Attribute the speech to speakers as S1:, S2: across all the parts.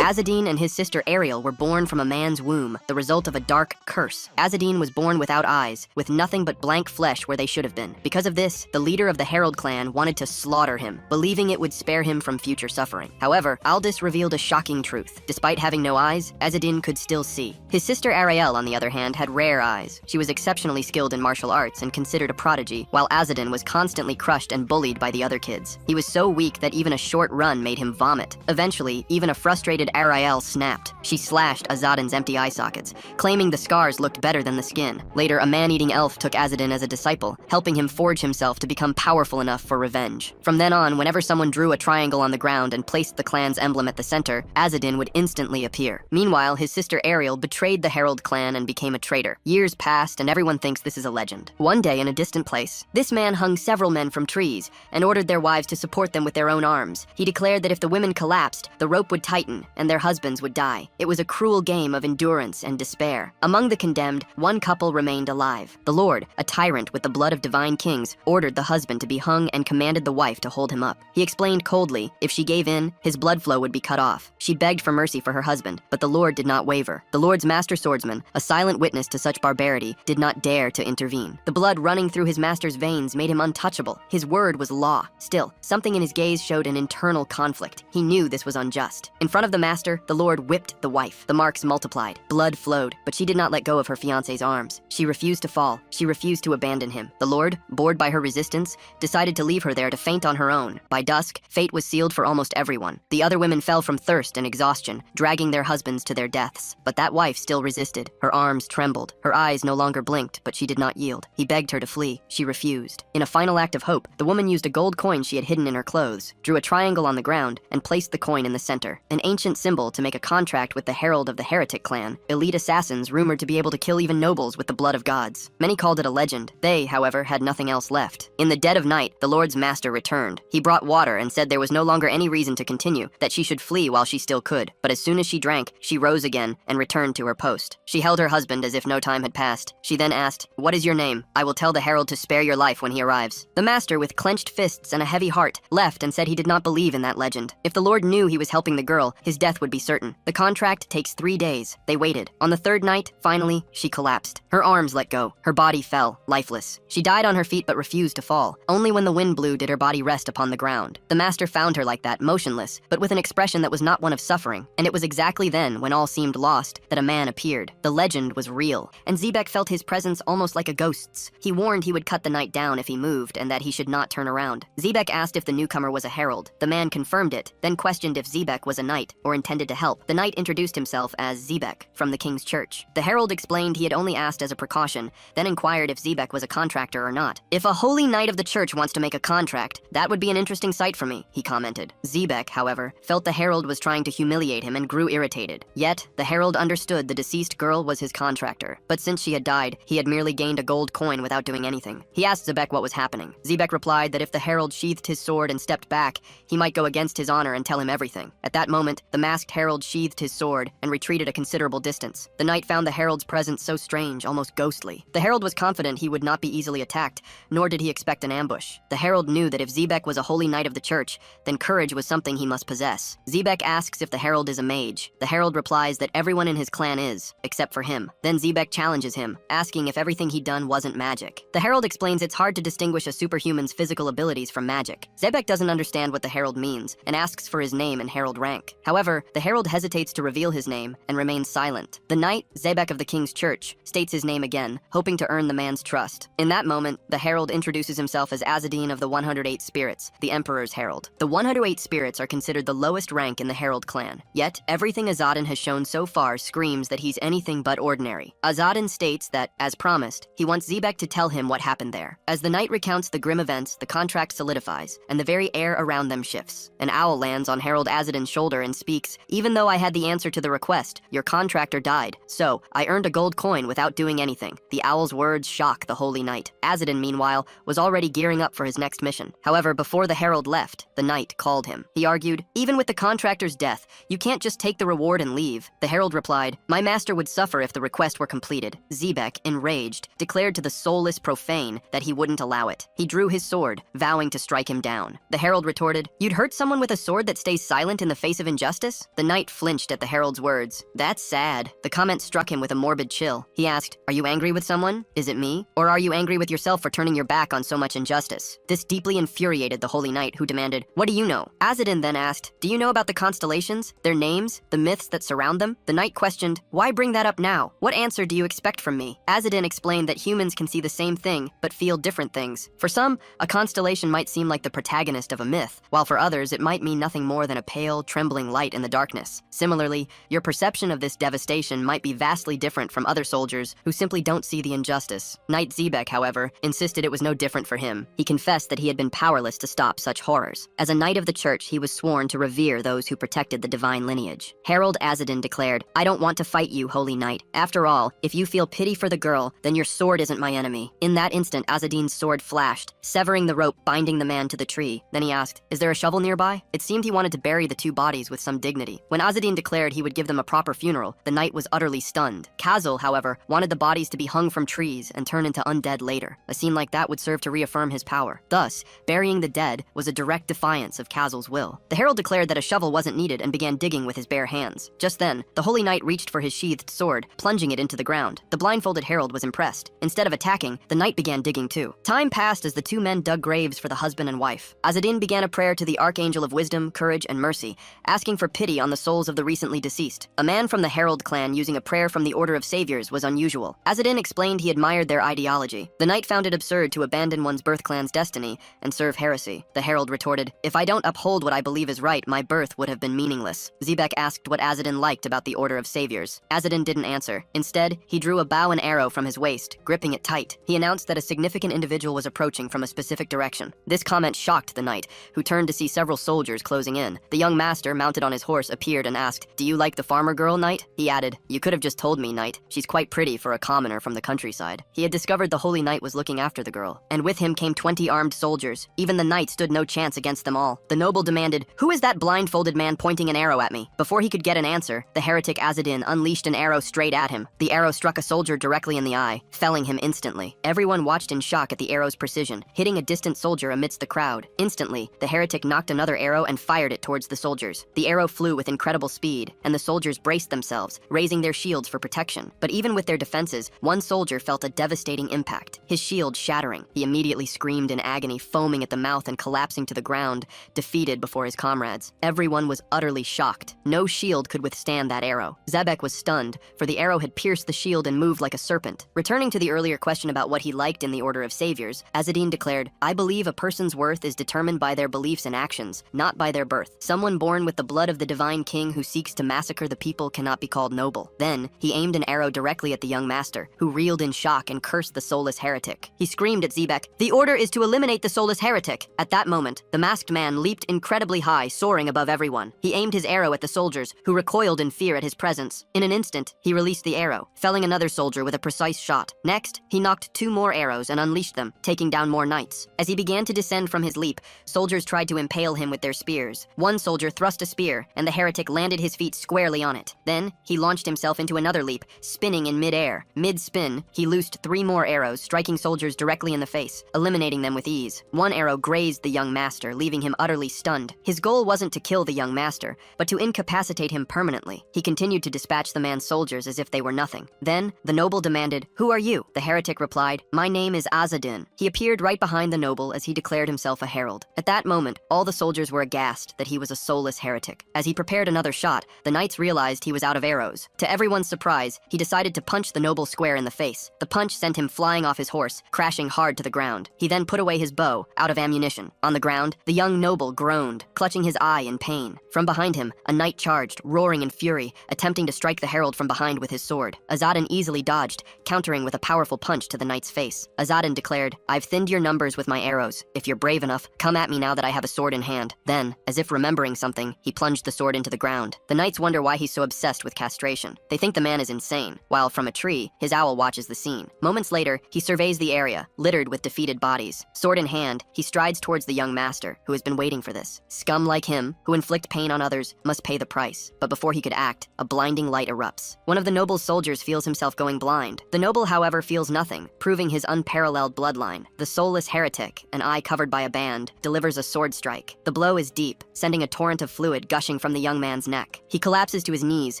S1: Azadine and his sister Ariel were born from a man's womb, the result of a dark curse. Azadine was born without eyes, with nothing but blank flesh where they should have been. Because of this, the leader of the Herald clan wanted to slaughter him, believing it would spare him from future suffering. However, Aldous revealed a shocking truth. Despite having no eyes, Azadine could still see. His sister Ariel, on the other hand, had rare eyes. She was exceptionally skilled in martial arts and considered a prodigy, while Azadine was constantly crushed and bullied by the other kids. He was so weak that even a short run made him vomit. Eventually, even a frustrated Ariel snapped. She slashed Azadine's empty eye sockets, claiming the scars looked better than the skin. Later, a man-eating elf took Azadine as a disciple, helping him forge himself to become powerful enough for revenge. From then on, whenever someone drew a triangle on the ground and placed the clan's emblem at the center, Azadine would instantly appear. Meanwhile, his sister Ariel betrayed the Herald clan and became a traitor. Years passed, and everyone thinks this is a legend. One day, in a distant place, this man hung several men from trees and ordered their wives to support them with their own arms. He declared that if the women collapsed, the rope would tighten and their husbands would die. It was a cruel game of endurance and despair. Among the condemned, one couple remained alive. The Lord, a tyrant with the blood of divine kings, ordered the husband to be hung and commanded the wife to hold him up. He explained coldly, if she gave in, his blood flow would be cut off. She begged for mercy for her husband, but the Lord did not waver. The Lord's master swordsman, a silent witness to such barbarity, did not dare to intervene. The blood running through his master's veins made him untouchable. His word was law. Still, something in his gaze showed an internal conflict. He knew this was unjust. In front of the master, the Lord whipped the wife. The marks multiplied. Blood flowed, but she did not let go of her fiancé's arms. She refused to fall. She refused to abandon him. The Lord, bored by her resistance, decided to leave her there to faint on her own. By dusk, fate was sealed for almost everyone. The other women fell from thirst and exhaustion, dragging their husbands to their deaths. But that wife still resisted. Her arms trembled. Her eyes no longer blinked, but she did not yield. He begged her to flee. She refused. In a final act of hope, the woman used a gold coin she had hidden in her clothes, drew a triangle on the ground, and placed the coin in the center, an ancient symbol to make a contract with the herald of the heretic clan, elite assassins rumored to be able to kill even nobles with the blood of gods. Many called it a legend. They, however, had nothing else left. In the dead of night, the Lord's master returned. He brought water and said there was no longer any reason to continue, that she should flee while she still could. But as soon as she drank, she rose again and returned to her post. She held her husband as if no time had passed. She then asked, "What is your name? I will tell the herald to spare your life when he arrives." The master, with clenched fists and a heavy heart, left and said he did not believe in that legend. If the Lord knew he was helping the girl, his death would be certain. The contract takes 3 days. They waited. On the third night, finally, she collapsed. Her arms let go. Her body fell, lifeless. She died on her feet but refused to fall. Only when the wind blew did her body rest upon the ground. The master found her like that, motionless, but with an expression that was not one of suffering. And it was exactly then, when all seemed lost, that a man appeared. The legend was real, and Xebec felt his presence almost like a ghost's. He warned he would cut the night down if he moved, and that he should not turn around. Xebec asked if the newcomer was a herald. The man confirmed it, then questioned if Xebec was a knight, or intended to help. The knight introduced himself as Xebec, from the king's church. The herald explained he had only asked as a precaution, then inquired if Xebec was a contractor or not. "If a holy knight of the church wants to make a contract, that would be an interesting sight for me," he commented. Xebec, however, felt the herald was trying to humiliate him and grew irritated. Yet, the herald understood the deceased girl was his contractor. But since she had died, he had merely gained a gold coin without doing anything. He asked Xebec what was happening. Xebec replied that if the herald sheathed his sword and stepped back, he might go against his honor and tell him everything. At that moment, the masked herald sheathed his sword and retreated a considerable distance. The knight found the herald's presence so strange, almost ghostly. The herald was confident he would not be easily attacked, nor did he expect an ambush. The herald knew that if Xebec was a holy knight of the church, then courage was something he must possess. Xebec asks if the herald is a mage. The herald replies that everyone in his clan is, except for him. Then Xebec challenges him, asking if everything he'd done wasn't magic. The herald explains it's hard to distinguish a superhuman's physical abilities from magic. Xebec doesn't understand what the herald means, and asks for his name and herald rank. However, the herald hesitates to reveal his name and remains silent. The knight, Xebec of the king's church, states his name again, hoping to earn the man's trust. In that moment, the herald introduces himself as Azadine of the 108 Spirits, the Emperor's herald. The 108 Spirits are considered the lowest rank in the Herald clan. Yet, everything Azadin has shown so far screams that he's anything but ordinary. Azadin states that, as promised, he wants Xebec to tell him what happened there. As the knight recounts the grim events, the contract solidifies, and the very air around them shifts. An owl lands on Herald Azadin's shoulder and speaks, "Even though I had the answer to the request, your contractor died. So, I earned a gold coin without doing anything." The owl's words shock the holy knight. Azadin, meanwhile, was already gearing up for his next mission. However, before the herald left, the knight called him. He argued, "Even with the contractor's death, you can't just take the reward and leave." The herald replied, "My master would suffer if the request were completed." Xebec, enraged, declared to the soulless profane that he wouldn't allow it. He drew his sword, vowing to strike him down. The herald retorted, "You'd hurt someone with a sword that stays silent in the face of injustice?" this? The knight flinched at the herald's words. That's sad. The comment struck him with a morbid chill. He asked, are you angry with someone? Is it me? Or are you angry with yourself for turning your back on so much injustice? This deeply infuriated the holy knight, who demanded, what do you know? Azadin then asked, do you know about the constellations? Their names? The myths that surround them? The knight questioned, why bring that up now? What answer do you expect from me? Azadin explained that humans can see the same thing, but feel different things. For some, a constellation might seem like the protagonist of a myth, while for others it might mean nothing more than a pale, trembling light in the darkness. Similarly, your perception of this devastation might be vastly different from other soldiers who simply don't see the injustice. Knight Zebek, however, insisted it was no different for him. He confessed that he had been powerless to stop such horrors. As a knight of the church, he was sworn to revere those who protected the divine lineage. Herald Azadin declared, I don't want to fight you, holy knight. After all, if you feel pity for the girl, then your sword isn't my enemy. In that instant, Azadin's sword flashed, severing the rope binding the man to the tree. Then he asked, is there a shovel nearby? It seemed he wanted to bury the two bodies with some dignity. When Azadin declared he would give them a proper funeral, the knight was utterly stunned. Kazul, however, wanted the bodies to be hung from trees and turn into undead later. A scene like that would serve to reaffirm his power. Thus, burying the dead was a direct defiance of Kazul's will. The herald declared that a shovel wasn't needed and began digging with his bare hands. Just then, the holy knight reached for his sheathed sword, plunging it into the ground. The blindfolded herald was impressed. Instead of attacking, the knight began digging too. Time passed as the two men dug graves for the husband and wife. Azadin began a prayer to the archangel of wisdom, courage, and mercy, asking for pity on the souls of the recently deceased. A man from the herald clan using a prayer from the Order of Saviors was unusual. Azadin explained he admired their ideology. The knight found it absurd to abandon one's birth clan's destiny and serve heresy. The herald retorted, if I don't uphold what I believe is right, my birth would have been meaningless. Zebek asked what Azadin liked about the Order of Saviors. Azadin didn't answer. Instead, he drew a bow and arrow from his waist, gripping it tight. He announced that a significant individual was approaching from a specific direction. This comment shocked the knight, who turned to see several soldiers closing in. The young master, mounted on his horse, appeared and asked, do you like the farmer girl, knight? He added, you could have just told me, knight. She's quite pretty for a commoner from the countryside. He had discovered the holy knight was looking after the girl, and with him came 20 armed soldiers. Even the knight stood no chance against them all. The noble demanded, who is that blindfolded man pointing an arrow at me? Before he could get an answer, the heretic Azadin unleashed an arrow straight at him. The arrow struck a soldier directly in the eye, felling him instantly. Everyone watched in shock at the arrow's precision, hitting a distant soldier amidst the crowd. Instantly, the heretic knocked another arrow and fired it towards the soldiers. The arrow flew with incredible speed, and the soldiers braced themselves, raising their shields for protection. But even with their defenses, one soldier felt a devastating impact, his shield shattering. He immediately screamed in agony, foaming at the mouth and collapsing to the ground, defeated before his comrades. Everyone was utterly shocked. No shield could withstand that arrow. Zebek was stunned, for the arrow had pierced the shield and moved like a serpent. Returning to the earlier question about what he liked in the Order of Saviors, Azadin declared, I believe a person's worth is determined by their beliefs and actions, not by their birth. Someone born with the blood of the divine king who seeks to massacre the people cannot be called noble. Then, he aimed an arrow directly at the young master, who reeled in shock and cursed the soulless heretic. He screamed at Zebek, the order is to eliminate the soulless heretic. At that moment, the masked man leaped incredibly high, soaring above everyone. He aimed his arrow at the soldiers, who recoiled in fear at his presence. In an instant, he released the arrow, felling another soldier with a precise shot. Next, he knocked 2 more arrows and unleashed them, taking down more knights. As he began to descend from his leap, soldiers tried to impale him with their spears. One soldier thrust a spear, and the heretic landed his feet squarely on it. Then, he launched himself into another leap, spinning in mid-air. Mid-spin, he loosed 3 more arrows, striking soldiers directly in the face, eliminating them with ease. One arrow grazed the young master, leaving him utterly stunned. His goal wasn't to kill the young master, but to incapacitate him permanently. He continued to dispatch the man's soldiers as if they were nothing. Then, the noble demanded, who are you? The heretic replied, my name is Azadin. He appeared right behind the noble as he declared himself a herald. At that moment, all the soldiers were aghast that he was a soulless heretic. As he prepared another shot, the knights realized he was out of arrows. To everyone's surprise, he decided to punch the noble square in the face. The punch sent him flying off his horse, crashing hard to the ground. He then put away his bow, out of ammunition. On the ground, the young noble groaned, clutching his eye in pain. From behind him, a knight charged, roaring in fury, attempting to strike the herald from behind with his sword. Azadin easily dodged, countering with a powerful punch to the knight's face. Azadin declared, I've thinned your numbers with my arrows. If you're brave enough, come at me now that I have a sword in hand. Then, as if remembering something, he plunged the sword into the ground. The knights wonder why he's so obsessed with castration. They think the man is insane, while from a tree, his owl watches the scene. Moments later, he surveys the area, littered with defeated bodies. Sword in hand, he strides towards the young master, who has been waiting for this. Scum like him, who inflict pain on others, must pay the price. But before he could act, a blinding light erupts. One of the noble's soldiers feels himself going blind. The noble, however, feels nothing, proving his unparalleled bloodline. The soulless heretic, an eye covered by a band, delivers a sword strike. The blow is deep, sending a torrent of fluid gushing from the young man's neck. He collapses to his knees,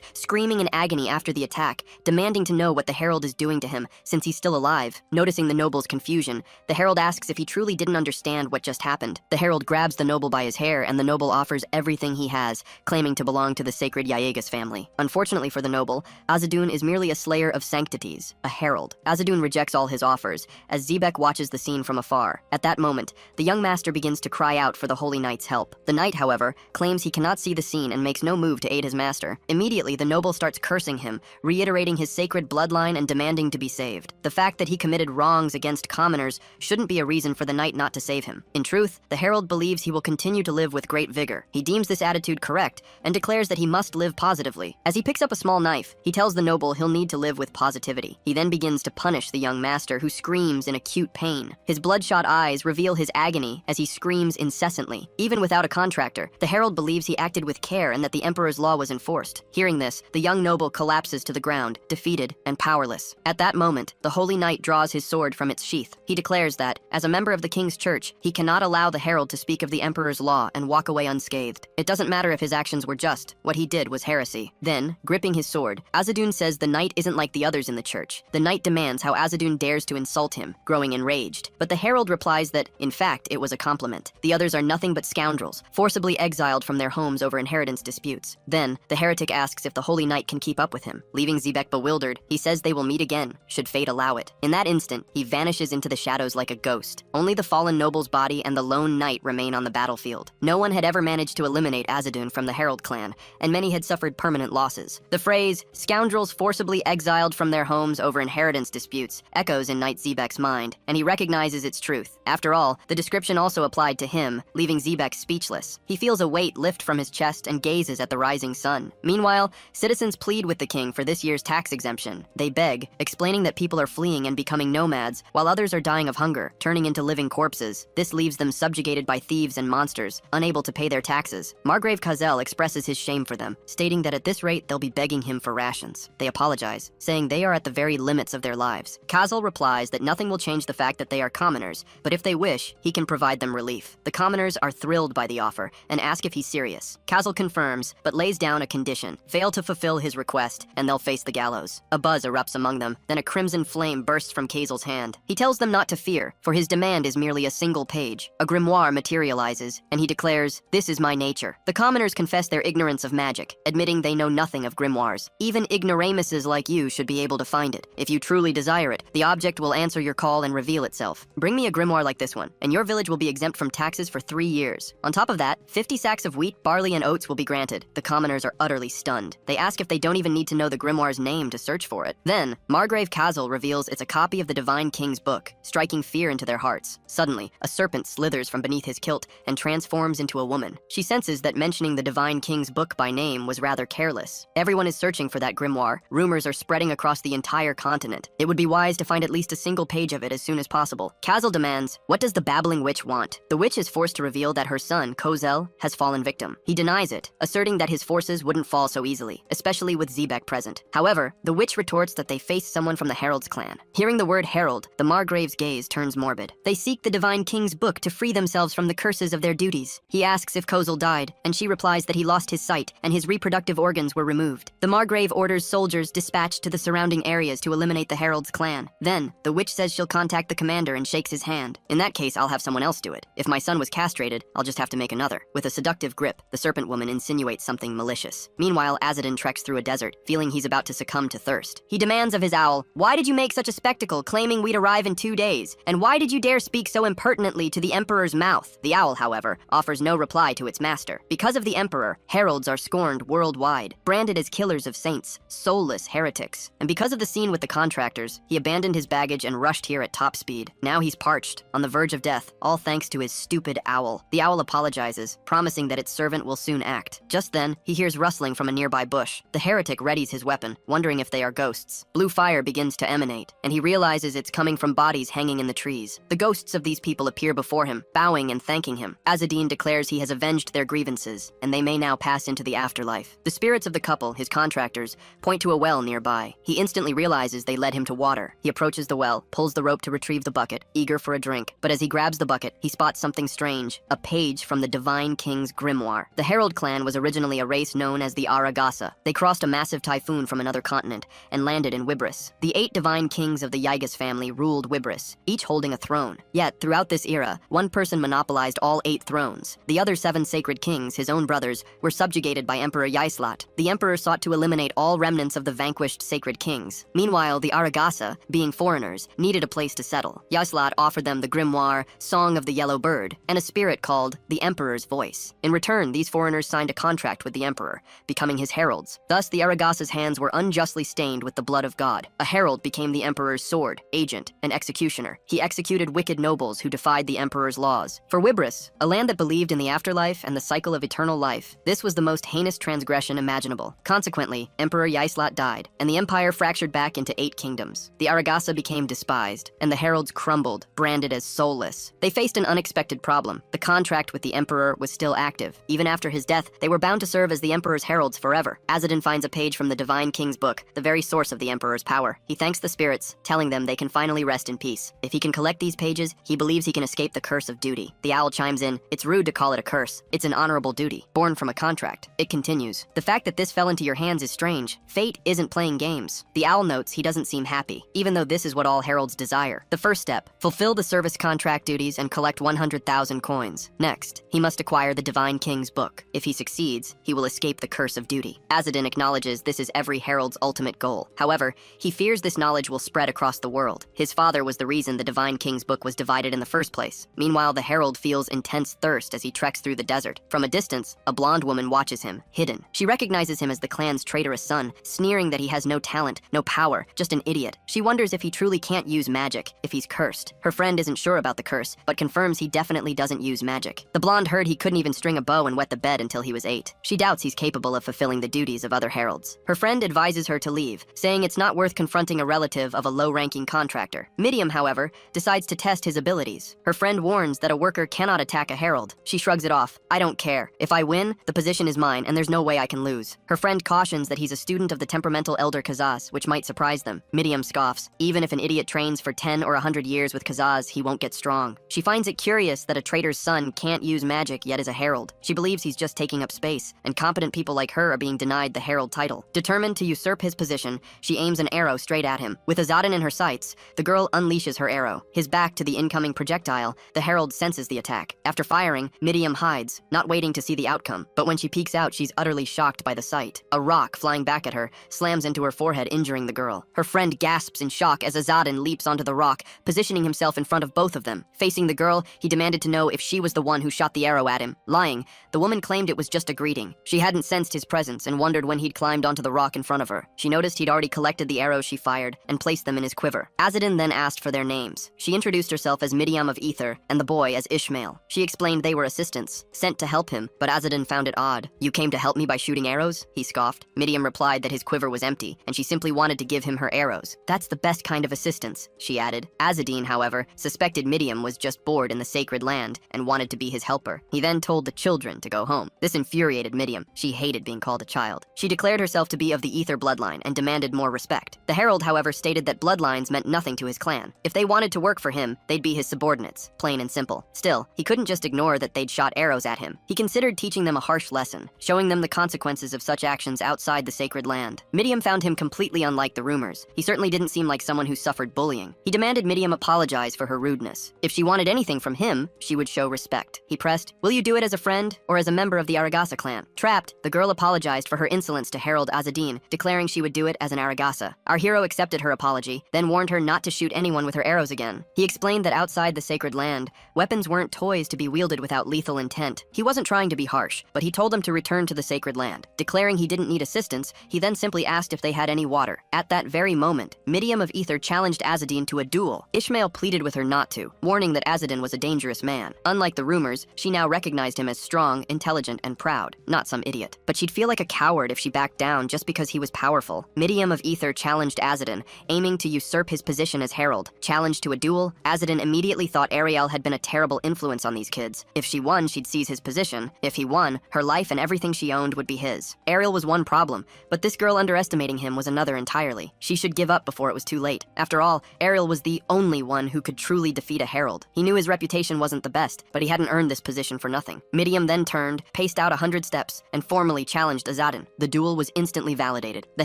S1: screaming in agony after the attack, demanding to know what the herald is doing to him since he's still alive. Noticing the noble's confusion, the herald asks if he truly didn't understand what just happened. The herald grabs the noble by his hair, and the noble offers everything he has, claiming to belong to the sacred Yaegas family. Unfortunately for the noble, Azadun is merely a slayer of sanctities, a herald. Azadun rejects all his offers, as Zebek watches the scene from afar. At that moment, the young master begins to cry out for the Holy Knight's help. The knight, however, claims he cannot see the scene and makes no move to aid his master. Immediately, the noble starts cursing him, reiterating his sacred bloodline and demanding to be saved. The fact that he committed wrongs against commoners shouldn't be a reason for the knight not to save him. In truth, the herald believes he will continue to live with great vigor. He deems this attitude correct and declares that he must live positively. As he picks up a small knife, he tells the noble he'll need to live with positivity. He then begins to punish the young master, who screams in acute pain. His bloodshot eyes reveal his agony as he screams incessantly. Even without a contractor, the herald believes he acted with care and that the emperor's law was enforced. Hearing this, the young noble collapses to the ground, defeated and powerless. At that moment, the holy knight draws his sword from its sheath. He declares that, as a member of the king's church, he cannot allow the herald to speak of the emperor's law and walk away unscathed. It doesn't matter if his actions were just. What he did was heresy. Then, gripping his sword, Azadun says the knight isn't like the others in the church. The knight demands how Azadun dares to insult him, growing enraged. But the herald replies that, in fact, it was a compliment. The others are nothing but scoundrels, forcibly exiled from their homes over inheritance disputes. Then, the heretic asks if the holy knight can keep up with him. Leaving Zebek bewildered, he says they will meet again, should fate allow it. In that instant, he vanishes into the shadows like a ghost. Only the fallen noble's body and the lone knight remain on the battlefield. No one had ever managed to eliminate Azadun from the herald clan, and many had suffered permanent losses. The phrase, scoundrels forcibly exiled from their homes over inheritance disputes, echoes in Knight Zebek's mind, and he recognizes its truth. After all, the description also applied to him, leaving Zebek speechless. He feels a weight lift from his chest and gazes at the rising sun. Meanwhile, citizens plead with the king for this year's tax exemption. They beg, explaining that people are fleeing and becoming nomads, while others are dying of hunger, turning into living corpses. This leaves them subjugated by thieves and monsters, unable to pay their taxes. Margrave Kazel expresses his shame for them, stating that at this rate they'll be begging him for rations. They apologize, saying they are at the very limits of their lives. Kazel replies that nothing will change the fact that they are commoners, but if they wish, he can provide them relief. The commoners are thrilled by the offer and ask if he's serious. Kazel confirms, but lays down a condition. Fail to fulfill his request, and they'll face the gallows. A buzz erupts among them, then a crimson flame bursts from Kazel's hand. He tells them not to fear, for his demand is merely a single page. A grimoire materializes, and he declares, "This is my nature." The commoners confess their ignorance of magic, admitting they know nothing of grimoires. Even ignoramuses like you should be able to find it. If you truly desire it, the object will answer your call and reveal itself. Bring me a grimoire like this one, and your village will be exempt from taxes for 3 years. On top of that, 50 sacks of wheat, barley, and oats will be granted. The commoners are utterly stunned. They ask if they don't even need to know the grimoire's name to search for it. Then, Margrave Kazel reveals it's a copy of the Divine King's book, striking fear into their hearts. Suddenly, a serpent slithers from beneath his kilt and transforms into a woman. She senses that mentioning the Divine King's book by name was rather careless. Everyone is searching for that grimoire. Rumors are spreading across the entire continent. It would be wise to find at least a single page of it as soon as possible. Kazel demands, what does the babbling witch want? The witch is forced to reveal that her son, Kozel, has fallen victim. He denies it, asserting that his forces wouldn't fall so easily, especially with Zebek present. However, the witch retorts that they face someone from the Herald's clan. Hearing the word herald, the Margrave's gaze turns morbid. They seek the Divine King's book to free themselves from the curses of their duties. He asks if Kozel died, and she replies that he lost his sight and his reproductive organs were removed. The Margrave orders soldiers dispatched to the surrounding areas to eliminate the Herald's clan. Then, the witch says she'll contact the commander and shakes his hand. In that case, I'll have someone else do it. If my son was castrated, I'll just have to make another. With a seductive grip, the serpent woman insinuates something malicious. Meanwhile, Azadin treks through a desert, feeling he's about to succumb to thirst. He demands of his owl, "Why did you make such a spectacle, claiming we'd arrive in 2 days? And why did you dare speak so impertinently to the emperor's mouth?" The owl, however, offers no reply to its master. Because of the emperor, heralds are scorned worldwide, branded as killers of saints, soulless heretics. And because of the scene with the contractors, he abandoned his baggage and rushed here at top speed. Now he's parched, on the verge of death, all thanks to his stupid owl. The owl apologizes, promising that its servant will soon act. Just then, he hears rustling from a nearby bush. The heretic readies his weapon, wondering if they are ghosts. Blue fire begins to emanate, and he realizes it's coming from bodies hanging in the trees. The ghosts of these people appear before him, bowing and thanking him. Azadin declares he has avenged their grievances, and they may now pass into the afterlife. The spirits of the couple, his contractors, point to a well nearby. He instantly realizes they led him to water. He approaches the well, pulls the rope to retrieve the bucket, eager for a drink. But as he grabs the bucket, he spots something strange, a page from the Divine King's grimoire. The herald Herald clan was originally a race known as the Aragasa. They crossed a massive typhoon from another continent and landed in Wibris. The 8 divine kings of the Yaigas family ruled Wibris, each holding a throne. Yet, throughout this era, one person monopolized all 8 thrones. The other 7 sacred kings, his own brothers, were subjugated by Emperor Yaislat. The emperor sought to eliminate all remnants of the vanquished sacred kings. Meanwhile, the Aragasa, being foreigners, needed a place to settle. Yaislat offered them the grimoire, Song of the Yellow Bird, and a spirit called the Emperor's Voice. In return, these foreigners signed a contract with the emperor, becoming his heralds. Thus, the Aragasa's hands were unjustly stained with the blood of God. A herald became the emperor's sword, agent, and executioner. He executed wicked nobles who defied the emperor's laws. For Wibris, a land that believed in the afterlife and the cycle of eternal life, this was the most heinous transgression imaginable. Consequently, Emperor Yaislat died, and the empire fractured back into 8 kingdoms. The Aragasa became despised, and the heralds crumbled, branded as soulless. They faced an unexpected problem. The contract with the emperor was still active. Even after his death, they were bound to serve as the emperor's heralds forever. Azadin finds a page from the Divine King's book, the very source of the emperor's power. He thanks the spirits, telling them they can finally rest in peace. If he can collect these pages, he believes he can escape the curse of duty. The owl chimes in, "It's rude to call it a curse. It's an honorable duty, born from a contract." It continues, "The fact that this fell into your hands is strange. Fate isn't playing games." The owl notes he doesn't seem happy, even though this is what all heralds desire. The first step, fulfill the service contract duties and collect 100,000 coins. Next, he must acquire the Divine King's book. If he succeeds, he will escape the curse of duty. Azadin acknowledges this is every herald's ultimate goal. However, he fears this knowledge will spread across the world. His father was the reason the Divine King's book was divided in the first place. Meanwhile, the herald feels intense thirst as he treks through the desert. From a distance, a blonde woman watches him, hidden. She recognizes him as the clan's traitorous son, sneering that he has no talent, no power, just an idiot. She wonders if he truly can't use magic, if he's cursed. Her friend isn't sure about the curse, but confirms he definitely doesn't use magic. The blonde heard he couldn't even string a bow and wet the bed until he was 8. She doubts he's capable of fulfilling the duties of other heralds. Her friend advises her to leave, saying it's not worth confronting a relative of a low-ranking contractor. Midiam, however, decides to test his abilities. Her friend warns that a worker cannot attack a herald. She shrugs it off. "I don't care. If I win, the position is mine, and there's no way I can lose." Her friend cautions that he's a student of the temperamental elder Kazaz, which might surprise them. Midiam scoffs. Even if an idiot trains for 10 or 100 years with Kazaz, he won't get strong. She finds it curious that a traitor's son can't use magic yet is a herald. She believes he's just taking up space, and competent people like her are being denied the herald title. Determined to usurp his position, she aims an arrow straight at him. With Azadin in her sights, the girl unleashes her arrow. His back to the incoming projectile, the herald senses the attack. After firing, Midiam hides, not waiting to see the outcome. But when she peeks out, she's utterly shocked by the sight. A rock, flying back at her, slams into her forehead, injuring the girl. Her friend gasps in shock as Azadin leaps onto the rock, positioning himself in front of both of them. Facing the girl, he demanded to know if she was the one who shot the arrow at him. Lying, the woman claimed it was just a greeting. She hadn't sensed his presence and wondered when he'd climbed onto the rock in front of her. She noticed he'd already collected the arrows she fired and placed them in his quiver. Azadin then asked for their names. She introduced herself as Midiam of Ether and the boy as Ishmael. She explained they were assistants, sent to help him, but Azadin found it odd. "You came to help me by shooting arrows?" he scoffed. Midiam replied that his quiver was empty, and she simply wanted to give him her arrows. "That's the best kind of assistance," she added. Azadin, however, suspected Midiam was just bored in the sacred land and wanted to be his helper. He then told the children to go home. This infuriated Midiam. She hated being called a child. She declared herself to be of the Ether bloodline and demanded more respect. The herald, however, stated that bloodlines meant nothing to his clan. If they wanted to work for him, they'd be his subordinates, plain and simple. Still, he couldn't just ignore that they'd shot arrows at him. He considered teaching them a harsh lesson, showing them the consequences of such actions outside the sacred land. Midiam found him completely unlike the rumors. He certainly didn't seem like someone who suffered bullying. He demanded Midiam apologize for her rudeness. If she wanted anything from him, she would show respect. He pressed, "Will you do it as a friend or as a member of the Aragasa clan?" Trapped, the girl apologized for her insolence to Herald Azadin, declaring she would do it as an Aragasa. Our hero accepted her apology, then warned her not to shoot anyone with her arrows again. He explained that outside the sacred land, weapons weren't toys to be wielded without lethal intent. He wasn't trying to be harsh, but he told them to return to the sacred land. Declaring he didn't need assistance, he then simply asked if they had any water. At that very moment, Midiam of Ether challenged Azadin to a duel. Ishmael pleaded with her not to, warning that Azadin was a dangerous man. Unlike the rumors, she now recognized him as strong, intelligent, and proud, not some idiot. But she'd feel like a coward if she backed down just because he was powerful. Midiam of Ether challenged Azadin, aiming to usurp his position as herald. Challenged to a duel, Azadin immediately thought Ariel had been a terrible influence on these kids. If she won, she'd seize his position. If he won, her life and everything she owned would be his. Ariel was one problem, but this girl underestimating him was another entirely. She should give up before it was too late. After all, Ariel was the only one who could truly defeat a herald. He knew his reputation wasn't the best, but he hadn't earned this position for nothing. Midiam then turned, paced out 100 steps and formally challenged Azadin. The duel was instantly validated. The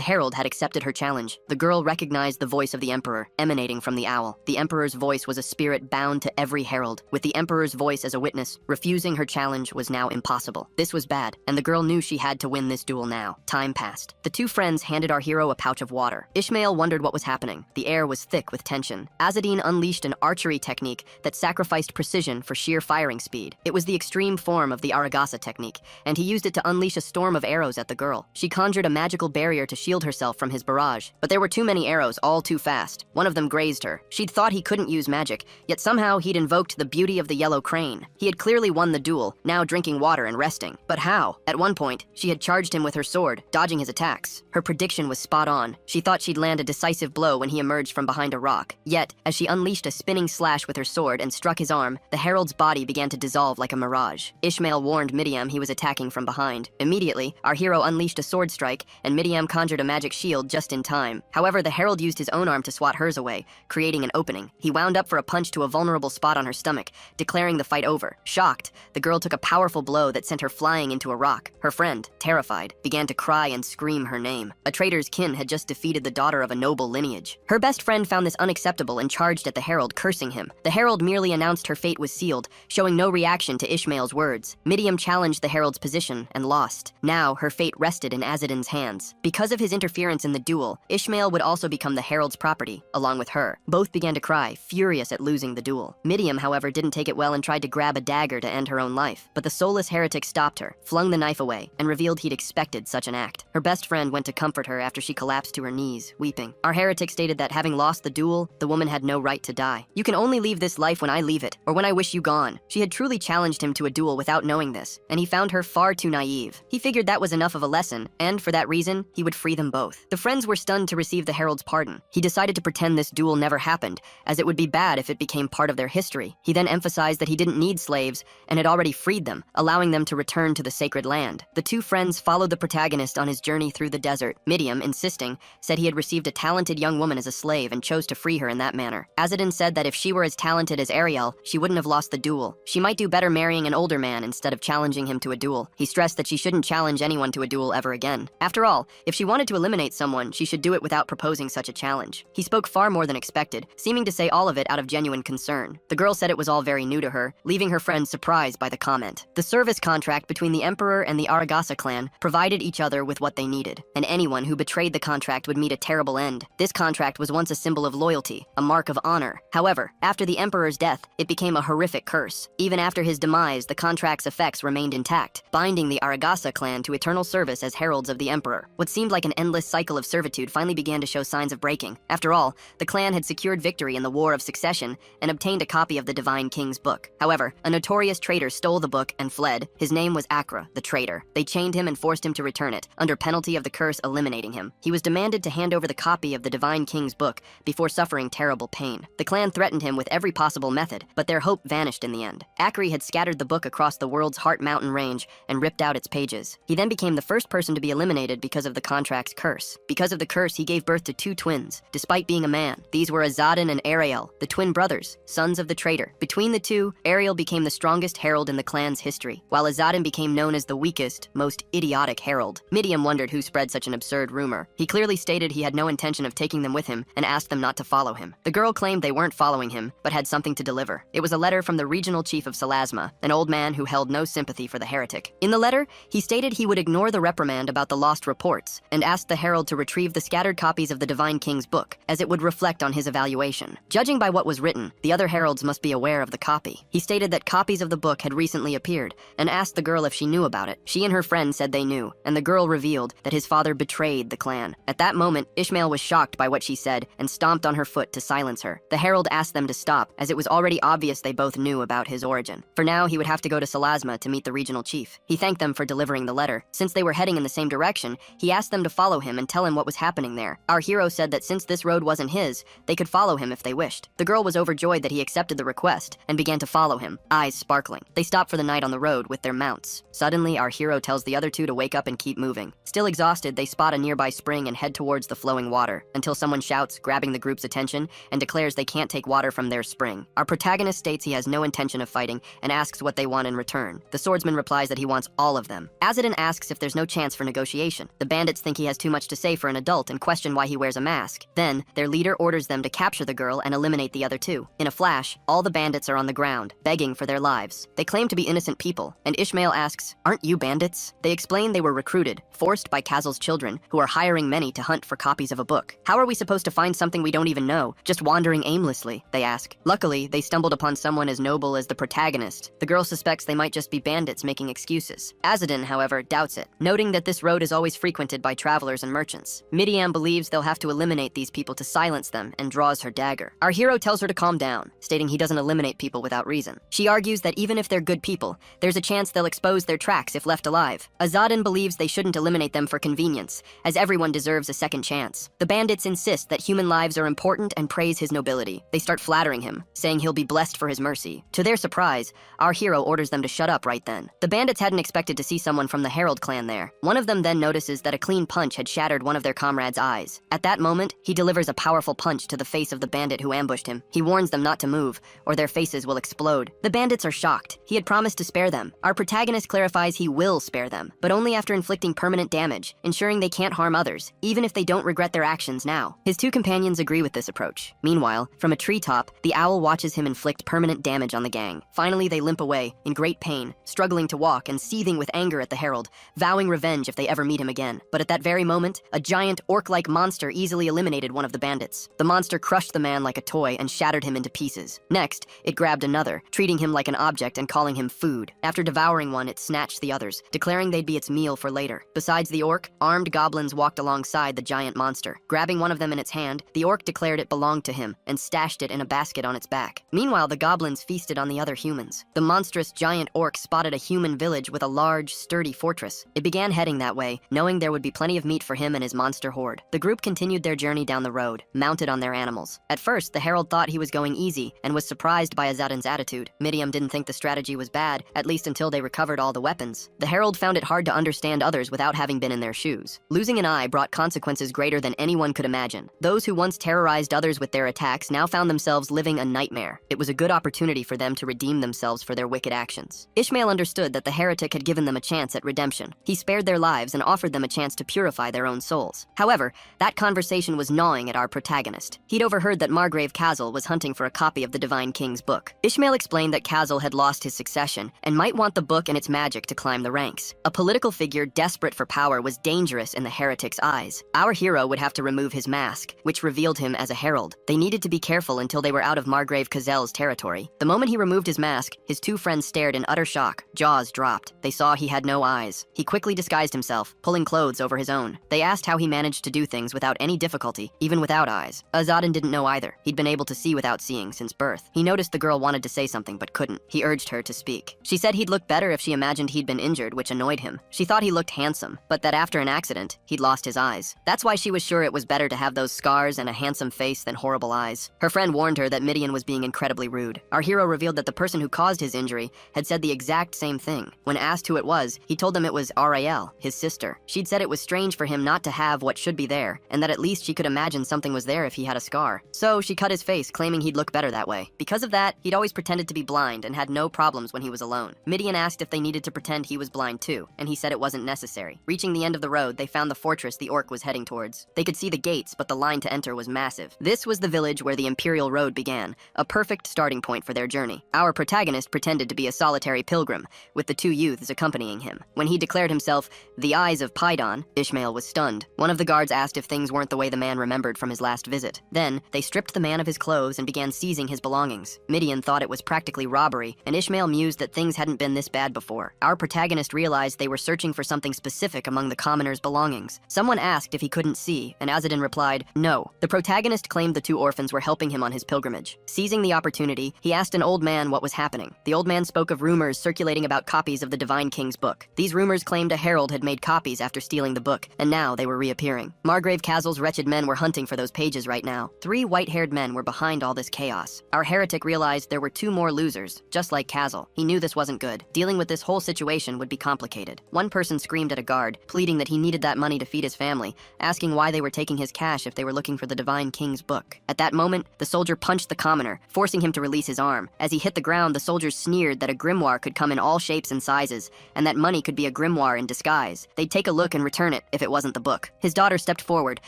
S1: herald had accepted her challenge. The girl recognized the voice of the emperor, emanating from the owl. The emperor's voice was a spirit bound to every herald. With the emperor's voice as a witness, refusing her challenge was now impossible. This was bad, and the girl knew she had to win this duel now. Time passed. The two friends handed our hero a pouch of water. Ishmael wondered what was happening. The air was thick with tension. Azadin unleashed an archery technique that sacrificed precision for sheer firing speed. It was the extreme form of the Aragasa technique, and he used it to unleash a storm of arrows at the girl. She conjured a magical barrier to shield herself from his barrage, but there were too many arrows, all too fast. One of them grazed her. She'd thought he couldn't use magic, yet somehow he'd invoked the beauty of the yellow crane. He had clearly won the duel, now drinking water and resting. But how? At one point, she had charged him with her sword, dodging his attacks. Her prediction was spot on. She thought she'd land a decisive blow when he emerged from behind a rock. Yet, as she unleashed a spinning slash with her sword and struck his arm, the herald's body began to dissolve like a mirage. Ishmael warned Midiam he was attacking from behind. Immediately, our hero unleashed a sword strike, and Midiam conjured a magic shield just in time. However, the herald used his own arm to swat hers away, creating an opening. He wound up for a punch to a vulnerable spot on her stomach, declaring the fight over. Shocked, the girl took a powerful blow that sent her flying into a rock. Her friend, terrified, began to cry and scream her name. A traitor's kin had just defeated the daughter of a noble lineage. Her best friend found this unacceptable and charged at the herald, cursing him. The herald merely announced her fate was sealed, showing no reaction to Ishmael's words. Midiam challenged the herald's position and lost. Now, her fate rested in Azadin's hands. Because of his interference in the duel, Ishmael would also become the herald's property, along with her. Both began to cry, furious at losing the duel. Midiam, however, didn't take it well and tried to grab a dagger to end her own life. But the soulless heretic stopped her, flung the knife away, and revealed he'd expected such an act. Her best friend went to comfort her after she collapsed to her knees, weeping. Our heretic stated that having lost the duel, the woman had no right to die. "You can only leave this life when I leave it, or when I wish you gone." She had truly challenged him to a duel without knowing this, and he found her far too naive. He figured that was enough of a lesson, and for that reason, he would free them both. The friends were stunned to receive the herald's pardon. He decided to pretend this duel never happened, as it would be bad if it became part of their history. He then emphasized that he didn't need slaves and had already freed them, allowing them to return to the sacred land. The two friends followed the protagonist on his journey through the desert. Midiam, insisting, said he had received a talented young woman as a slave and chose to free her in that manner. Azadin said that if she were as talented as Ariel, she wouldn't have lost the duel. She might do better marrying an older man instead of challenging him to a duel. He stressed that she shouldn't challenge anyone to a duel ever again. After all, if she wanted to eliminate someone, she should do it without proposing such a challenge. He spoke far more than expected, seeming to say all of it out of genuine concern. The girl said it was all very new to her, leaving her friends surprised by the comment. The service contract between the emperor and the Aragasa clan provided each other with what they needed, and anyone who betrayed the contract would meet a terrible end. This contract was once a symbol of loyalty, a mark of honor. However, after the emperor's death, it became a horrific curse. Even after his demise, the contract's effects remained intact, binding the Aragasa clan to eternal service as heralds of the emperor. What seemed like an endless cycle of servitude finally began to show signs of breaking. After all, the clan had secured victory in the War of Succession and obtained a copy of the Divine King's book. However, a notorious traitor stole the book and fled. His name was Akra, the traitor. They chained him and forced him to return it, under penalty of the curse eliminating him. He was demanded to hand over the copy of the Divine King's book before suffering terrible pain. The clan threatened him with every possible method, but their hope vanished in the end. Akri had scattered the book across the world's Heart Mountain range and ripped out its pages. He then became the first person to be eliminated because of the contract's curse. Because of the curse, he gave birth to two twins, despite being a man. These were Azadin and Ariel, the twin brothers, sons of the traitor. Between the two, Ariel became the strongest herald in the clan's history, while Azadin became known as the weakest, most idiotic herald. Midiam wondered who spread such an absurd rumor. He clearly stated he had no intention of taking them with him and asked them not to follow him. The girl claimed they weren't following him, but had something to deliver. It was a letter from the regional chief of Salasma, an old man who held no sympathy for the heretic. In the letter, he stated he would ignore the reprimand about the lost reports and asked the herald to retrieve the scattered copies of the Divine King's book, as it would reflect on his evaluation. Judging by what was written, the other heralds must be aware of the copy. He stated that copies of the book had recently appeared and asked the girl if she knew about it. She and her friend said they knew, and the girl revealed that his father betrayed the clan. At that moment, Ishmael was shocked by what she said and stomped on her foot to silence her. The herald asked them to stop, as it was already obvious they both knew about his origin. For now, he would have to go to Salasma to meet the regional chief. He thanked them for delivering the letter. Since they were heading in the same direction, he asked them to follow him and tell him what was happening there. Our hero said that since this road wasn't his, they could follow him if they wished. The girl was overjoyed that he accepted the request and began to follow him, eyes sparkling. They stopped for the night on the road with their mounts. Suddenly, our hero tells the other two to wake up and keep moving. Still exhausted, they spot a nearby spring and head towards the flowing water, until someone shouts, grabbing the group's attention, and declares they can't take water from their spring. Our protagonist states he has no intention of fighting and asks what they want in return. The swordsman replies that he wants all of them. Azadin asks if there's no chance for negotiation. The bandits think he has too much to say for an adult and question why he wears a mask. Then, their leader orders them to capture the girl and eliminate the other two. In a flash, all the bandits are on the ground, begging for their lives. They claim to be innocent people, and Ishmael asks, "Aren't you bandits?" They explain they were recruited, forced by Kazel's children, who are hiring many to hunt for copies of a book. "How are we supposed to find something we don't even know, just wandering aimlessly?" they ask. Luckily, they stumbled upon someone as noble as the protagonist. The girl suspects they might just be bandits making excuses. Azadin, however, doubts it, noting that this road is always frequented by travelers and merchants. Midiam believes they'll have to eliminate these people to silence them and draws her dagger. Our hero tells her to calm down, stating he doesn't eliminate people without reason. She argues that even if they're good people, there's a chance they'll expose their tracks if left alive. Azadin believes they shouldn't eliminate them for convenience, as everyone deserves a second chance. The bandits insist that human lives are important and praise his nobility. They start flattering him, saying he'll be blessed for his mercy. To their surprise, our hero orders them to shut up right then. The bandits hadn't expected to see someone from the Herald clan there. One of them then notices that a clean punch had shattered one of their comrades' eyes. At that moment, he delivers a powerful punch to the face of the bandit who ambushed him. He warns them not to move, or their faces will explode. The bandits are shocked. He had promised to spare them. Our protagonist clarifies he will spare them, but only after inflicting permanent damage, ensuring they can't harm others, even if they don't regret their actions now. His two companions agree with this approach. Meanwhile, from a treetop, the owl watches him inflict permanent damage on the gang. Finally, they limp away, in great pain, struggling to walk and seething with anger at the Herald, vowing revenge if they ever meet him again. But at that very moment, a giant orc-like monster easily eliminated one of the bandits. The monster crushed the man like a toy and shattered him into pieces. Next, it grabbed another, treating him like an object and calling him food. After devouring one, it snatched the others, declaring they'd be its meal for later. Besides the orc, armed goblins walked alongside the giant monster. Grabbing one of them in its hand, the orc declared it belonged to him and stashed it in a basket on its back. Meanwhile, the goblins feasted on the other humans. The monstrous giant orc spotted a human village with a large, sturdy fortress. It began heading that way, knowing there would be plenty of meat for him and his monster horde. The group continued their journey down the road, mounted on their animals. At first, the herald thought he was going easy and was surprised by Azadin's attitude. Midiam didn't think the strategy was bad, at least until they recovered all the weapons. The herald found it hard to understand others without having been in their shoes. Losing an eye brought consequences greater than anyone could imagine. Those who once terrorized others with their attacks now found themselves living a nightmare. It was a good opportunity for them to redeem themselves for their wicked actions. Ishmael understood that the heretic had given them a chance at redemption. He spared their lives and offered them a chance to purify their own souls. However, that conversation was gnawing at our protagonist. He'd overheard that Margrave Kazel was hunting for a copy of the Divine King's book. Ishmael explained that Kazel had lost his succession and might want the book and its magic to climb the ranks. A political figure desperate for power was dangerous in the heretic's eyes. Our hero would have to remove his mask, which revealed him as a herald. They needed to be careful until they were out of Margrave Kazel's territory. The moment he removed his mask, his two friends stared in utter shock. Jaws dropped. They saw he had no eyes. He quickly disguised himself, pulling clothes over his own. They asked how he managed to do things without any difficulty, even without eyes. Azadin didn't know either. He'd been able to see without seeing since birth. He noticed the girl wanted to say something but couldn't. He urged her to speak. She said he'd look better if she imagined he'd been injured, which annoyed him. She thought he looked handsome, but that after an accident, he'd lost his eyes. That's why she was sure it was better to have those scars and a handsome face than horrible eyes. Her friend warned her that Midian was being incredibly rude. Our hero revealed that the person who caused his injury had said the exact same thing. When asked who it was, he told them it was Rael, his sister. She'd said it was strange for him not to have what should be there, and that at least she could imagine something was there if he had a scar. So she cut his face, claiming he'd look better that way. Because of that, he'd always pretended to be blind and had no problems when he was alone. Midian asked if they needed to pretend he was blind too, and he said it wasn't necessary. Reaching the end of the road, they found the fortress the orc was heading towards. They could see the gates, but the line to enter was massive. This was the village where the Imperial Road began, a perfect starting point for their journey. Our protagonist pretended to be a solitary pilgrim, with the two youths accompanying him. When he declared himself the Eyes of Paidon, Ishmael was stunned. One of the guards asked if things weren't the way the man remembered from his last visit. Then, they stripped the man of his clothes and began seizing his belongings. Midian thought it was practically robbery, and Ishmael mused that things hadn't been this bad before. Our protagonist realized they were searching for something specific among the commoners' belongings. Someone asked if he couldn't see, and Azadin replied, no. The protagonist claimed the two orphans were helping him on his pilgrimage. Seizing the opportunity, he asked an old man what was happening. The old man spoke of rumors circulating about copies of the Divine King's book. These rumors claimed a herald had made copies after stealing the book, and now they were reappearing. Margrave Kazel's wretched men were hunting for those pages right now. 3 white-haired men were behind all this chaos. Our heretic realized there were 2 more losers, just like Kazel. He knew this wasn't good. Dealing with this whole situation would be complicated. One person screamed at a guard, pleading that he needed that money to feed his family, asking why they were taking his cash if they were looking for the Divine King's book. At that moment, the soldier punched the commoner, forcing him to release his arm. As he hit the ground, the soldiers sneered that a grimoire could come in all shapes shapes and sizes, and that money could be a grimoire in disguise. They'd take a look and return it if it wasn't the book. His daughter stepped forward,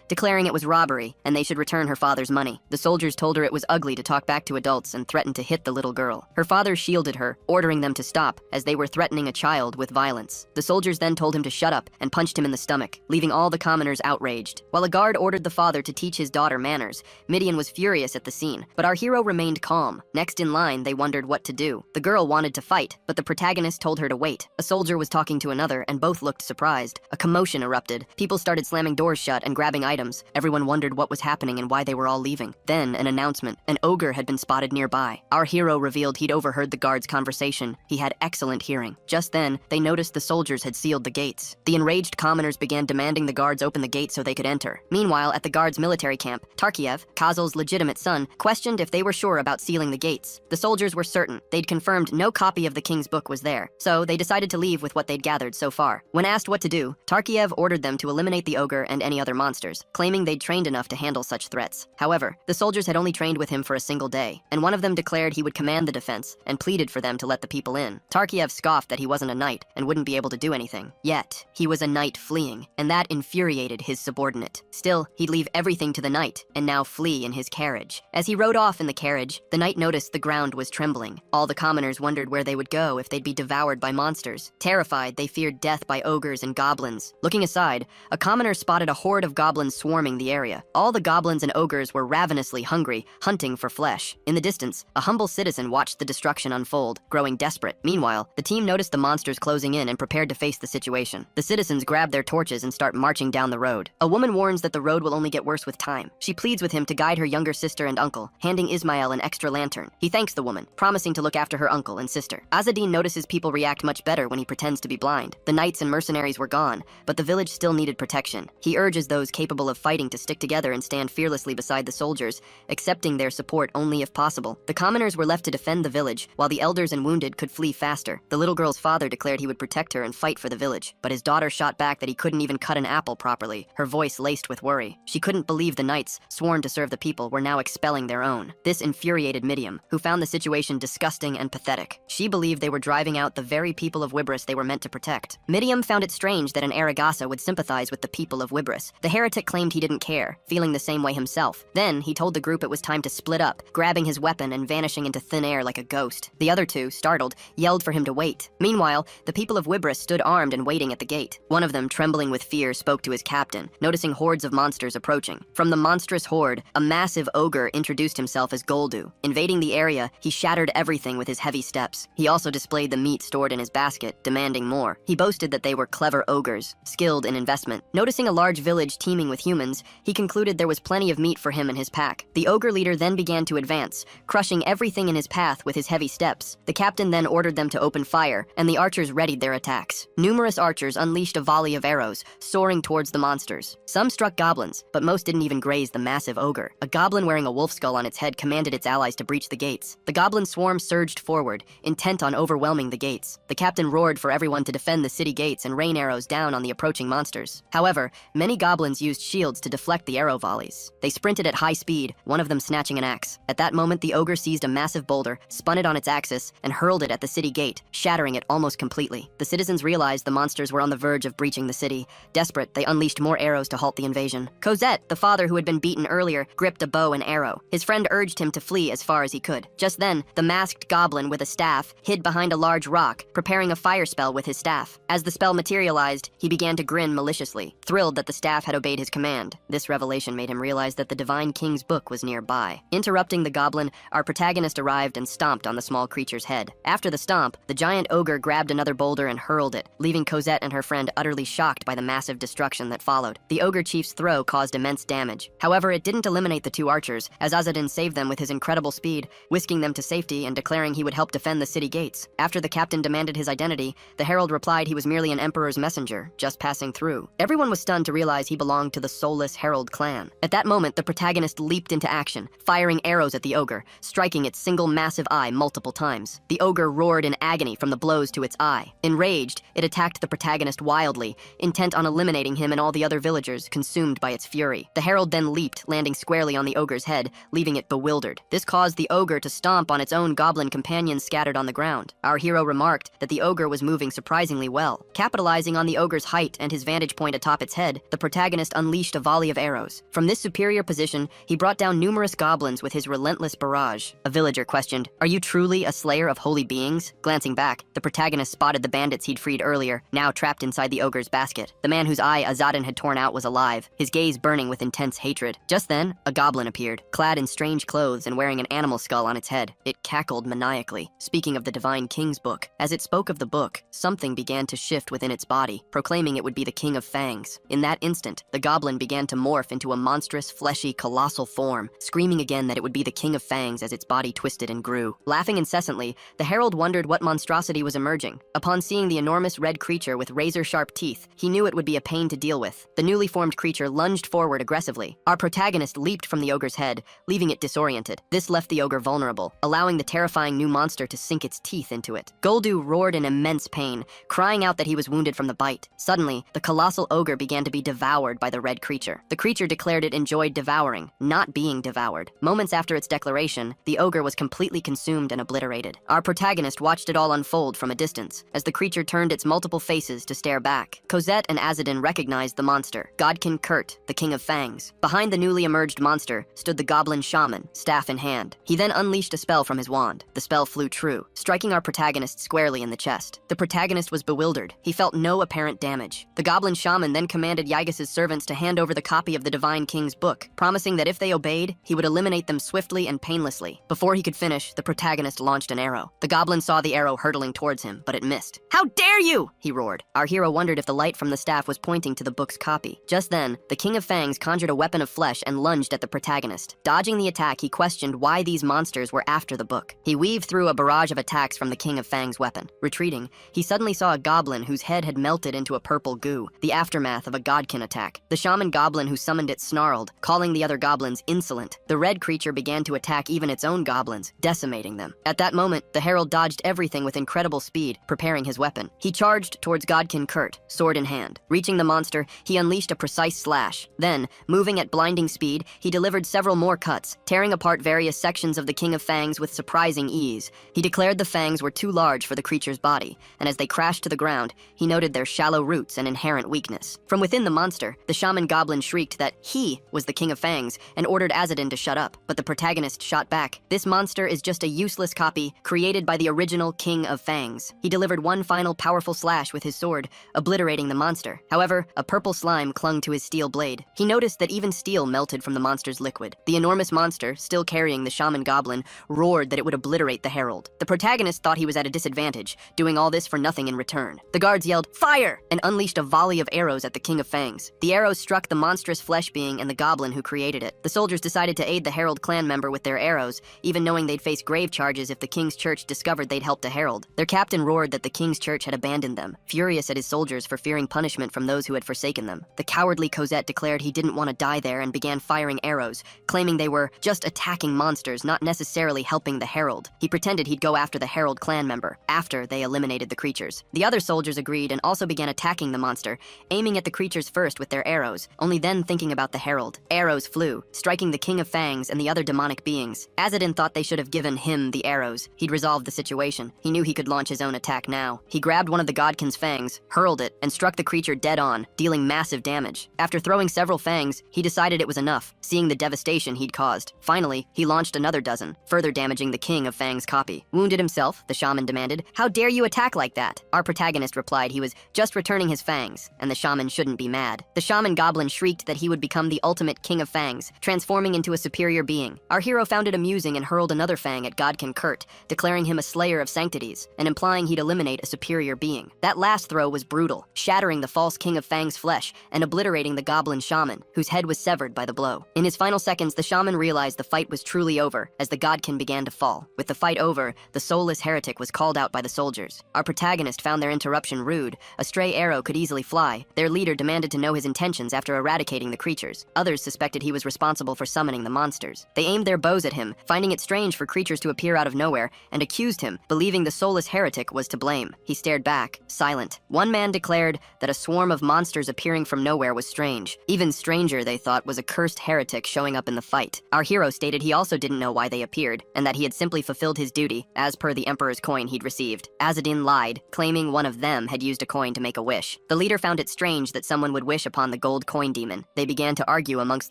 S1: declaring it was robbery, and they should return her father's money. The soldiers told her it was ugly to talk back to adults and threatened to hit the little girl. Her father shielded her, ordering them to stop, as they were threatening a child with violence. The soldiers then told him to shut up and punched him in the stomach, leaving all the commoners outraged. While a guard ordered the father to teach his daughter manners, Midian was furious at the scene, but our hero remained calm. Next in line, they wondered what to do. The girl wanted to fight, but the protagonist told her to wait. A soldier was talking to another, and both looked surprised. A commotion erupted. People started slamming doors shut and grabbing items. Everyone wondered what was happening and why they were all leaving. Then, an announcement. An ogre had been spotted nearby. Our hero revealed he'd overheard the guard's conversation. He had excellent hearing. Just then, they noticed the soldiers had sealed the gates. The enraged commoners began demanding the guards open the gates so they could enter. Meanwhile, at the guards' military camp, Tarkiev, Kazal's legitimate son, questioned if they were sure about sealing the gates. The soldiers were certain. They'd confirmed no copy of the king's book was there, so they decided to leave with what they'd gathered so far. When asked what to do, Tarkiev ordered them to eliminate the ogre and any other monsters, claiming they'd trained enough to handle such threats. However, the soldiers had only trained with him for a single day, and one of them declared he would command the defense and pleaded for them to let the people in. Tarkiev scoffed that he wasn't a knight and wouldn't be able to do anything. Yet, he was a knight fleeing, and that infuriated his subordinate. Still, he'd leave everything to the knight and now flee in his carriage. As he rode off in the carriage, the knight noticed the ground was trembling. All the commoners wondered where they would go if they'd be devoured by monsters. Terrified, they feared death by ogres and goblins. Looking aside, a commoner spotted a horde of goblins swarming the area. All the goblins and ogres were ravenously hungry, hunting for flesh. In the distance, a humble citizen watched the destruction unfold, growing desperate. Meanwhile, the team noticed the monsters closing in and prepared to face the situation. The citizens grab their torches and start marching down the road. A woman warns that the road will only get worse with time. She pleads with him to guide her younger sister and uncle, handing Ismail an extra lantern. He thanks the woman, promising to look after her uncle and sister. Azadin notices people react much better when he pretends to be blind. The knights and mercenaries were gone, but the village still needed protection. He urges those capable of fighting to stick together and stand fearlessly beside the soldiers, accepting their support only if possible. The commoners were left to defend the village, while the elders and wounded could flee faster. The little girl's father declared he would protect her and fight for the village, but his daughter shot back that he couldn't even cut an apple properly, her voice laced with worry. She couldn't believe the knights, sworn to serve the people, were now expelling their own. This infuriated Midian, who found the situation disgusting and pathetic. She believed they were driving out the very people of Wibris they were meant to protect. Midian found it strange that an Aragasa would sympathize with the people of Wibris. The heretic claimed he didn't care, feeling the same way himself. Then, he told the group it was time to split up, grabbing his weapon and vanishing into thin air like a ghost. The other two, startled, yelled for him to wait. Meanwhile, the people of Wibris stood armed and waiting at the gate. One of them, trembling with fear, spoke to his captain, noticing hordes of monsters approaching. From the monstrous horde, a massive ogre introduced himself as Goldu. Invading the area, he shattered everything with his heavy steps. He also displayed the meat stored in his basket, demanding more. He boasted that they were clever ogres, skilled in investment. Noticing a large village teeming with humans, he concluded there was plenty of meat for him and his pack. The ogre leader then began to advance, crushing everything in his path with his heavy steps. The captain then ordered them to open fire, and the archers readied their attacks. Numerous archers unleashed a volley of arrows, soaring towards the monsters. Some struck goblins, but most didn't even graze the massive ogre. A goblin wearing a wolf skull on its head commanded its allies to breach the gates. The goblin swarm surged forward, intent on overwhelming the gates. The captain roared for everyone to defend the city gates and rain arrows down on the approaching monsters. However, many goblins used shields to deflect the arrow volleys. They sprinted at high speed, one of them snatching an axe. At that moment, the ogre seized a massive boulder, spun it on its axis, and hurled it at the city gate, shattering it almost completely. The citizens realized the monsters were on the verge of breaching the city. Desperate, they unleashed more arrows to halt the invasion. Cosette, the father who had been beaten earlier, gripped a bow and arrow. His friend urged him to flee as far as he could. Just then, the masked goblin with a staff hid behind a large rock, preparing a fire spell with his staff. As the spell materialized, he began to grin maliciously, thrilled that the staff had obeyed his command. This revelation made him realize that the Divine King's book was nearby. Interrupting the goblin, our protagonist arrived and stomped on the small creature's head. After the stomp, the giant ogre grabbed another boulder and hurled it, leaving Cosette and her friend utterly shocked by the massive destruction that followed. The ogre chief's throw caused immense damage. However, it didn't eliminate the two archers, as Azadin saved them with his incredible speed, whisking them to safety and declaring he would help defend the city gates. After the captain demanded his identity, the herald replied he was merely an emperor's messenger, just passing through. Everyone was stunned to realize he belonged to the soulless herald clan. At that moment, the protagonist leaped into action, firing arrows at the ogre, striking its single massive eye multiple times. The ogre roared in agony from the blows to its eye. Enraged, it attacked the protagonist wildly, intent on eliminating him and all the other villagers, consumed by its fury. The herald then leaped, landing squarely on the ogre's head, leaving it bewildered. This caused the ogre to stomp on its own goblin companions scattered on the ground. Our hero hero remarked that the ogre was moving surprisingly well. Capitalizing on the ogre's height and his vantage point atop its head, the protagonist unleashed a volley of arrows. From this superior position, he brought down numerous goblins with his relentless barrage. A villager questioned, "Are you truly a slayer of holy beings?" Glancing back, the protagonist spotted the bandits he'd freed earlier, now trapped inside the ogre's basket. The man whose eye Azadin had torn out was alive, his gaze burning with intense hatred. Just then, a goblin appeared, clad in strange clothes and wearing an animal skull on its head. It cackled maniacally, speaking of the Divine King's book. As it spoke of the book, something began to shift within its body, proclaiming it would be the King of Fangs. In that instant, the goblin began to morph into a monstrous, fleshy, colossal form, screaming again that it would be the King of Fangs as its body twisted and grew. Laughing incessantly, the herald wondered what monstrosity was emerging. Upon seeing the enormous red creature with razor-sharp teeth, he knew it would be a pain to deal with. The newly formed creature lunged forward aggressively. Our protagonist leaped from the ogre's head, leaving it disoriented. This left the ogre vulnerable, allowing the terrifying new monster to sink its teeth into it. Goldu roared in immense pain, crying out that he was wounded from the bite. Suddenly, the colossal ogre began to be devoured by the red creature. The creature declared it enjoyed devouring, not being devoured. Moments after its declaration, the ogre was completely consumed and obliterated. Our protagonist watched it all unfold from a distance, as the creature turned its multiple faces to stare back. Cosette and Azadin recognized the monster, Godkin Kurt, the King of Fangs. Behind the newly emerged monster stood the goblin shaman, staff in hand. He then unleashed a spell from his wand. The spell flew true, striking our protagonist squarely in the chest. The protagonist was bewildered. He felt no apparent damage. The goblin shaman then commanded Yaigus' servants to hand over the copy of the Divine King's book, promising that if they obeyed, he would eliminate them swiftly and painlessly. Before he could finish, the protagonist launched an arrow. The goblin saw the arrow hurtling towards him, but it missed. "How dare you!" he roared. Our hero wondered if the light from the staff was pointing to the book's copy. Just then, the King of Fangs conjured a weapon of flesh and lunged at the protagonist. Dodging the attack, he questioned why these monsters were after the book. He weaved through a barrage of attacks from the King of Fangs' weapon. Retreating, he suddenly saw a goblin whose head had melted into a purple goo, the aftermath of a godkin attack. The shaman goblin who summoned it snarled, calling the other goblins insolent. The red creature began to attack even its own goblins, decimating them. At that moment, the herald dodged everything with incredible speed, preparing his weapon. He charged towards Godkin Kurt, sword in hand. Reaching the monster, he unleashed a precise slash. Then, moving at blinding speed, he delivered several more cuts, tearing apart various sections of the King of Fangs with surprising ease. He declared the fangs were too large for the creature's body, and as they crashed to the ground, he noted their shallow roots and inherent weakness. From within the monster, the shaman goblin shrieked that he was the King of Fangs and ordered Azadin to shut up, but the protagonist shot back. "This monster is just a useless copy created by the original King of Fangs." He delivered one final powerful slash with his sword, obliterating the monster. However, a purple slime clung to his steel blade. He noticed that even steel melted from the monster's liquid. The enormous monster, still carrying the shaman goblin, roared that it would obliterate the herald. The protagonist thought he was at a disadvantage, doing all this for nothing in return. The guards yelled, "Fire!" and unleashed a volley of arrows at the King of Fangs. The arrows struck the monstrous flesh being and the goblin who created it. The soldiers decided to aid the herald clan member with their arrows, even knowing they'd face grave charges if the king's church discovered they'd helped a herald. Their captain roared that the king's church had abandoned them, furious at his soldiers for fearing punishment from those who had forsaken them. The cowardly Cosette declared he didn't want to die there and began firing arrows, claiming they were just attacking monsters, not necessarily helping the herald. He pretended he'd go after the herald clan member, after they eliminated the creatures. The other soldiers agreed and also began attacking the monster, aiming at the creatures first with their arrows, only then thinking about the herald. Arrows flew, striking the King of Fangs and the other demonic beings. Azadin thought they should have given him the arrows. He'd resolved the situation. He knew he could launch his own attack now. He grabbed one of the Godkin's fangs, hurled it, and struck the creature dead on, dealing massive damage. After throwing several fangs, he decided it was enough, seeing the devastation he'd caused. Finally, he launched another dozen, further damaging the King of Fangs' copy. Wounded himself, the shaman demanded, "How dare you attack like that?" Our protagonist replied he was just returning his fangs, and the shaman shouldn't be mad. The shaman goblin shrieked that he would become the ultimate King of Fangs, transforming into a superior being. Our hero found it amusing and hurled another fang at Godkin Kurt, declaring him a slayer of sanctities, and implying he'd eliminate a superior being. That last throw was brutal, shattering the false King of Fangs' flesh and obliterating the goblin shaman, whose head was severed by the blow. In his final seconds, the shaman realized the fight was truly over, as the godkin began to fall. With the fight over, the soulless heretic was called out by the soldiers. Our protagonist found their interruption rude. A stray arrow could easily fly. Their leader demanded to know his intentions after eradicating the creatures. Others suspected he was responsible for summoning the monsters. They aimed their bows at him, finding it strange for creatures to appear out of nowhere, and accused him, believing the soulless heretic was to blame. He stared back, silent. One man declared that a swarm of monsters appearing from nowhere was strange. Even stranger, they thought, was a cursed heretic showing up in the fight. Our hero stated he also didn't know why they appeared, and that he had simply fulfilled his duty, as per the Emperor's coin coin he'd received. Azadin lied, claiming one of them had used a coin to make a wish. The leader found it strange that someone would wish upon the gold coin demon. They began to argue amongst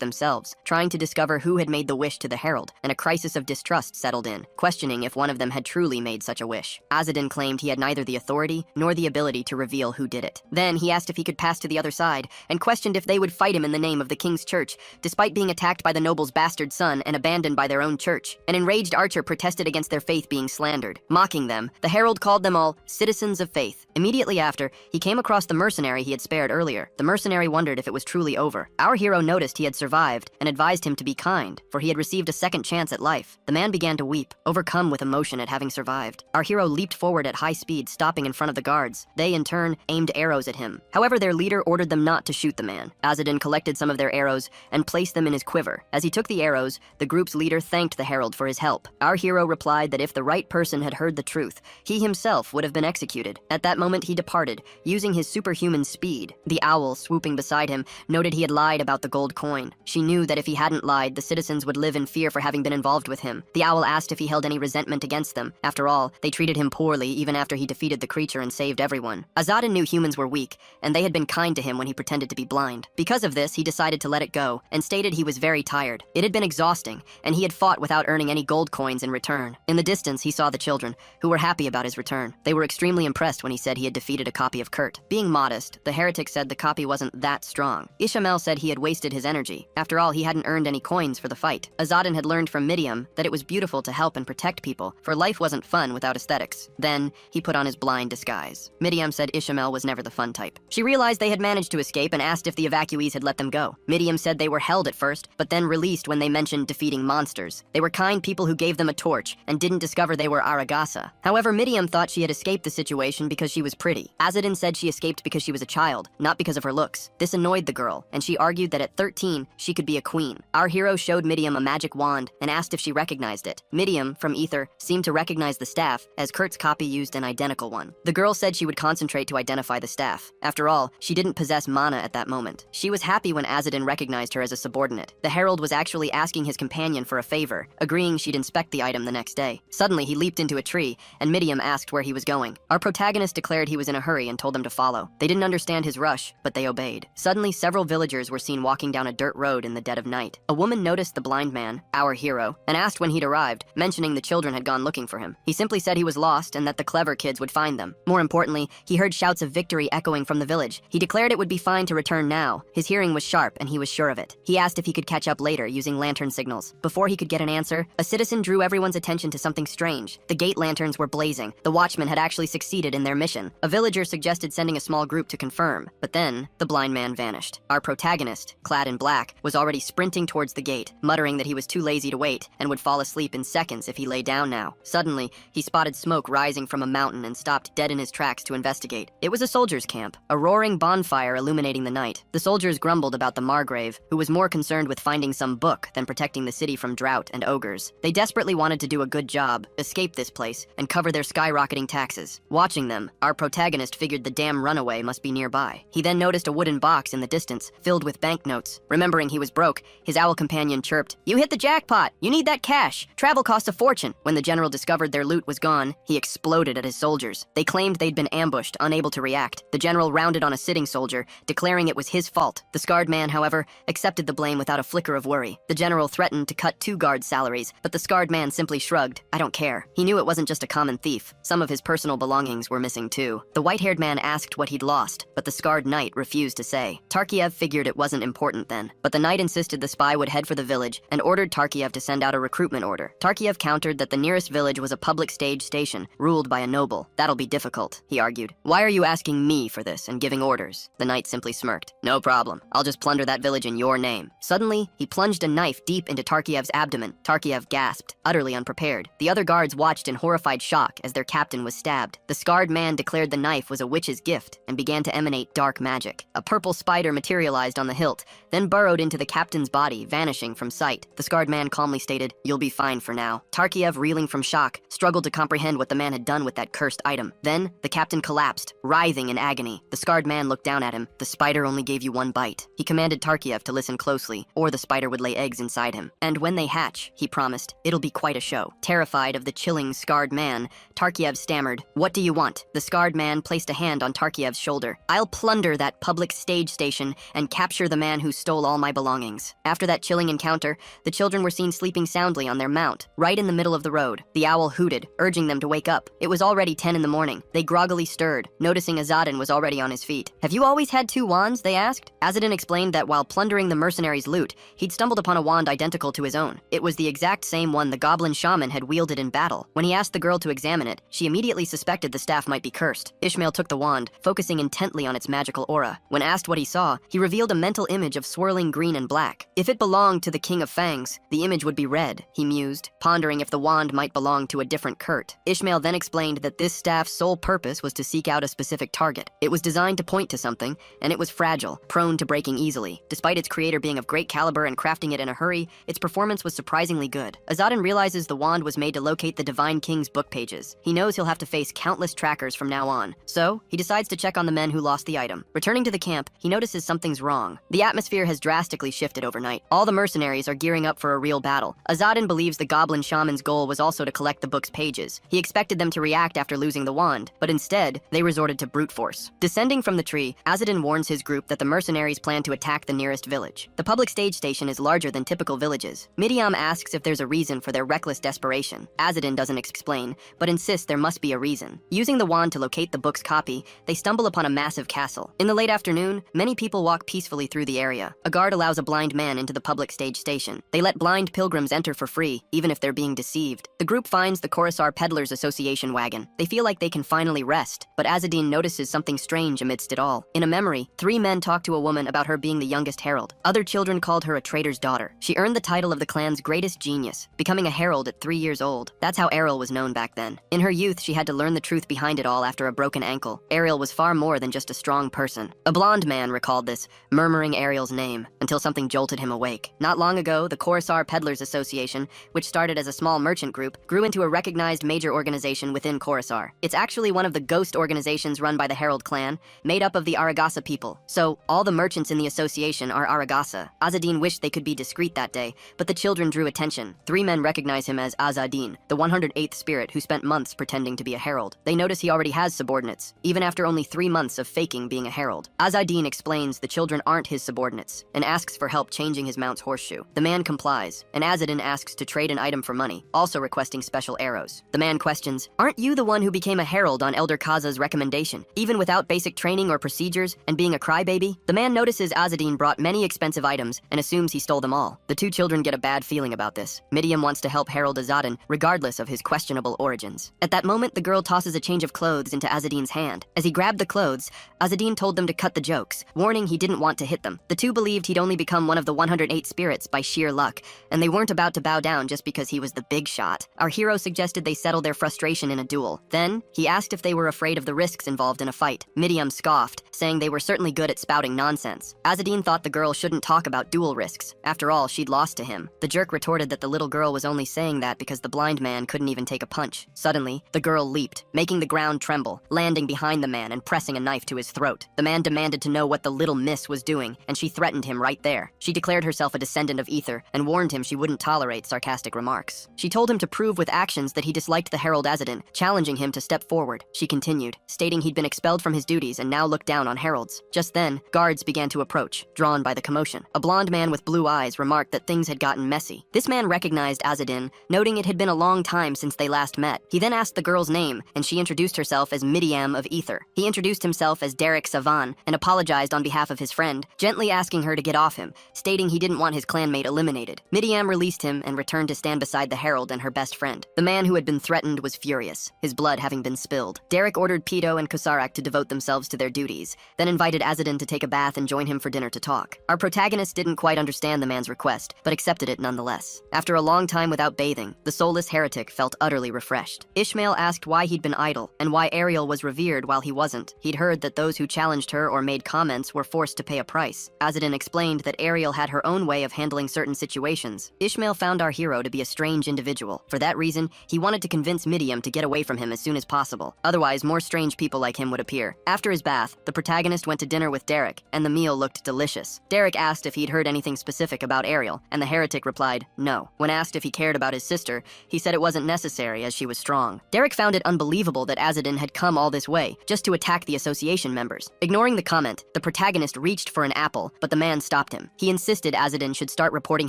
S1: themselves, trying to discover who had made the wish to the herald, and a crisis of distrust settled in, questioning if one of them had truly made such a wish. Azadin claimed he had neither the authority nor the ability to reveal who did it. Then he asked if he could pass to the other side, and questioned if they would fight him in the name of the king's church, despite being attacked by the noble's bastard son and abandoned by their own church. An enraged archer protested against their faith being slandered. Mocking them, the herald called them all citizens of faith. Immediately after, he came across the mercenary he had spared earlier. The mercenary wondered if it was truly over. Our hero noticed he had survived and advised him to be kind, for he had received a second chance at life. The man began to weep, overcome with emotion at having survived. Our hero leaped forward at high speed, stopping in front of the guards. They, in turn, aimed arrows at him. However, their leader ordered them not to shoot the man. Azadin collected some of their arrows and placed them in his quiver. As he took the arrows, the group's leader thanked the herald for his help. Our hero replied that if the right person had heard the truth, he himself would have been executed. At that moment, he departed, using his superhuman speed. The owl, swooping beside him, noted he had lied about the gold coin. She knew that if he hadn't lied, the citizens would live in fear for having been involved with him. The owl asked if he held any resentment against them. After all, they treated him poorly even after he defeated the creature and saved everyone. Azadin knew humans were weak, and they had been kind to him when he pretended to be blind. Because of this, he decided to let it go, and stated he was very tired. It had been exhausting, and he had fought without earning any gold coins in return. In the distance, he saw the children, who were happy about his return. They were extremely impressed when he said he had defeated a copy of Kurt. Being modest, the heretic said the copy wasn't that strong. Ishamel said he had wasted his energy. After all, he hadn't earned any coins for the fight. Azadin had learned from Midiam that it was beautiful to help and protect people, for life wasn't fun without aesthetics. Then, he put on his blind disguise. Midiam said Ishamel was never the fun type. She realized they had managed to escape and asked if the evacuees had let them go. Midiam said they were held at first, but then released when they mentioned defeating monsters. They were kind people who gave them a torch and didn't discover they were Aragasa. However, Midiam thought she had escaped the situation because she was pretty. Azadin said she escaped because she was a child, not because of her looks. This annoyed the girl, and she argued that at 13, she could be a queen. Our hero showed Midiam a magic wand and asked if she recognized it. Midiam, from Ether, seemed to recognize the staff, as Kurt's copy used an identical one. The girl said she would concentrate to identify the staff. After all, she didn't possess mana at that moment. She was happy when Azadin recognized her as a subordinate. The herald was actually asking his companion for a favor, agreeing she'd inspect the item the next day. Suddenly, he leaped into a tree, and Midiam asked where he was going. Our protagonist declared he was in a hurry and told them to follow. They didn't understand his rush, but they obeyed. Suddenly, several villagers were seen walking down a dirt road in the dead of night. A woman noticed the blind man, our hero, and asked when he'd arrived, mentioning the children had gone looking for him. He simply said he was lost and that the clever kids would find them. More importantly, he heard shouts of victory echoing from the village. He declared it would be fine to return now. His hearing was sharp, and he was sure of it. He asked if he could catch up later using lantern signals. Before he could get an answer, a citizen drew everyone's attention to something strange. The gate lanterns were blazing. The watchmen had actually succeeded in their mission. A villager suggested sending a small group to confirm, but then the blind man vanished. Our protagonist, clad in black, was already sprinting towards the gate, muttering that he was too lazy to wait and would fall asleep in seconds if he lay down now. Suddenly, he spotted smoke rising from a mountain and stopped dead in his tracks to investigate. It was a soldier's camp, a roaring bonfire illuminating the night. The soldiers grumbled about the Margrave, who was more concerned with finding some book than protecting the city from drought and ogres. They desperately wanted to do a good job, escape this place, and cover their skyrocketing taxes. Watching them, our protagonist figured the damn runaway must be nearby. He then noticed a wooden box in the distance, filled with banknotes. Remembering he was broke, his owl companion chirped, "You hit the jackpot! You need that cash! Travel costs a fortune!" When the general discovered their loot was gone, he exploded at his soldiers. They claimed they'd been ambushed, unable to react. The general rounded on a sitting soldier, declaring it was his fault. The scarred man, however, accepted the blame without a flicker of worry. The general threatened to cut 2 guards' salaries, but the scarred man simply shrugged. "I don't care." He knew it wasn't just a common thief. Some of his personal belongings were missing too. The white-haired man asked what he'd lost, but the scarred knight refused to say. Tarkiev figured it wasn't important then, but the knight insisted the spy would head for the village and ordered Tarkiev to send out a recruitment order. Tarkiev countered that the nearest village was a public stage station, ruled by a noble. "That'll be difficult," he argued. "Why are you asking me for this and giving orders?" The knight simply smirked. "No problem. I'll just plunder that village in your name." Suddenly, he plunged a knife deep into Tarkiev's abdomen. Tarkiev gasped, utterly unprepared. The other guards watched in horrified shock as their captain was stabbed. The scarred man declared the knife was a witch's gift and began to emanate dark magic. A purple spider materialized on the hilt, then burrowed into the captain's body, vanishing from sight. The scarred man calmly stated, "You'll be fine for now." Tarkiev, reeling from shock, struggled to comprehend what the man had done with that cursed item. Then, the captain collapsed, writhing in agony. The scarred man looked down at him. "The spider only gave you one bite." He commanded Tarkiev to listen closely, or the spider would lay eggs inside him. "And when they hatch," he promised, "it'll be quite a show." Terrified of the chilling, scarred man, Tarkiev stammered, "What do you want?" The scarred man placed a hand on Tarkiev's shoulder. "I'll plunder that public stage station and capture the man who stole all my belongings." After that chilling encounter, the children were seen sleeping soundly on their mount, right in the middle of the road. The owl hooted, urging them to wake up. It was already 10 in the morning. They groggily stirred, noticing Azadin was already on his feet. "Have you always had 2 wands?" they asked. Azadin explained that while plundering the mercenaries' loot, he'd stumbled upon a wand identical to his own. It was the exact same one the goblin shaman had wielded in battle. When he asked the girl to examine it, she immediately suspected the staff might be cursed. Ishmael took the wand, focusing intently on its magical aura. When asked what he saw, he revealed a mental image of swirling green and black. If it belonged to the King of Fangs, the image would be red, he mused, pondering if the wand might belong to a different Kurt. Ishmael then explained that this staff's sole purpose was to seek out a specific target. It was designed to point to something, and it was fragile, prone to breaking easily. Despite its creator being of great caliber and crafting it in a hurry, its performance was surprisingly good. Azadin realizes the wand was made to locate the Divine King's book pages. He knows he'll have to face countless trackers from now on, so he decides to check on the men who lost the item. Returning to the camp, he notices something's wrong. The atmosphere has drastically shifted overnight. All the mercenaries are gearing up for a real battle. Azadin believes the goblin shaman's goal was also to collect the book's pages. He expected them to react after losing the wand, but instead, they resorted to brute force. Descending from the tree, Azadin warns his group that the mercenaries plan to attack the nearest village. The public stage station is larger than typical villages. Midiam asks if there's a reason for their reckless desperation. Azadin doesn't explain, but insists there must be a reason. Using the wand to locate the book's copy, they stumble upon a massive castle. In the late afternoon, many people walk peacefully through the area. A guard allows a blind man into the public stage station. They let blind pilgrims enter for free, even if they're being deceived. The group finds the Coruscant Peddlers Association wagon. They feel like they can finally rest, but Azadin notices something strange amidst it all. In a memory, 3 men talk to a woman about her being the youngest herald. Other children called her a traitor's daughter. She earned the title of the clan's greatest genius, becoming a herald at 3 years old. That's how Ariel was known back then. In her youth, she had to learn the truth behind it all after a broken ankle. Ariel was far more than just a strong person. A blonde man recalled this, murmuring Ariel's name, until something jolted him awake. Not long ago, the Coruscant Peddlers Association, which started as a small merchant group, grew into a recognized major organization within Coruscant. It's actually one of the ghost organizations run by the Herald clan, made up of the Aragasa people. So, all the merchants in the association are Aragasa. Azadin wished they could be discreet that day, but the children drew attention. 3 men recognize him as Azadin, the 108th spirit who spent months pretending to be a herald. They notice he already has subordinates, even after only 3 months of faking being a herald. Azadin explains the children aren't his subordinates, and asks for help changing his mount's horseshoe. The man complies, and Azadin asks to trade an item for money, also requesting special arrows. The man questions, "Aren't you the one who became a herald on Elder Kaza's recommendation, even without basic training or procedures, and being a crybaby?" The man notices Azadin brought many expensive items, and assumes he stole them all. The 2 children get a bad feeling about this. Midiam wants to help Herald Azadin, regardless of his questionable origins. At that moment, the girl tosses a change of clothes into Azadin's hand. As he grabbed the clothes, Azadin told them to cut the jokes, warning he didn't want to hit them. The 2 believed he'd only become one of the 108 spirits by sheer luck, and they weren't about to bow down just because he was the big shot. Our hero suggested they settle their frustration in a duel. Then, he asked if they were afraid of the risks involved in a fight. Midiam scoffed, saying they were certainly good at spouting nonsense. Azadin thought the girl shouldn't talk about duel risks. After all, she'd lost to him. The jerk retorted that the little girl was only saying that because the blind man couldn't even take a punch. Suddenly, the girl leaped, making the ground tremble, landing behind the man and pressing a knife to his throat. The man demanded to know what the little miss was doing, and she threatened him right there. She declared herself a descendant of Ether, and warned him she wouldn't tolerate sarcastic remarks. She told him to prove with actions that he disliked the Herald Azadin, challenging him to step forward. She continued, stating he'd been expelled from his duties and now looked down on heralds. Just then, guards began to approach, drawn by the commotion. A blond man with blue eyes remarked that things had gotten messy. This man recognized Azadin, noting it had been a long time since they last met. He then asked the girl's name, and she introduced herself as Midiam of Ether. He introduced himself as Derek Savan, and apologized on behalf of his friend, gently asking her to get off him, stating he didn't want his clanmate eliminated. Midiam released him and returned to stand beside the herald and her best friend. The man who had been threatened was furious, his blood having been spilled. Derek ordered Pito and Kosarak to devote themselves to their duties, then invited Azadin to take a bath and join him for dinner to talk. Our protagonist didn't quite understand the man's request, but accepted it nonetheless. After a long time without bathing, the soulless heretic felt utterly refreshed. Ishmael asked why he'd been idle, and why Ariel was revered while he wasn't. He'd heard that those who challenged her or made comments were forced to pay a price. Azadin explained that Ariel had her own way of handling certain situations. Ishmael found our hero to be a strange individual. For that reason, he wanted to convince Midiam to get away from him as soon as possible. Otherwise, more strange people like him would appear. After his bath, the protagonist went to dinner with Derek, and the meal looked delicious. Derek asked if he'd heard anything specific about Ariel, and the heretic replied, no. When asked if he cared about his sister, he said it wasn't necessary as she was strong. Derek found it unbelievable that Azadin had come all this way, just to attack the association members. Ignoring the comment, the protagonist reached for an apple, but the man stopped him. He insisted Azadin should start reporting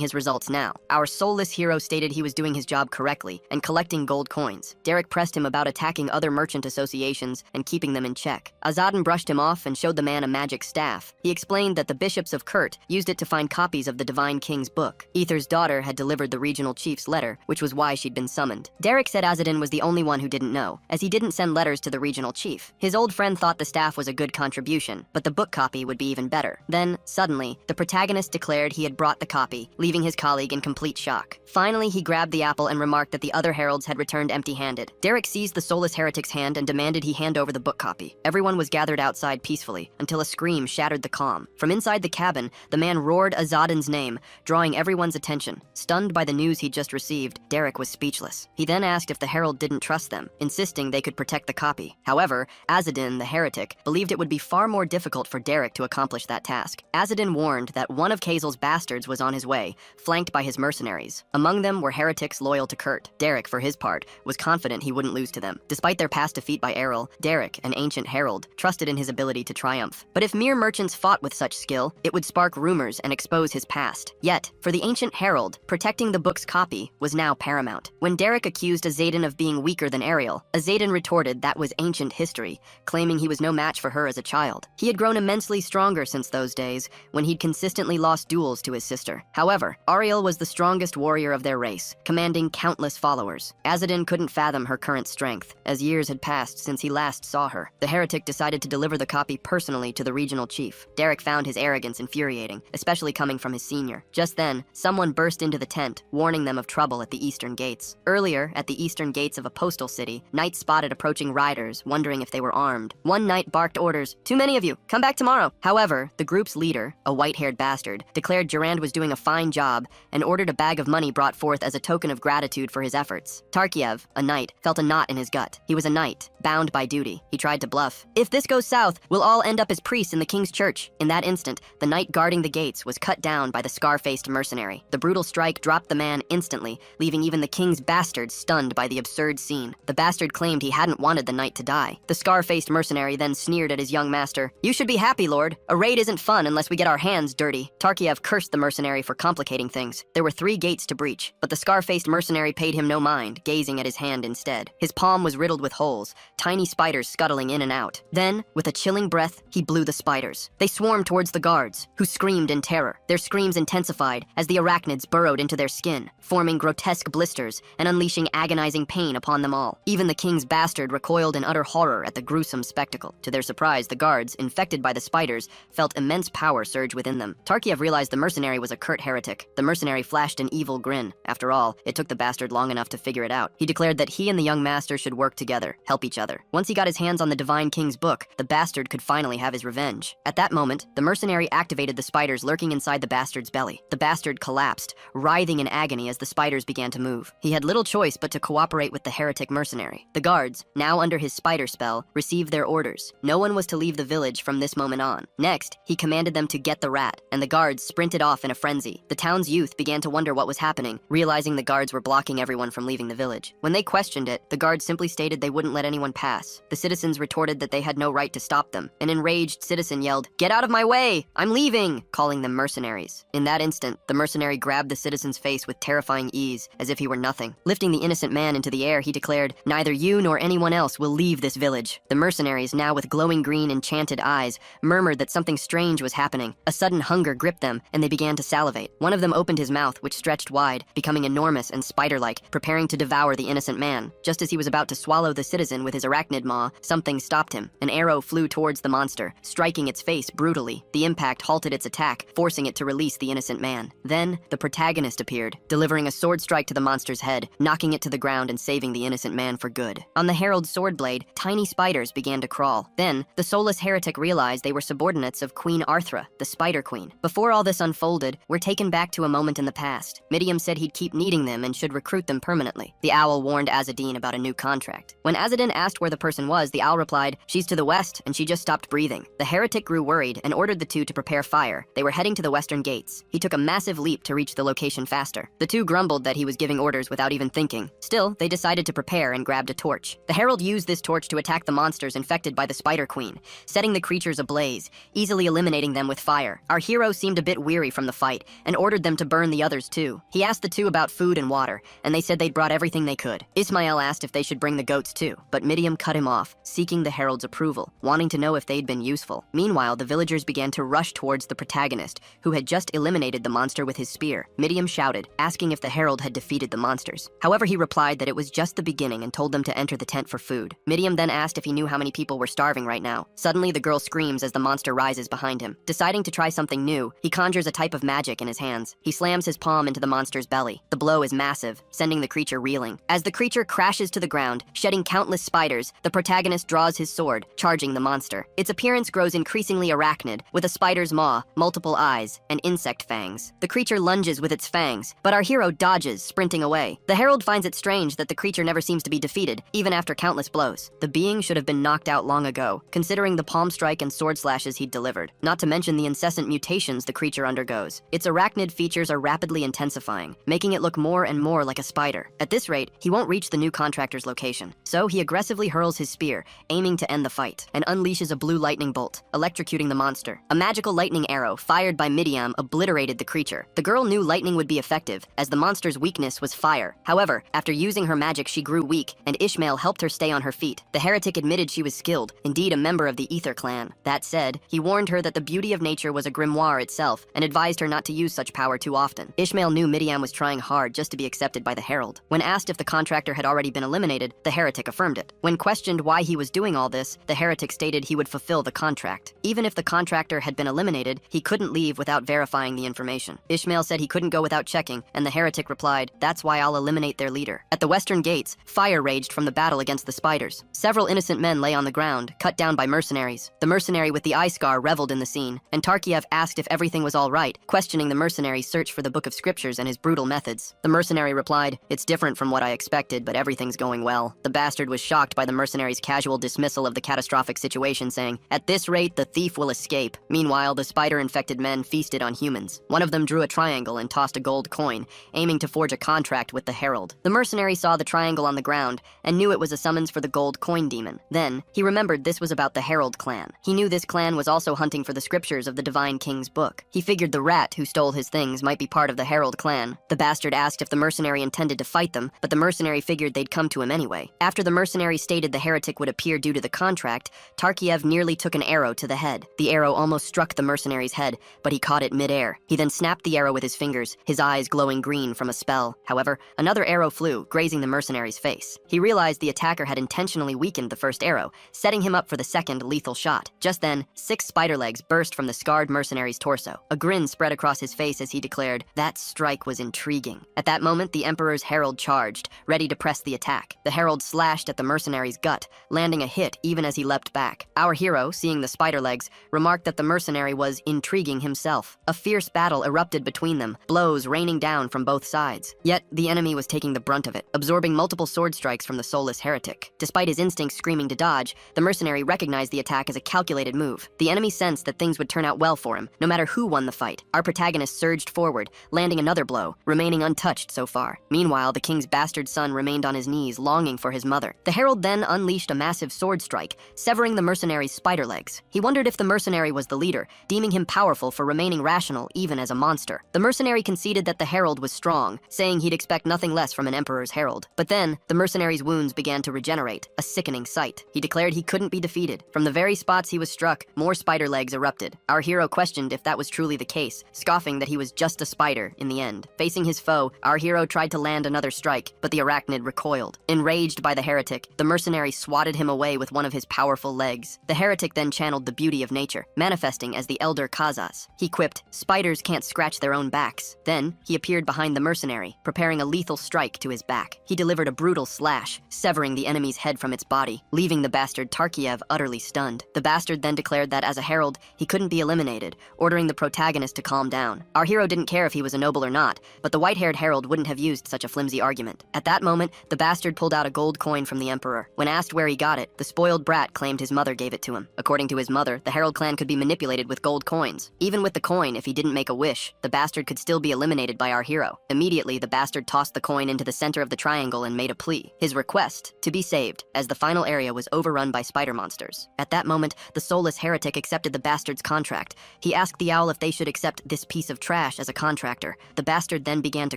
S1: his results now. Our soulless hero stated he was doing his job correctly and collecting gold coins. Derek pressed him about attacking other merchant associations and keeping them in check. Azadin brushed him off and showed the man a magic staff. He explained that the bishops of Kurt used it to find copies of the Divine King's book. Ether's daughter had delivered the regional chief's letter, which was why she'd been summoned. Derek said Azadin was the only one who didn't know, as he didn't send letters to the regional chief. His old friend thought the staff was a good contribution, but the book copy would be even better. Then, suddenly, the protagonist declared he had brought the copy, leaving his colleague in complete shock. Finally, he grabbed the apple and remarked that the other heralds had returned empty-handed. Derek seized the soulless heretic's hand and demanded he hand over the book copy. Everyone was gathered outside peacefully, until a scream shattered the calm. From inside the cabin, the man roared Azadin's name, drawing everyone's attention. Stunned by the news he'd just received, Derek was speechless. He then asked if the herald didn't trust them, insisting they could protect the copy. However, Azadin, the heretic, believed it would be far more difficult for Derek to accomplish that task. Azadin warned that one of Kazel's bastards was on his way, flanked by his mercenaries. Among them were heretics loyal to Kurt. Derek, for his part, was confident he wouldn't lose to them. Despite their past defeat by Errol, Derek, an ancient herald, trusted in his ability to triumph. But if mere merchants fought with such skill, it would spark rumors and expose his past. Yet, for the ancient herald, protecting the book's copy was now paramount. When Derek accused Azadin of being weaker than Ariel, Azadin retorted that was ancient history, claiming he was no match for her as a child. He had grown immensely stronger since those days, when he'd consistently lost duels to his sister. However, Ariel was the strongest warrior of their race, commanding countless followers. Azadin couldn't fathom her current strength, as years had passed since he last saw her. The heretic decided to deliver the copy personally to the regional chief. Derek found his arrogance infuriating, especially coming from his senior. Just then, someone burst into the tent, warning them of trouble at the eastern gates. Earlier, at the eastern gates of a postal city, knights spotted approaching riders, wondering if they were armed. One knight barked orders, "Too many of you, come back tomorrow." However, the group's leader, a white-haired bastard, declared Durand was doing a fine job and ordered a bag of money brought forth as a token of gratitude for his efforts. Tarkiev, a knight, felt a knot in his gut. He was a knight, bound by duty. He tried to bluff. "If this goes south, we'll all end up as priests in the king's church." In that instant, the knight guarding the gates was cut down by the scar-faced mercenary. The brutal strike dropped the man instantly, leaving even the king's bastard stunned by the absurd scene. The bastard claimed he hadn't wanted the knight to die. The scar-faced mercenary then sneered at his young master. "You should be happy, lord. A raid isn't fun unless we get our hands dirty." Tarkiev cursed the mercenary for complicating things. There were 3 gates to breach, but the scar-faced mercenary paid him no mind, gazing at his hand instead. His palm was riddled with holes, tiny spiders scuttling in and out. Then, with a chilling breath, he blew the spiders. They swarmed towards the guards, who screamed in terror. Their screams intensified as the arachnids burrowed into their skin, forming grotesque blisters and unleashing agonizing pain upon them all. Even the king's bastard recoiled in utter horror at the gruesome spectacle. To their surprise, the guards, infected by the spiders, felt immense power surge within them. Tarkiev realized the mercenary was a curt heretic. The mercenary flashed an evil grin. After all, it took the bastard long enough to figure it out. He declared that he and the young master should work together, help each other. Once he got his hands on the Divine King's book, the bastard could finally have his revenge. At that moment, the mercenary activated the spiders lurking inside the bastard's belly. The bastard collapsed, writhing in agony as the spiders began to move. He had little choice but to cooperate with the heretic mercenary. The guards, now under his spider spell, received their orders. No one was to leave the village from this moment on. Next, he commanded them to get the rat, and the guards sprinted off in a frenzy. The town's youth began to wonder what was happening, realizing the guards were blocking everyone from leaving the village. When they questioned it, the guards simply stated they wouldn't let anyone pass. The citizens retorted that they had no right to stop them. An enraged citizen yelled, "Get out of my way! I'm leaving!" calling them mercenaries. In that instant, the mercenary grabbed the citizen's face with terrifying ease, as if he were nothing. Lifting the innocent man into the air, he declared, "Neither you nor anyone else will leave this village." The mercenaries, now with glowing green enchanted eyes, murmured that something strange was happening. A sudden hunger gripped them, and they began to salivate. One of them opened his mouth, which stretched wide, becoming enormous and spider-like, preparing to devour the innocent man. Just as he was about to swallow the citizen with his arachnid maw, something stopped him. An arrow flew towards the monster, striking its face brutally. The impact halted its attack, forcing it to release the innocent man. Then, the protagonist appeared, delivering a sword strike to the monster's head, knocking it to the ground and saving the innocent man for good. On the herald's sword blade, tiny spiders began to crawl. Then, the soulless heretic realized they were subordinates of Queen Arthra, the Spider Queen. Before all this unfolded, we're taken back to a moment in the past. Midiam said he'd keep needing them and should recruit them permanently. The owl warned Azadine about a new contract. When Azadine asked where the person was, the owl replied, "She's to the west, and she just stopped breathing." The heretic grew worried and ordered the two to prepare fire. They were heading to the western gates. He took a massive leap to reach the location faster. The two grumbled that he was giving orders without even thinking. Still, they decided to prepare and grabbed a torch. The herald used this torch to attack the monsters infected by the Spider Queen, setting the creatures ablaze, easily eliminating them with fire. Our hero seemed a bit weary from the fight and ordered them to burn the others too. He asked the two about food and water, and they said they'd brought everything they could. Ismail asked if they should bring the goats too, but Midiam cut him off, seeking the herald's approval, wanting to know if they'd been useful. Meanwhile, the villagers began to rush towards the protagonist, who had just eliminated the monster with his spear. Midiam shouted, asking if the herald had defeated the monsters. However, he replied that it was just the beginning and told them to enter the tent for food. Midiam then asked if he knew how many people were starving right now. Suddenly, the girl screams as the monster rises behind him. Deciding to try something new, he conjures a type of magic in his hands. He slams his palm into the monster's belly. The blow is massive, sending the creature reeling. As the creature crashes to the ground, shedding countless spiders, the protagonist draws his sword, charging the monster. Its appearance grows increasingly arachnid, with a spider's maw, multiple eyes, and insect fangs. The creature lunges with its fangs, but our hero dodges, sprinting away. The herald finds it strange that the creature never seems to be defeated, even after countless blows. The being should have been knocked out long ago, considering the palm strike and sword slashes he'd delivered, not to mention the incessant mutations the creature undergoes. Its arachnid features are rapidly intensifying, making it look more and more like a spider. At this rate, he won't reach the new contractor's location. So he aggressively hurls his spear, aiming to end the fight, and unleashes a blue lightning bolt, electrocuting the monster. A magical lightning arrow fired by Midiam obliterated the creature. The girl knew lightning would be effective, as the monster's weakness was fire. However, after using her magic, she grew weak, and Ishmael helped her stay on her feet. The heretic admitted she was skilled, indeed a member of the Ether clan. That said, he warned her that the beauty of nature was a grimoire itself, and advised her not to use such power too often. Ishmael knew Midiam was trying hard just to be accepted by the herald. When asked if the contractor had already been eliminated, the heretic affirmed it. When questioned why he was doing all this, the heretic stated he would fulfill the contract. Even if the contractor had been eliminated, he couldn't leave without verifying the information. Ishmael said he couldn't go without checking, and the heretic replied, "That's why I'll eliminate their leader." At the western gates, fire raged from the battle against the spiders. Several innocent men lay on the ground, cut down by mercenaries. The mercenary with the eye scar reveled in the scene, and Tarkiev asked if everything was all right, questioning the mercenary's search for the book of scriptures and his brutal methods. The mercenary replied, "It's different from what I expected, but everything's going well." The bastard was shocked by the mercenary's casual dismissal of the catastrophic situation, saying, "At this rate, the thief will escape." Meanwhile, the spider-infected men feasted on humans. One of them drew a triangle and tossed a gold coin, aiming to forge a contract with the herald. The mercenary saw the triangle on the ground and knew it was a summons for the gold coin demon. Then, he remembered this was about the Herald clan. He knew this clan was also hunting for the scriptures of the Divine King's book. He figured the rat who stole his things might be part of the Herald clan. The bastard asked if the mercenary intended to fight them, but the mercenary figured they'd come to him anyway. After the mercenary stated the heretic would appear due to the contract, Tarkiev nearly took an arrow to the head. The arrow almost struck the mercenary's head, but he caught it mid-air. He then snapped the arrow with his fingers, his eyes glowing green from a spell. However, another arrow flew, grazing the mercenary's face. He realized the attacker had intentionally weakened the first arrow, setting him up for the second lethal shot. Just then, 6 spider legs burst from the scarred mercenary's torso. A grin spread across his face as he declared, "That strike was intriguing." At that moment, the Emperor's herald charged, ready to press the attack. The herald slashed at the mercenary's gut, landing a hit even as he leapt back. Our hero, seeing the spider legs, remarked that the mercenary was intriguing himself. A fierce battle erupted between them, blows raining down from both sides. Yet, the enemy was taking the brunt of it, absorbing multiple sword strikes from the soulless heretic. Despite his instincts screaming to dodge, the mercenary recognized the attack as a calculated move. The enemy sensed that things would turn out well for him, no matter who won the fight. Our protagonist surged forward, landing another blow, remaining untouched so far. Meanwhile, the king's bastard son remained on his knees, longing for his mother. The herald then unleashed a massive sword strike, severing the mercenary's spider legs. He wondered if the mercenary was the leader, deeming him powerful for remaining rational even as a monster. The mercenary conceded that the herald was strong, saying he'd expect nothing less from an emperor's herald. But then, the mercenary's wounds began to regenerate, a sickening sight. He declared he couldn't be defeated. From the very spots he was struck, more spider legs erupted. Our hero questioned if that was truly the case, scoffing that he was just a spider in the end. Facing his foe, our hero tried to land another strike, but the arachnid recoiled. Enraged by the heretic, the mercenary swatted him away with one of his powerful legs. The heretic then channeled the beauty of nature, manifesting as the elder Kazas. He quipped, "Spiders can't scratch their own backs." Then, he appeared behind the mercenary, preparing a lethal strike to his back. He delivered a brutal slash, severing the enemy's head head from its body, leaving the bastard Tarkiev utterly stunned. The bastard then declared that as a herald, he couldn't be eliminated, ordering the protagonist to calm down. Our hero didn't care if he was a noble or not, but the white-haired herald wouldn't have used such a flimsy argument. At that moment, the bastard pulled out a gold coin from the emperor. When asked where he got it, the spoiled brat claimed his mother gave it to him. According to his mother, the herald clan could be manipulated with gold coins. Even with the coin, if he didn't make a wish, the bastard could still be eliminated by our hero. Immediately, the bastard tossed the coin into the center of the triangle and made a plea. His request, to be saved, as the final area was overrun by spider monsters. At that moment, the soulless heretic accepted the bastard's contract. He asked the owl if they should accept this piece of trash as a contractor. The bastard then began to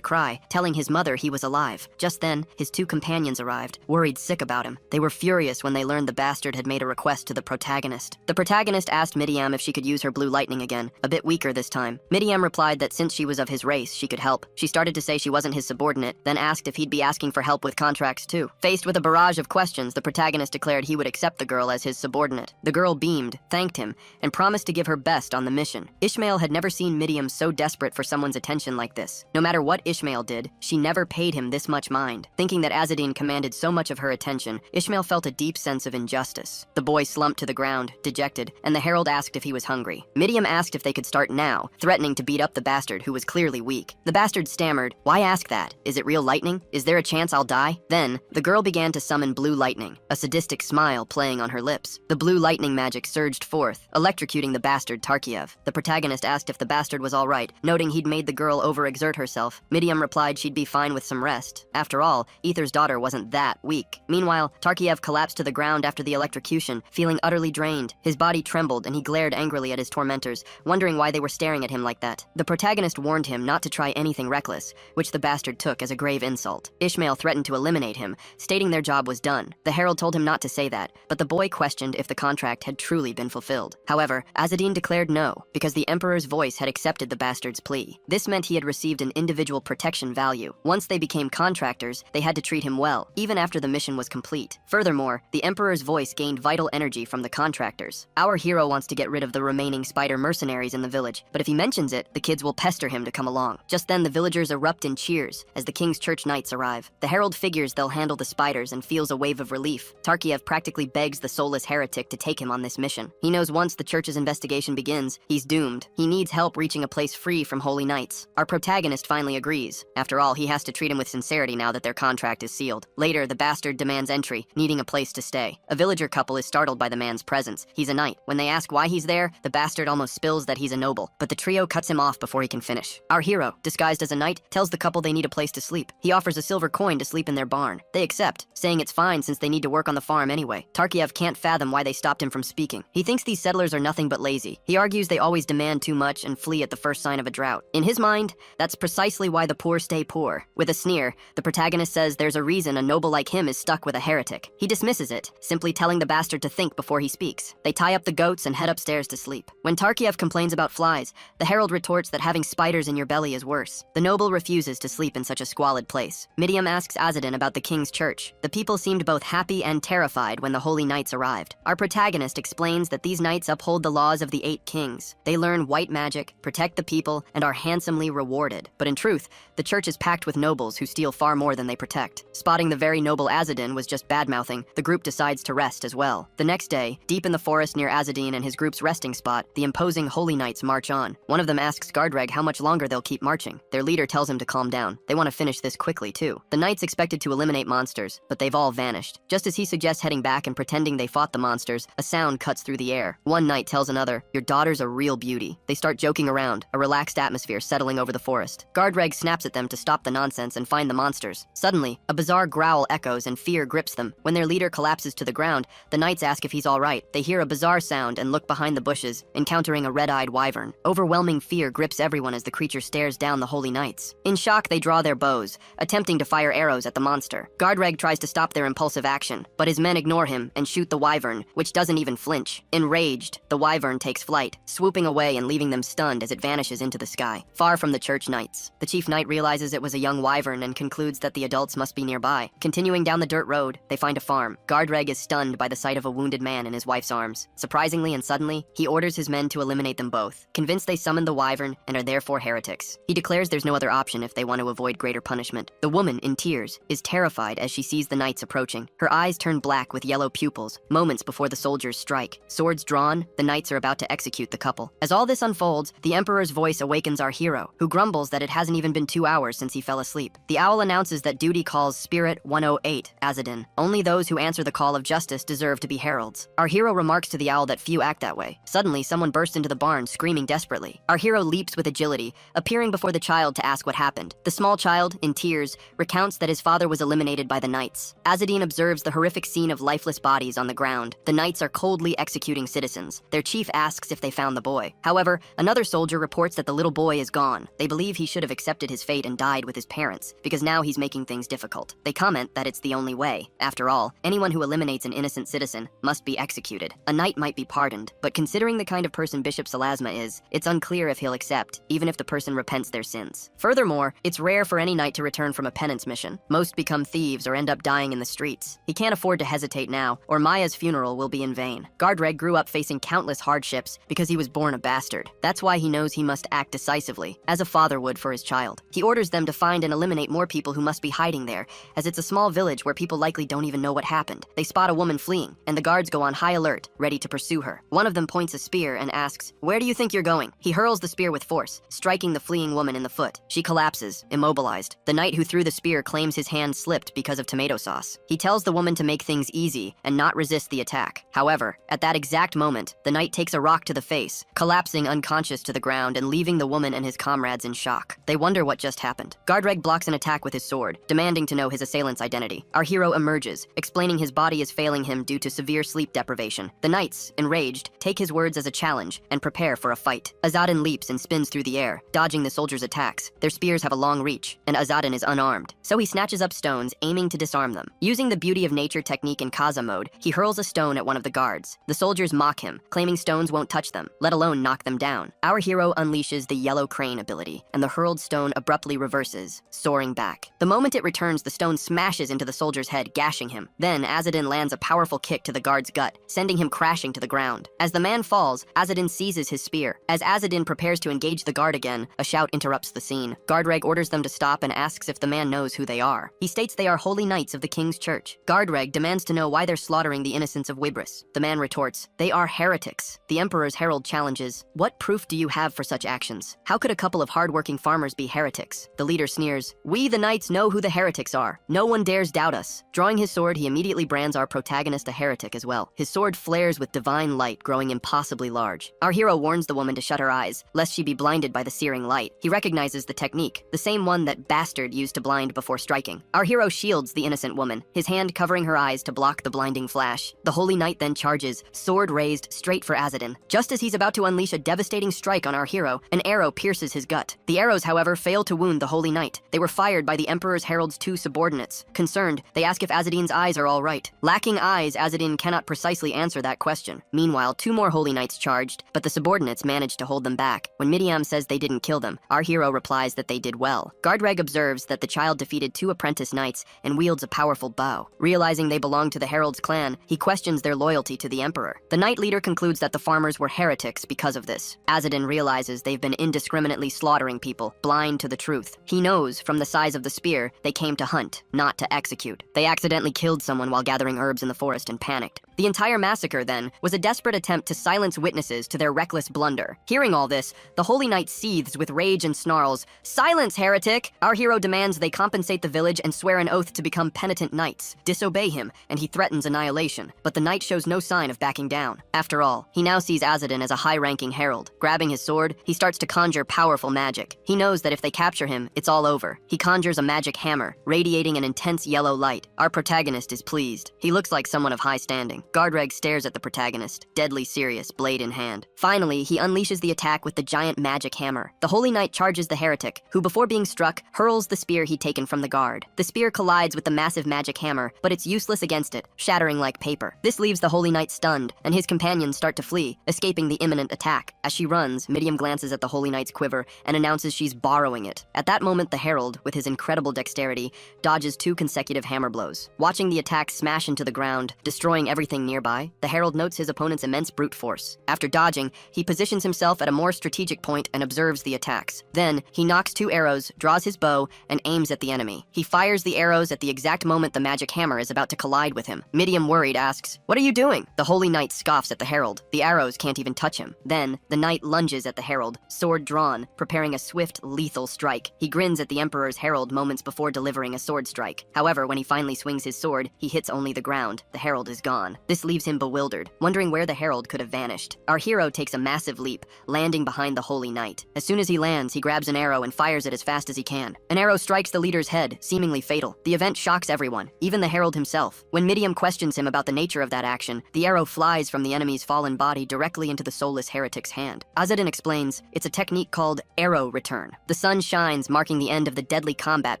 S1: cry, telling his mother he was alive. Just then, his two companions arrived, worried sick about him. They were furious when they learned the bastard had made a request to the protagonist. The protagonist asked Midiam if she could use her blue lightning again, a bit weaker this time. Midiam replied that since she was of his race, she could help. She started to say she wasn't his subordinate, then asked if he'd be asking for help with contracts too. Faced with a barrage of questions, the protagonist declared he would accept the girl as his subordinate. The girl beamed, thanked him, and promised to give her best on the mission. Ishmael had never seen Midiam so desperate for someone's attention like this. No matter what Ishmael did, she never paid him this much mind. Thinking that Azadine commanded so much of her attention, Ishmael felt a deep sense of injustice. The boy slumped to the ground, dejected, and the herald asked if he was hungry. Midiam asked if they could start now, threatening to beat up the bastard who was clearly weak. The bastard stammered, "Why ask that? Is it real lightning? Is there a chance I'll die?" Then, the girl began to summon blue lightning, a sadistic smile playing on her lips. The blue lightning magic surged forth, electrocuting the bastard Tarkiev. The protagonist asked if the bastard was all right, noting he'd made the girl overexert herself. Midiam replied she'd be fine with some rest. After all, Ether's daughter wasn't that weak. Meanwhile, Tarkiev collapsed to the ground after the electrocution, feeling utterly drained. His body trembled and he glared angrily at his tormentors, wondering why they were staring at him like that. The protagonist warned him not to try anything reckless, which the bastard took as a grave insult. Ishmael threatened to eliminate him, stating their job was done. The herald told him not to say that, but the boy questioned if the contract had truly been fulfilled. However, Azadine declared no, because the emperor's voice had accepted the bastard's plea. This meant he had received an individual protection value. Once they became contractors, they had to treat him well, even after the mission was complete. Furthermore, the emperor's voice gained vital energy from the contractors. Our hero wants to get rid of the remaining spider mercenaries in the village, but if he mentions it, the kids will pester him to come along. Just then, the villagers erupt in cheers as the king's church knights arrive. The herald figures they'll handle the spiders and feels a wave of relief. Tarkiev practically begs the soulless heretic to take him on this mission. He knows once the church's investigation begins, he's doomed. He needs help reaching a place free from holy knights. Our protagonist finally agrees. After all, he has to treat him with sincerity now that their contract is sealed. Later, the bastard demands entry, needing a place to stay. A villager couple is startled by the man's presence. He's a knight. When they ask why he's there, the bastard almost spills that he's a noble, but the trio cuts him off before he can finish. Our hero, disguised as a knight, tells the couple they need a place to sleep. He offers a silver coin to sleep in their barn. They accept, saying it's fine since they need to work on the farm anyway. Tarkiev can't fathom why they stopped him from speaking. He thinks these settlers are nothing but lazy. He argues they always demand too much and flee at the first sign of a drought. In his mind, that's precisely why the poor stay poor. With a sneer, the protagonist says there's a reason a noble like him is stuck with a heretic. He dismisses it, simply telling the bastard to think before he speaks. They tie up the goats and head upstairs to sleep. When Tarkiev complains about flies, the herald retorts that having spiders in your belly is worse. The noble refuses to sleep in such a squalid place. Midiam asks Azadin about the king's church. The people seemed both happy and terrified when the holy knights arrived. Our protagonist explains that these knights uphold the laws of the 8 kings. They learn white magic, protect the people, and are handsomely rewarded. But in truth, the church is packed with nobles who steal far more than they protect. Spotting the very noble Azadin was just bad-mouthing, the group decides to rest as well. The next day, deep in the forest near Azadin and his group's resting spot, the imposing holy knights march on. One of them asks Gardreg how much longer they'll keep marching. Their leader tells him to calm down. They want to finish this quickly, too. The knights expected to eliminate monsters, but they've all vanished. Just as he suggests heading back and pretending they fought the monsters, a sound cuts through the air. One knight tells another, "Your daughter's a real beauty." They start joking around, a relaxed atmosphere settling over the forest. Gardreg snaps at them to stop the nonsense and find the monsters. Suddenly, a bizarre growl echoes and fear grips them. When their leader collapses to the ground, the knights ask if he's all right. They hear a bizarre sound and look behind the bushes, encountering a red-eyed wyvern. Overwhelming fear grips everyone as the creature stares down the holy knights. In shock, they draw their bows, attempting to fire arrows at the monster. Gardreg tries to stop their impulsive action, but his men ignore him and shoot the wyvern, which doesn't even flinch. Enraged, the wyvern takes flight, swooping away and leaving them stunned as it vanishes into the sky, far from the church knights. The chief knight realizes it was a young wyvern and concludes that the adults must be nearby. Continuing down the dirt road, they find a farm. Gardreg is stunned by the sight of a wounded man in his wife's arms. Surprisingly and suddenly, he orders his men to eliminate them both, convinced they summoned the wyvern and are therefore heretics. He declares there's no other option if they want to avoid greater punishment. The woman, in tears, is terrified as she sees the knights approaching. approaching. Her eyes turn black with yellow pupils, moments before the soldiers strike. Swords drawn, the knights are about to execute the couple. As all this unfolds, the Emperor's voice awakens our hero, who grumbles that it hasn't even been 2 hours since he fell asleep. The owl announces that duty calls Spirit 108, Azadin. Only those who answer the call of justice deserve to be heralds. Our hero remarks to the owl that few act that way. Suddenly, someone bursts into the barn, screaming desperately. Our hero leaps with agility, appearing before the child to ask what happened. The small child, in tears, recounts that his father was eliminated by the knights. Azadin observes the horrific scene of lifeless bodies on the ground. The knights are coldly executing citizens. Their chief asks if they found the boy. However, another soldier reports that the little boy is gone. They believe he should have accepted his fate and died with his parents, because now he's making things difficult. They comment that it's the only way. After all, anyone who eliminates an innocent citizen must be executed. A knight might be pardoned, but considering the kind of person Bishop Salasma is, it's unclear if he'll accept, even if the person repents their sins. Furthermore, it's rare for any knight to return from a penance mission. Most become thieves or end up dying in the streets. He can't afford to hesitate now, or Maya's funeral will be in vain. Gardreg grew up facing countless hardships because he was born a bastard. That's why he knows he must act decisively, as a father would for his child. He orders them to find and eliminate more people who must be hiding there, as it's a small village where people likely don't even know what happened. They spot a woman fleeing, and the guards go on high alert, ready to pursue her. One of them points a spear and asks, "Where do you think you're going?" He hurls the spear with force, striking the fleeing woman in the foot. She collapses, immobilized. The knight who threw the spear claims his hand slipped because of tomato sauce. He tells the woman to make things easy and not resist the attack. However, at that exact moment, the knight takes a rock to the face, collapsing unconscious to the ground and leaving the woman and his comrades in shock. They wonder what just happened. Gardreg blocks an attack with his sword, demanding to know his assailant's identity. Our hero emerges, explaining his body is failing him due to severe sleep deprivation. The knights, enraged, take his words as a challenge and prepare for a fight. Azadin leaps and spins through the air, dodging the soldiers' attacks. Their spears have a long reach, and Azadin is unarmed, so he snatches up stones, aiming to disarm them. Using the beauty of nature technique in Kaza mode, he hurls a stone at one of the guards. The soldiers mock him, claiming stones won't touch them, let alone knock them down. Our hero unleashes the yellow crane ability, and the hurled stone abruptly reverses, soaring back. The moment it returns, the stone smashes into the soldier's head, gashing him. Then Azadin lands a powerful kick to the guard's gut, sending him crashing to the ground. As the man falls, Azadin seizes his spear. As Azadin prepares to engage the guard again, a shout interrupts the scene. Gardreg orders them to stop and asks if the man knows who they are. He states they are holy knights of the king's church. Gardreg demands to know why they're slaughtering the innocents of Wibris. The man retorts, "They are heretics." The Emperor's herald challenges, "What proof do you have for such actions? How could a couple of hardworking farmers be heretics?" The leader sneers, "We, the knights, know who the heretics are. No one dares doubt us." Drawing his sword, he immediately brands our protagonist a heretic as well. His sword flares with divine light, growing impossibly large. Our hero warns the woman to shut her eyes, lest she be blinded by the searing light. He recognizes the technique, the same one that Bastard used to blind before striking. Our hero shields the innocent woman, his hand covering her eyes to block the blinding flash. The holy knight then charges, sword raised, straight for Azadin. Just as he's about to unleash a devastating strike on our hero, an arrow pierces his gut. The arrows, however, fail to wound the holy knight. They were fired by the Emperor's herald's 2 subordinates. Concerned, they ask if Azadin's eyes are all right. Lacking eyes, Azadin cannot precisely answer that question. Meanwhile, 2 more holy knights charged, but the subordinates managed to hold them back. When Midiam says they didn't kill them, our hero replies that they did well. Gardreg observes that the child defeated 2 apprentice knights and wields a powerful bow. Realizing they belong to the herald's clan, he questions their loyalty to the Emperor. The knight leader concludes that the farmers were heretics because of this. Azadin realizes they've been indiscriminately slaughtering people, blind to the truth. He knows, from the size of the spear, they came to hunt, not to execute. They accidentally killed someone while gathering herbs in the forest and panicked. The entire massacre, then, was a desperate attempt to silence witnesses to their reckless blunder. Hearing all this, the holy knight seethes with rage and snarls, "Silence, heretic!" Our hero demands they compensate the village and swear an oath to become penitent knights. Disobey him, and he threatens annihilation. But the knight shows no sign of backing down. After all, he now sees Azadin as a high-ranking herald. Grabbing his sword, he starts to conjure powerful magic. He knows that if they capture him, it's all over. He conjures a magic hammer, radiating an intense yellow light. Our protagonist is pleased. He looks like someone of high standing. Gardreg stares at the protagonist, deadly serious, blade in hand. Finally, he unleashes the attack with the giant magic hammer. The holy knight charges the heretic, who before being struck, hurls the spear he'd taken from the guard. The spear collides with the massive magic hammer, but it's useless against it, shattering like paper. This leaves the holy knight stunned, and his companions start to flee, escaping the imminent attack. As she runs, Midiam glances at the holy knight's quiver and announces she's borrowing it. At that moment, the herald, with his incredible dexterity, dodges 2 consecutive hammer blows. Watching the attack smash into the ground, destroying everything anything nearby, the herald notes his opponent's immense brute force. After dodging, he positions himself at a more strategic point and observes the attacks. Then, he knocks 2 arrows, draws his bow, and aims at the enemy. He fires the arrows at the exact moment the magic hammer is about to collide with him. Midium, worried, asks, "What are you doing?" The holy knight scoffs at the herald. The arrows can't even touch him. Then, the knight lunges at the herald, sword drawn, preparing a swift, lethal strike. He grins at the emperor's herald moments before delivering a sword strike. However, when he finally swings his sword, he hits only the ground. The herald is gone. This leaves him bewildered, wondering where the herald could have vanished. Our hero takes a massive leap, landing behind the holy knight. As soon as he lands, he grabs an arrow and fires it as fast as he can. An arrow strikes the leader's head, seemingly fatal. The event shocks everyone, even the herald himself. When Midium questions him about the nature of that action, the arrow flies from the enemy's fallen body directly into the soulless heretic's hand. Azadin explains, it's a technique called arrow return. The sun shines, marking the end of the deadly combat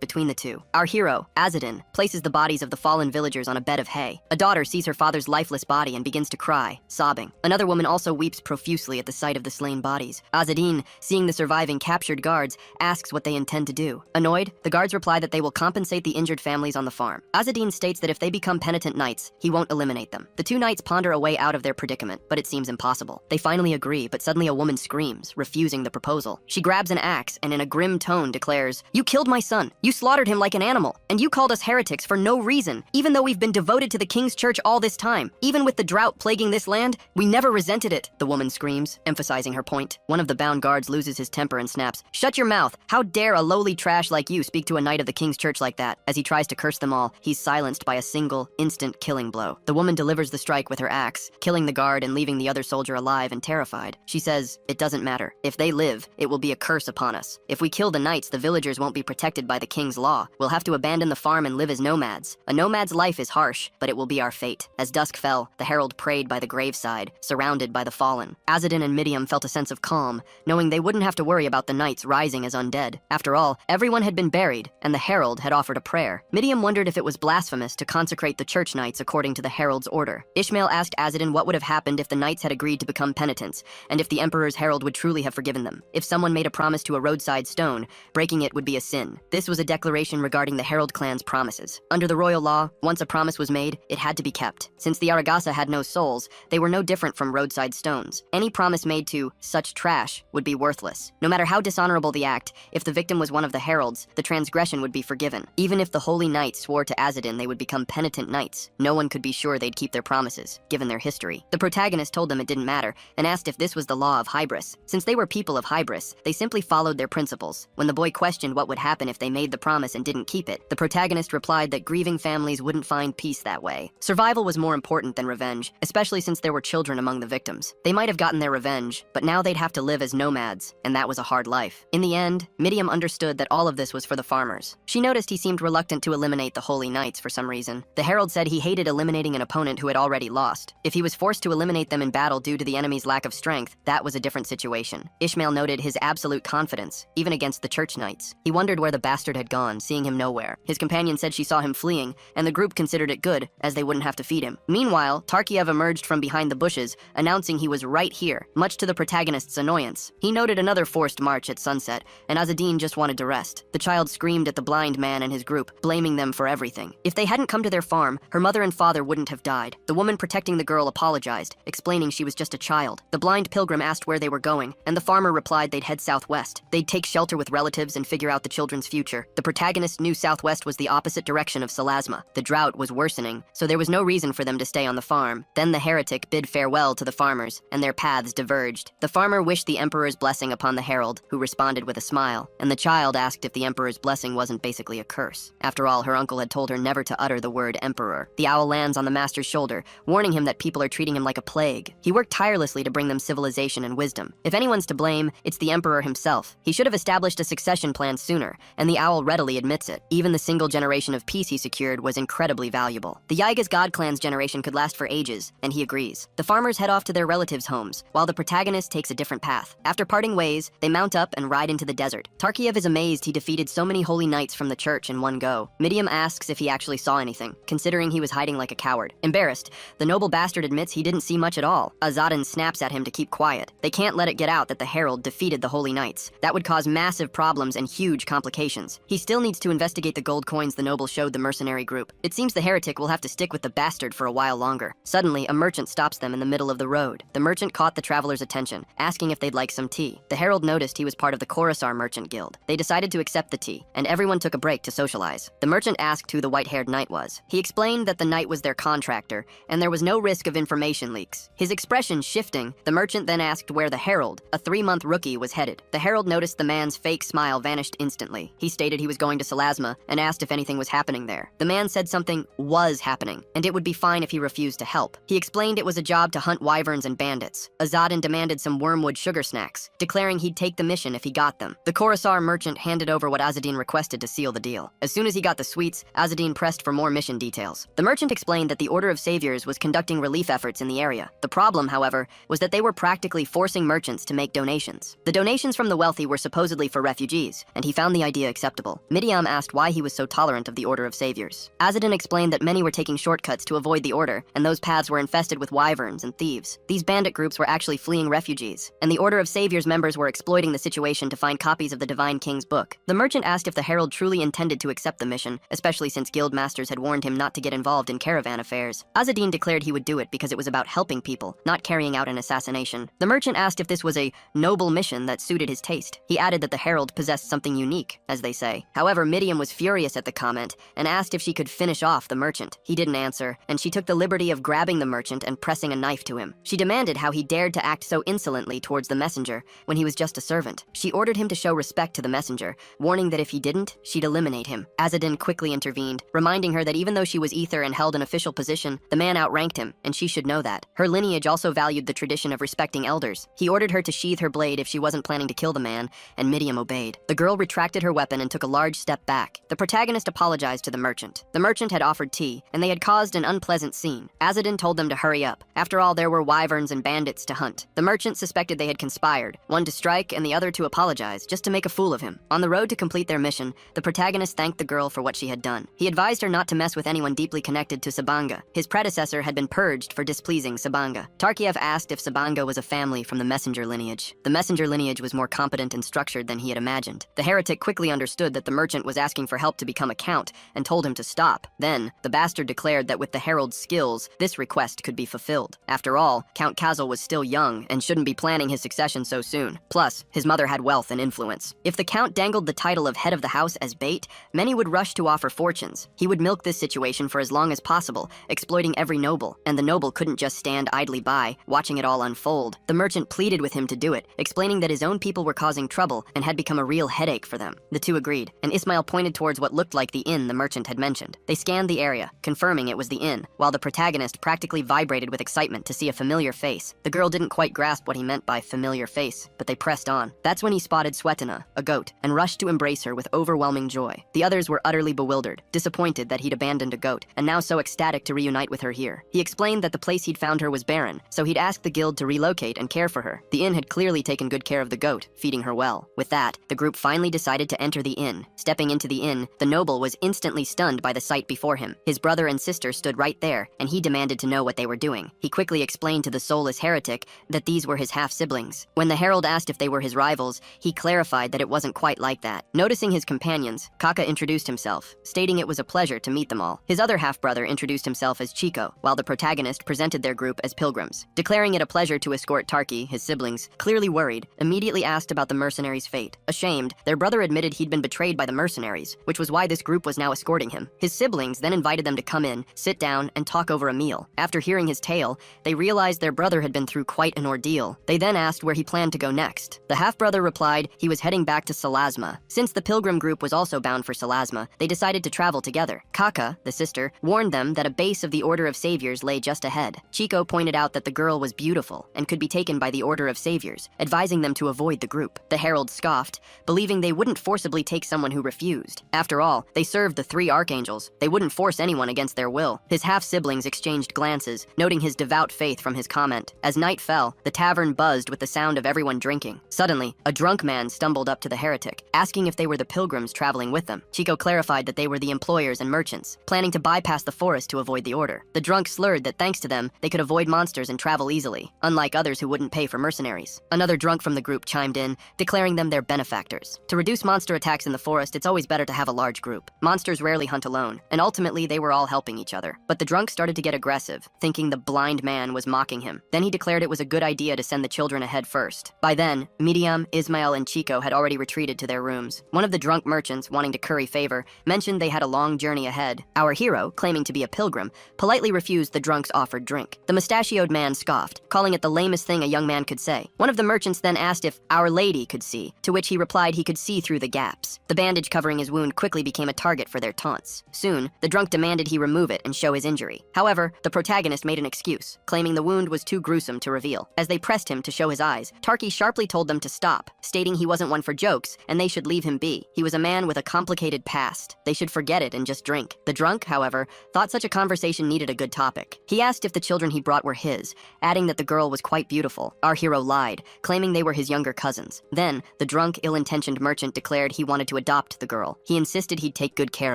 S1: between the two. Our hero, Azadin, places the bodies of the fallen villagers on a bed of hay. A daughter sees her father's lifeless body and begins to cry, sobbing. Another woman also weeps profusely at the sight of the slain bodies. Azadin, seeing the surviving captured guards, asks what they intend to do. Annoyed, the guards reply that they will compensate the injured families on the farm. Azadin states that if they become penitent knights, he won't eliminate them. The 2 knights ponder a way out of their predicament, but it seems impossible. They finally agree, but suddenly a woman screams, refusing the proposal. She grabs an axe and in a grim tone declares, "You killed my son. You slaughtered him like an animal. And you called us heretics for no reason, even though we've been devoted to the king's church all this time. Even with the drought plaguing this land, we never resented it," the woman screams, emphasizing her point. One of the bound guards loses his temper and snaps, "Shut your mouth. How dare a lowly trash like you speak to a knight of the king's church like that?" As he tries to curse them all, he's silenced by a single, instant killing blow. The woman delivers the strike with her axe, killing the guard and leaving the other soldier alive and terrified. She says, "It doesn't matter. If they live, it will be a curse upon us. If we kill the knights, the villagers won't be protected by the king's law. We'll have to abandon the farm and live as nomads. A nomad's life is harsh, but it will be our fate." As dusk fell, the herald prayed by the graveside, surrounded by the fallen. Azadin and Midium felt a sense of calm, knowing they wouldn't have to worry about the knights rising as undead. After all, everyone had been buried, and the herald had offered a prayer. Midium wondered if it was blasphemous to consecrate the church knights according to the herald's order. Ishmael asked Azadin what would have happened if the knights had agreed to become penitents, and if the emperor's herald would truly have forgiven them. If someone made a promise to a roadside stone, breaking it would be a sin. This was a declaration regarding the herald clan's promises. Under the royal law, once a promise was made, it had to be kept. Since the Aragasa had no souls, they were no different from roadside stones. Any promise made to such trash would be worthless. No matter how dishonorable the act, if the victim was one of the heralds, the transgression would be forgiven. Even if the holy knights swore to Azadin they would become penitent knights, no one could be sure they'd keep their promises, given their history. The protagonist told them it didn't matter, and asked if this was the law of Hybris. Since they were people of Hybris, they simply followed their principles. When the boy questioned what would happen if they made the promise and didn't keep it, the protagonist replied that grieving families wouldn't find peace that way. Survival was more important than revenge, especially since there were children among the victims. They might have gotten their revenge, but now they'd have to live as nomads, and that was a hard life. In the end, Midium understood that all of this was for the farmers. She noticed he seemed reluctant to eliminate the holy knights for some reason. The herald said he hated eliminating an opponent who had already lost. If he was forced to eliminate them in battle due to the enemy's lack of strength, that was a different situation. Ishmael noted his absolute confidence, even against the church knights. He wondered where the bastard had gone, seeing him nowhere. His companion said she saw him fleeing, and the group considered it good, as they wouldn't have to feed him. Meanwhile, Tarkiev emerged from behind the bushes, announcing he was right here, much to the protagonist's annoyance. He noted another forced march at sunset, and Azadin just wanted to rest. The child screamed at the blind man and his group, blaming them for everything. If they hadn't come to their farm, her mother and father wouldn't have died. The woman protecting the girl apologized, explaining she was just a child. The blind pilgrim asked where they were going, and the farmer replied they'd head southwest. They'd take shelter with relatives and figure out the children's future. The protagonist knew southwest was the opposite direction of Salasma. The drought was worsening, so there was no reason for them to stay on the farm. Then the heretic bid farewell to the farmers, and their paths diverged. The farmer wished the emperor's blessing upon the herald, who responded with a smile, and the child asked if the emperor's blessing wasn't basically a curse. After all, her uncle had told her never to utter the word emperor. The owl lands on the master's shoulder, warning him that people are treating him like a plague. He worked tirelessly to bring them civilization and wisdom. If anyone's to blame, it's the emperor himself. He should have established a succession plan sooner, and the owl readily admits it. Even the single generation of peace he secured was incredibly valuable. The Yaiga's god clan's generation could last for ages, and he agrees. The farmers head off to their relatives' homes, while the protagonist takes a different path. After parting ways, they mount up and ride into the desert. Tarkiev is amazed he defeated so many holy knights from the church in one go. Midium asks if he actually saw anything, considering he was hiding like a coward. Embarrassed, the noble bastard admits he didn't see much at all. Azadin snaps at him to keep quiet. They can't let it get out that the herald defeated the holy knights. That would cause massive problems and huge complications. He still needs to investigate the gold coins the noble showed the mercenary group. It seems the heretic will have to stick with the bastard for a while. while longer. Suddenly, a merchant stops them in the middle of the road. The merchant caught the travelers' attention, asking if they'd like some tea. The herald noticed he was part of the Coruscant Merchant Guild. They decided to accept the tea, and everyone took a break to socialize. The merchant asked who the white-haired knight was. He explained that the knight was their contractor, and there was no risk of information leaks. His expression shifting, the merchant then asked where the herald, a 3-month rookie, was headed. The herald noticed the man's fake smile vanished instantly. He stated he was going to Salasma and asked if anything was happening there. The man said something was happening, and it would be fine if he refused to help. He explained it was a job to hunt wyverns and bandits. Azadin demanded some wormwood sugar snacks, declaring he'd take the mission if he got them. The Coruscant merchant handed over what Azadin requested to seal the deal. As soon as he got the sweets, Azadin pressed for more mission details. The merchant explained that the Order of Saviors was conducting relief efforts in the area. The problem, however, was that they were practically forcing merchants to make donations. The donations from the wealthy were supposedly for refugees, and he found the idea acceptable. Midiam asked why he was so tolerant of the Order of Saviors. Azadin explained that many were taking shortcuts to avoid the Order, and those paths were infested with wyverns and thieves. These bandit groups were actually fleeing refugees, and the Order of Saviors members were exploiting the situation to find copies of the Divine King's book. The merchant asked if the herald truly intended to accept the mission, especially since guild masters had warned him not to get involved in caravan affairs. Azadin declared he would do it because it was about helping people, not carrying out an assassination. The merchant asked if this was a noble mission that suited his taste. He added that the herald possessed something unique, as they say. However, Midiam was furious at the comment and asked if she could finish off the merchant. He didn't answer, and she took the liberty of grabbing the merchant and pressing a knife to him. She demanded how he dared to act so insolently towards the messenger when he was just a servant. She ordered him to show respect to the messenger, warning that if he didn't, she'd eliminate him. Azadin quickly intervened, reminding her that even though she was Ether and held an official position, the man outranked him, and she should know that. Her lineage also valued the tradition of respecting elders. He ordered her to sheathe her blade if she wasn't planning to kill the man, and Midiam obeyed. The girl retracted her weapon and took a large step back. The protagonist apologized to the merchant. The merchant had offered tea, and they had caused an unpleasant scene. Azadin told them to hurry up. After all, there were wyverns and bandits to hunt. The merchant suspected they had conspired, one to strike and the other to apologize, just to make a fool of him. On the road to complete their mission, the protagonist thanked the girl for what she had done. He advised her not to mess with anyone deeply connected to Sabanga. His predecessor had been purged for displeasing Sabanga. Tarkiev asked if Sabanga was a family from the messenger lineage. The messenger lineage was more competent and structured than he had imagined. The heretic quickly understood that the merchant was asking for help to become a count and told him to stop. Then, the bastard declared that with the herald's skills, this request could be fulfilled. After all, Count Kazal was still young and shouldn't be planning his succession so soon. Plus, his mother had wealth and influence. If the count dangled the title of head of the house as bait, many would rush to offer fortunes. He would milk this situation for as long as possible, exploiting every noble, and the noble couldn't just stand idly by, watching it all unfold. The merchant pleaded with him to do it, explaining that his own people were causing trouble and had become a real headache for them. The two agreed, and Ismail pointed towards what looked like the inn the merchant had mentioned. They scanned the area, confirming it was the inn, while the protagonist practically vibrated with excitement to see a familiar face. The girl didn't quite grasp what he meant by familiar face, but they pressed on. That's when he spotted Svetlana, a goat, and rushed to embrace her with overwhelming joy. The others were utterly bewildered, disappointed that he'd abandoned a goat, and now so ecstatic to reunite with her here. He explained that the place he'd found her was barren, so he'd asked the guild to relocate and care for her. The inn had clearly taken good care of the goat, feeding her well. With that, the group finally decided to enter the inn. Stepping into the inn, the noble was instantly stunned by the sight before him. His brother and sister stood right there, and he demanded to know what they were doing. He quickly explained to the soulless heretic that these were his half-siblings. When the herald asked if they were his rivals, he clarified that it wasn't quite like that. Noticing his companions, Kaka introduced himself, stating it was a pleasure to meet them all. His other half-brother introduced himself as Chico, while the protagonist presented their group as pilgrims. Declaring it a pleasure to escort Tarki, his siblings, clearly worried, immediately asked about the mercenaries' fate. Ashamed, their brother admitted he'd been betrayed by the mercenaries, which was why this group was now escorting him. His siblings then invited them to come in, sit down, and talk over a meal. After hearing his tale, they realized their brother had been through quite an ordeal. They then asked where he planned to go next. The half-brother replied he was heading back to Salasma. Since the pilgrim group was also bound for Salasma, they decided to travel together. Kaka, the sister, warned them that a base of the Order of Saviors lay just ahead. Chico pointed out that the girl was beautiful and could be taken by the Order of Saviors, advising them to avoid the group. The herald scoffed, believing they wouldn't forcibly take someone who refused. After all, they served the 3 archangels. They wouldn't force anyone against their will. His half-siblings exchanged glances, noting his devout faith from his comment. As night fell, the tavern buzzed with the sound of everyone drinking. Suddenly, a drunk man stumbled up to the heretic, asking if they were the pilgrims traveling with them. Chico clarified that they were the employers and merchants, planning to bypass the forest to avoid the order. The drunk slurred that thanks to them, they could avoid monsters and travel easily, unlike others who wouldn't pay for mercenaries. Another drunk from the group chimed in, declaring them their benefactors. To reduce monster attacks in the forest, it's always better to have a large group. Monsters rarely hunt alone, and ultimately they were all helping each other. But the drunk started to get aggressive, thinking the blind man was mocking him. Then he declared it was a good idea to send the children ahead first. By then, Miriam, Ismael, and Chico had already retreated to their rooms. One of the drunk merchants, wanting to curry favor, mentioned they had a long journey ahead. Our hero, claiming to be a pilgrim, politely refused the drunk's offered drink. The mustachioed man scoffed, calling it the lamest thing a young man could say. One of the merchants then asked if Our Lady could see, to which he replied he could see through the gaps. The bandage covering his wound quickly became a target for their taunts. Soon, the drunk demanded he remove it and show his injury. However, the protagonist made an excuse, claiming the wound was too gruesome to reveal. As they pressed him to show his eyes, Tarky sharply told them to stop, stating he wasn't one for jokes and they should leave him be. He was a man with a complicated past. They should forget it and just drink. The drunk, however, thought such a conversation needed a good topic. He asked if the children he brought were his, adding that the girl was quite beautiful. Our hero lied, claiming they were his younger cousins. Then, the drunk, ill-intentioned merchant declared he wanted to adopt the girl. He insisted he'd take good care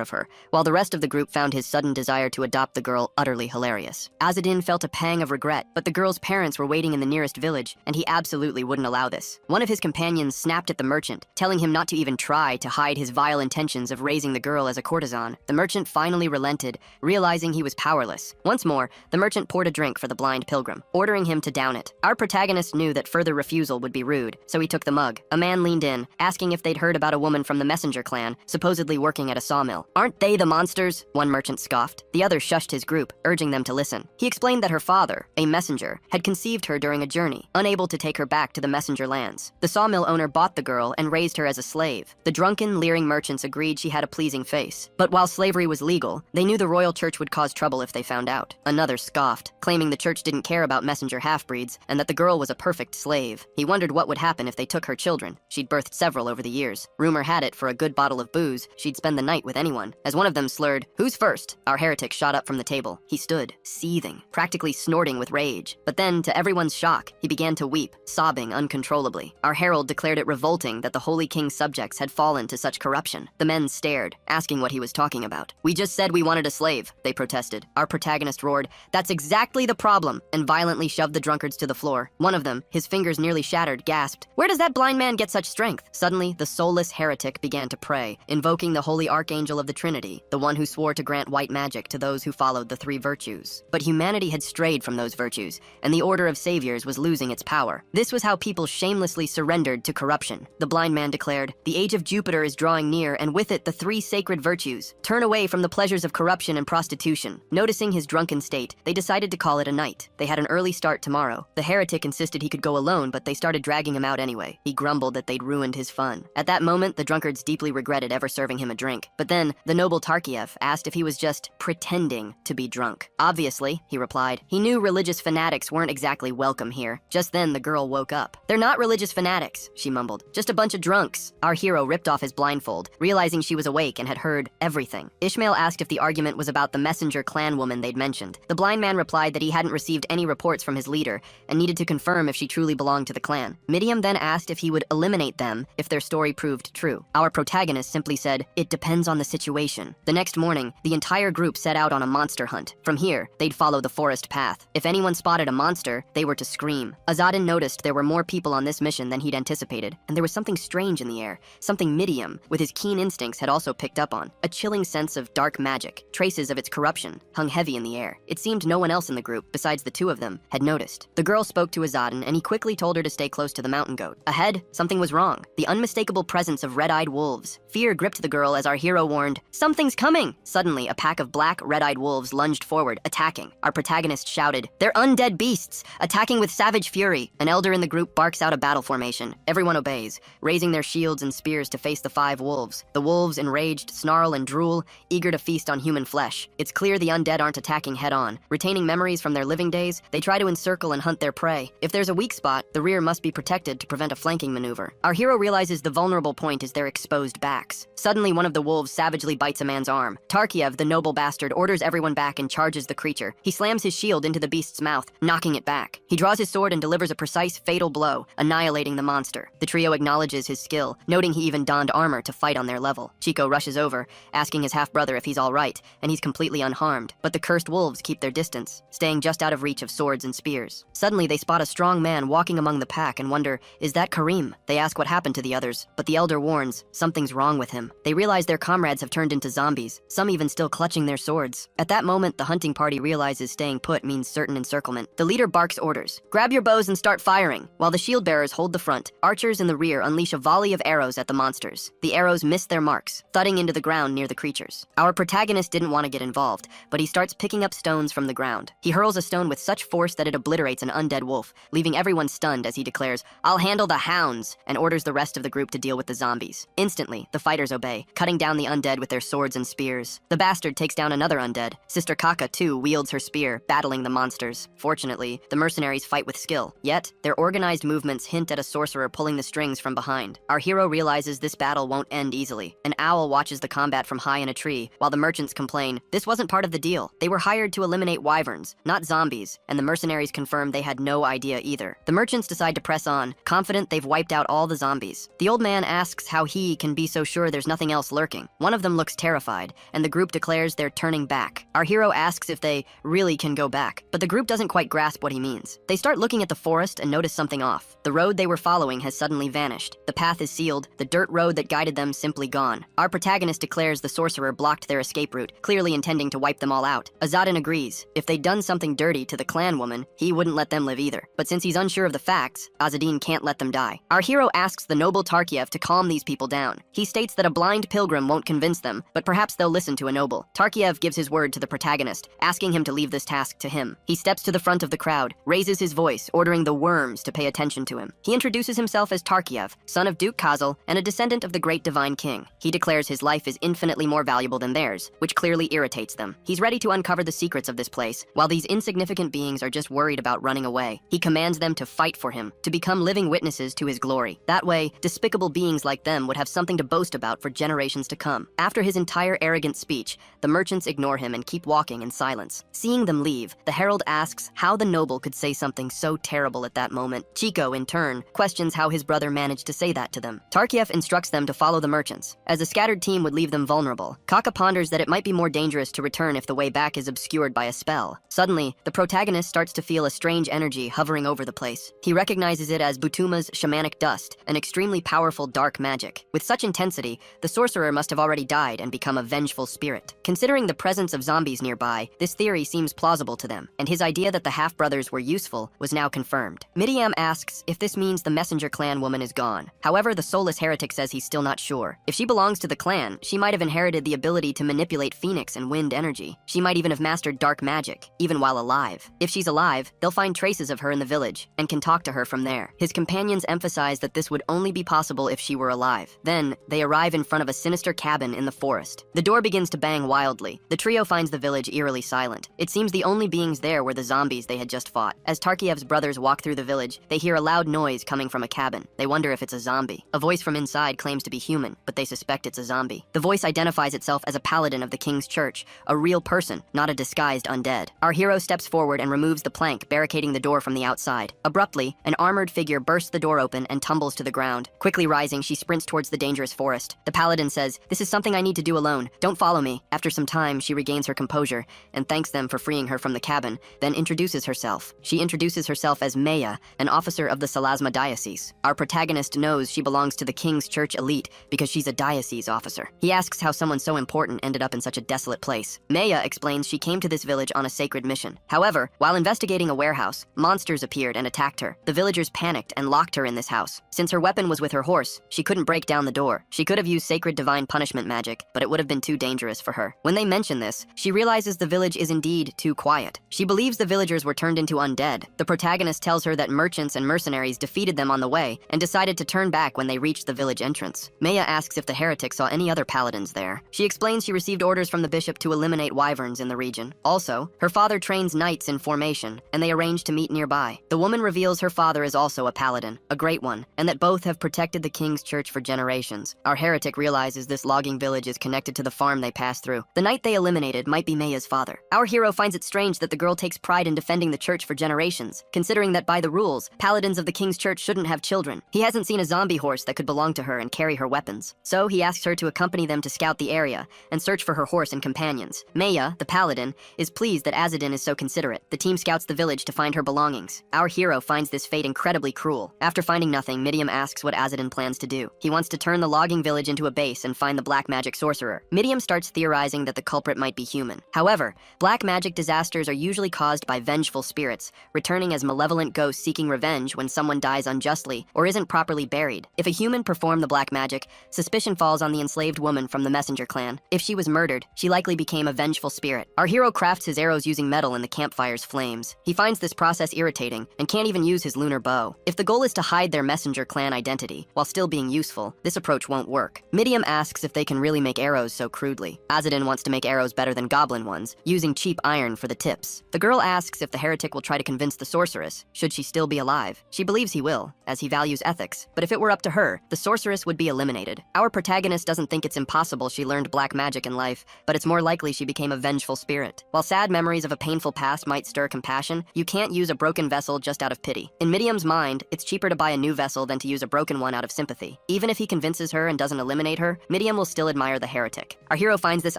S1: of her, while the rest of the group found his sudden desire to adopt the girl utterly hilarious. Azadin felt a pang of regret, but the girl's parents were waiting in the nearest village, and he absolutely wouldn't allow this. One of his companions snapped at the merchant, telling him not to even try to hide his vile intentions of raising the girl as a courtesan. The merchant finally relented, realizing he was powerless. Once more, the merchant poured a drink for the blind pilgrim, ordering him to down it. Our protagonist knew that further refusal would be rude, so he took the mug. A man leaned in, asking if they'd heard about a woman from the messenger clan, supposedly working at a sawmill. "Aren't they the monsters?" one merchant scoffed. The other shushed his group, urging them to listen. He explained that her father, a messenger, had conceived her during a journey, unable to take her back to the messenger lands. The sawmill owner bought the girl and raised her as a slave. The drunken, leering merchants agreed she had a pleasing face. But while slavery was legal, they knew the royal church would cause trouble if they found out. Another scoffed, claiming the church didn't care about messenger half-breeds and that the girl was a perfect slave. He wondered what would happen if they took her children. She'd birthed several over the years. Rumor had it, for a good bottle of booze, she'd spend the night with anyone. As one of them slurred, "Who's first?" Our heretic shot up from the table. He stood, seething, practically snorting with rage. But then, to everyone's shock, he began to weep, sobbing uncontrollably. Our herald declared it revolting that the Holy King's subjects had fallen to such corruption. The men stared, asking what he was talking about. "We just said we wanted a slave," they protested. Our protagonist roared, "That's exactly the problem," and violently shoved the drunkards to the floor. One of them, his fingers nearly shattered, gasped, "Where does that blind man get such strength?" Suddenly, the soulless heretic began to pray, invoking the holy archangel of the Trinity, the one who swore to grant white magic to those who followed the three virtues. But humanity had strayed from those virtues, and the order of saviors was losing its power. This was how people shamelessly surrendered to corruption. The blind man declared, "The age of Jupiter is drawing near, and with it the three sacred virtues. Turn away from the pleasures of corruption and prostitution." Noticing his drunken state, they decided to call it a night. They had an early start tomorrow. The heretic insisted he could go alone, but they started dragging him out anyway. He grumbled that they'd ruined his fun. At that moment, the drunkards deeply regretted ever serving him a drink. But then, the noble Tarkiev asked if he was just pretending to be drunk. "Obviously," he replied. He knew religious fanatics weren't exactly welcome here. Just then, the girl woke up. "They're not religious fanatics," she mumbled. "Just a bunch of drunks." Our hero ripped off his blindfold, realizing she was awake and had heard everything. Ishmael asked if the argument was about the messenger clan woman they'd mentioned. The blind man replied that he hadn't received any reports from his leader and needed to confirm if she truly belonged to the clan. Miriam then asked if he would eliminate them if their story proved true. Our protagonist simply said, "It depends on the situation." The next morning, the entire group set out on a monster hunt. From here, they'd follow the forest path. If anyone spotted a monster, they were to scream. Azadin noticed there were more people on this mission than he'd anticipated, and there was something strange in the air, something Miriam, with his keen instincts, had also picked up on. A chilling sense of dark magic, traces of its corruption, hung heavy in the air. It seemed no one else in the group, besides the two of them, had noticed. The girl spoke to Azadin, and he quickly told her to stay close to the mountain goat. Ahead, something was wrong. The unmistakable presence of red-eyed wolves. Fear gripped the girl as our hero warned, "Something's coming!" Suddenly, a pack of black, red-eyed wolves lunged forward, attacking. Our protagonist shouted, "They're undead beasts, attacking with savage fury." An elder in the group barks out a battle formation. Everyone obeys, raising their shields and spears to face the 5 wolves. The wolves, enraged, snarl and drool, eager to feast on human flesh. It's clear the undead aren't attacking head-on. Retaining memories from their living days, they try to encircle and hunt their prey. If there's a weak spot, the rear must be protected to prevent a flanking maneuver. Our hero realizes the vulnerable point is their exposed backs. Suddenly, one of the wolves savagely bites a man's arm. Tarkiev, the noble bastard, orders everyone back and charges the creature. He slams his shield into the beast's mouth, knocking it back. He draws his sword and delivers a precise, fatal blow, annihilating the monster. The trio acknowledges his skill, noting he even donned armor to fight on their level. Chico rushes over, asking his half-brother if he's all right, and he's completely unharmed. But the cursed wolves keep their distance, staying just out of reach of swords and spears. Suddenly, they spot a strong man walking among the pack and wonder, is that Karim? They ask what happened to the others, but the elder warns, something's wrong with him. They realize their comrades have turned into zombies, some even still clutching their swords. At that moment, moment, the hunting party realizes staying put means certain encirclement. The leader barks orders. Grab your bows and start firing. While the shield bearers hold the front, archers in the rear unleash a volley of arrows at the monsters. The arrows miss their marks, thudding into the ground near the creatures. Our protagonist didn't want to get involved, but he starts picking up stones from the ground. He hurls a stone with such force that it obliterates an undead wolf, leaving everyone stunned as he declares, "I'll handle the hounds," and orders the rest of the group to deal with the zombies. Instantly, the fighters obey, cutting down the undead with their swords and spears. The bastard takes down another undead. Sister Kaka, too, wields her spear, battling the monsters. Fortunately, the mercenaries fight with skill, yet their organized movements hint at a sorcerer pulling the strings from behind. Our hero realizes this battle won't end easily. An owl watches the combat from high in a tree, while the merchants complain, this wasn't part of the deal. They were hired to eliminate wyverns, not zombies, and the mercenaries confirm they had no idea either. The merchants decide to press on, confident they've wiped out all the zombies. The old man asks how he can be so sure there's nothing else lurking. One of them looks terrified, and the group declares they're turning back. Our hero asks if they really can go back, but the group doesn't quite grasp what he means. They start looking at the forest and notice something off. The road they were following has suddenly vanished. The path is sealed, the dirt road that guided them simply gone. Our protagonist declares the sorcerer blocked their escape route, clearly intending to wipe them all out. Azadin agrees. If they'd done something dirty to the clan woman, he wouldn't let them live either. But since he's unsure of the facts, Azadin can't let them die. Our hero asks the noble Tarkiev to calm these people down. He states that a blind pilgrim won't convince them, but perhaps they'll listen to a noble. Tarkiev gives his word to the protagonist, asking him to leave this task to him. He steps to the front of the crowd, raises his voice, ordering the worms to pay attention to him. He introduces himself as Tarkiev, son of Duke Kazal and a descendant of the great divine king. He declares his life is infinitely more valuable than theirs, which clearly irritates them. He's ready to uncover the secrets of this place, while these insignificant beings are just worried about running away. He commands them to fight for him, to become living witnesses to his glory. That way, despicable beings like them would have something to boast about for generations to come. After his entire arrogant speech, the merchants ignore him and keep walking in silence. Seeing them leave, the herald asks how the noble could say something so terrible at that moment. Chico, in turn, questions how his brother managed to say that to them. Tarkiev instructs them to follow the merchants, as the scattered team would leave them vulnerable. Kaka ponders that it might be more dangerous to return if the way back is obscured by a spell. Suddenly, the protagonist starts to feel a strange energy hovering over the place. He recognizes it as Butuma's shamanic dust, an extremely powerful dark magic. With such intensity, the sorcerer must have already died and become a vengeful spirit. Considering the presence of zombies nearby, this theory seems plausible to them, and his idea that the half-brothers were useful was now confirmed. Midiam asks if this means the messenger clan woman is gone. However, the soulless heretic says he's still not sure. If she belongs to the clan, she might have inherited the ability to manipulate phoenix and wind energy. She might even have mastered dark magic, even while alive. If she's alive, they'll find traces of her in the village, and can talk to her from there. His companions emphasize that this would only be possible if she were alive. Then, they arrive in front of a sinister cabin in the forest. The door begins to bang wildly. The trio finds the village eerily silent. It seems the only beings there were the zombies they had just fought. As Tarkiev's brothers walk through the village, they hear a loud noise coming from a cabin. They wonder if it's a zombie. A voice from inside claims to be human, but they suspect it's a zombie. The voice identifies itself as a paladin of the king's church, a real person, not a disguised undead. Our hero steps forward and removes the plank barricading the door from the outside. Abruptly, an armored figure bursts the door open and tumbles to the ground. Quickly rising, she sprints towards the dangerous forest. The paladin says, "This is something I need to do alone. Don't follow me." After some time, she regains her composure and thanks them for freeing her from the cabin, then introduces herself. She introduces herself as Maya, an officer of the Salasma diocese. Our protagonist knows she belongs to the king's church elite because she's a diocese officer. He asks how someone so important ended up in such a desolate place. Maya explains she came to this village on a sacred mission. However, while investigating a warehouse, monsters appeared and attacked her. The villagers panicked and locked her in this house. Since her weapon was with her horse, she couldn't break down the door. She could have used sacred divine punishment magic, but it would have been too dangerous for her. When they mention this, she realizes the village is indeed too quiet. She believes the villagers were turned into undead. The protagonist tells her that merchants and mercenaries defeated them on the way and decided to turn back when they reached the village entrance. Maya asks if the heretic saw any other paladins there. She explains she received orders from the bishop to eliminate wyverns in the region. Also, her father trains knights in formation, and they arrange to meet nearby. The woman reveals her father is also a paladin, a great one, and that both have protected the king's church for generations. Our heretic realizes this logging village is connected to the farm they pass through. The knight they eliminated might be Maya's father. Our hero finds it strange that the girl takes pride in defending the church for generations, considering that by the rules, paladins of the king's church shouldn't have children. He hasn't seen a zombie horse that could belong to her and carry her weapons. So he asks her to accompany them to scout the area and search for her horse and companions. Maya, the paladin, is pleased that Azadin is so considerate. The team scouts the village to find her belongings. Our hero finds this fate incredibly cruel. After finding nothing, Midiam asks what Azadin plans to do. He wants to turn the logging village into a base and find the black magic sorcerer. Midiam starts theorizing that the culprit might be human. However, black magic disasters are usually caused by vengeful spirits, returning as malevolent ghosts seeking revenge when someone dies unjustly or isn't properly buried. If a human performed the black magic, suspicion falls on the enslaved woman from the messenger clan. If she was murdered, she likely became a vengeful spirit. Our hero crafts his arrows using metal in the campfire's flames. He finds this process irritating and can't even use his lunar bow. If the goal is to hide their messenger clan identity while still being useful, this approach won't work. Midium asks if they can really make arrows so crudely. Azadin wants to make arrows better than goblin ones, using cheap iron for the tips. The girl asks if the heretic will try to convince the sorceress, should she still be alive. She believes he will, as he values ethics, but if it were up to her, the sorceress would be eliminated. Our protagonist doesn't think it's impossible she learned black magic in life, but it's more likely she became a vengeful spirit. While sad memories of a painful past might stir compassion, you can't use a broken vessel just out of pity. In Midium's mind, it's cheaper to buy a new vessel than to use a broken one out of sympathy. Even if he convinces her and doesn't eliminate her, Midium will still admire the heretic. Our hero finds this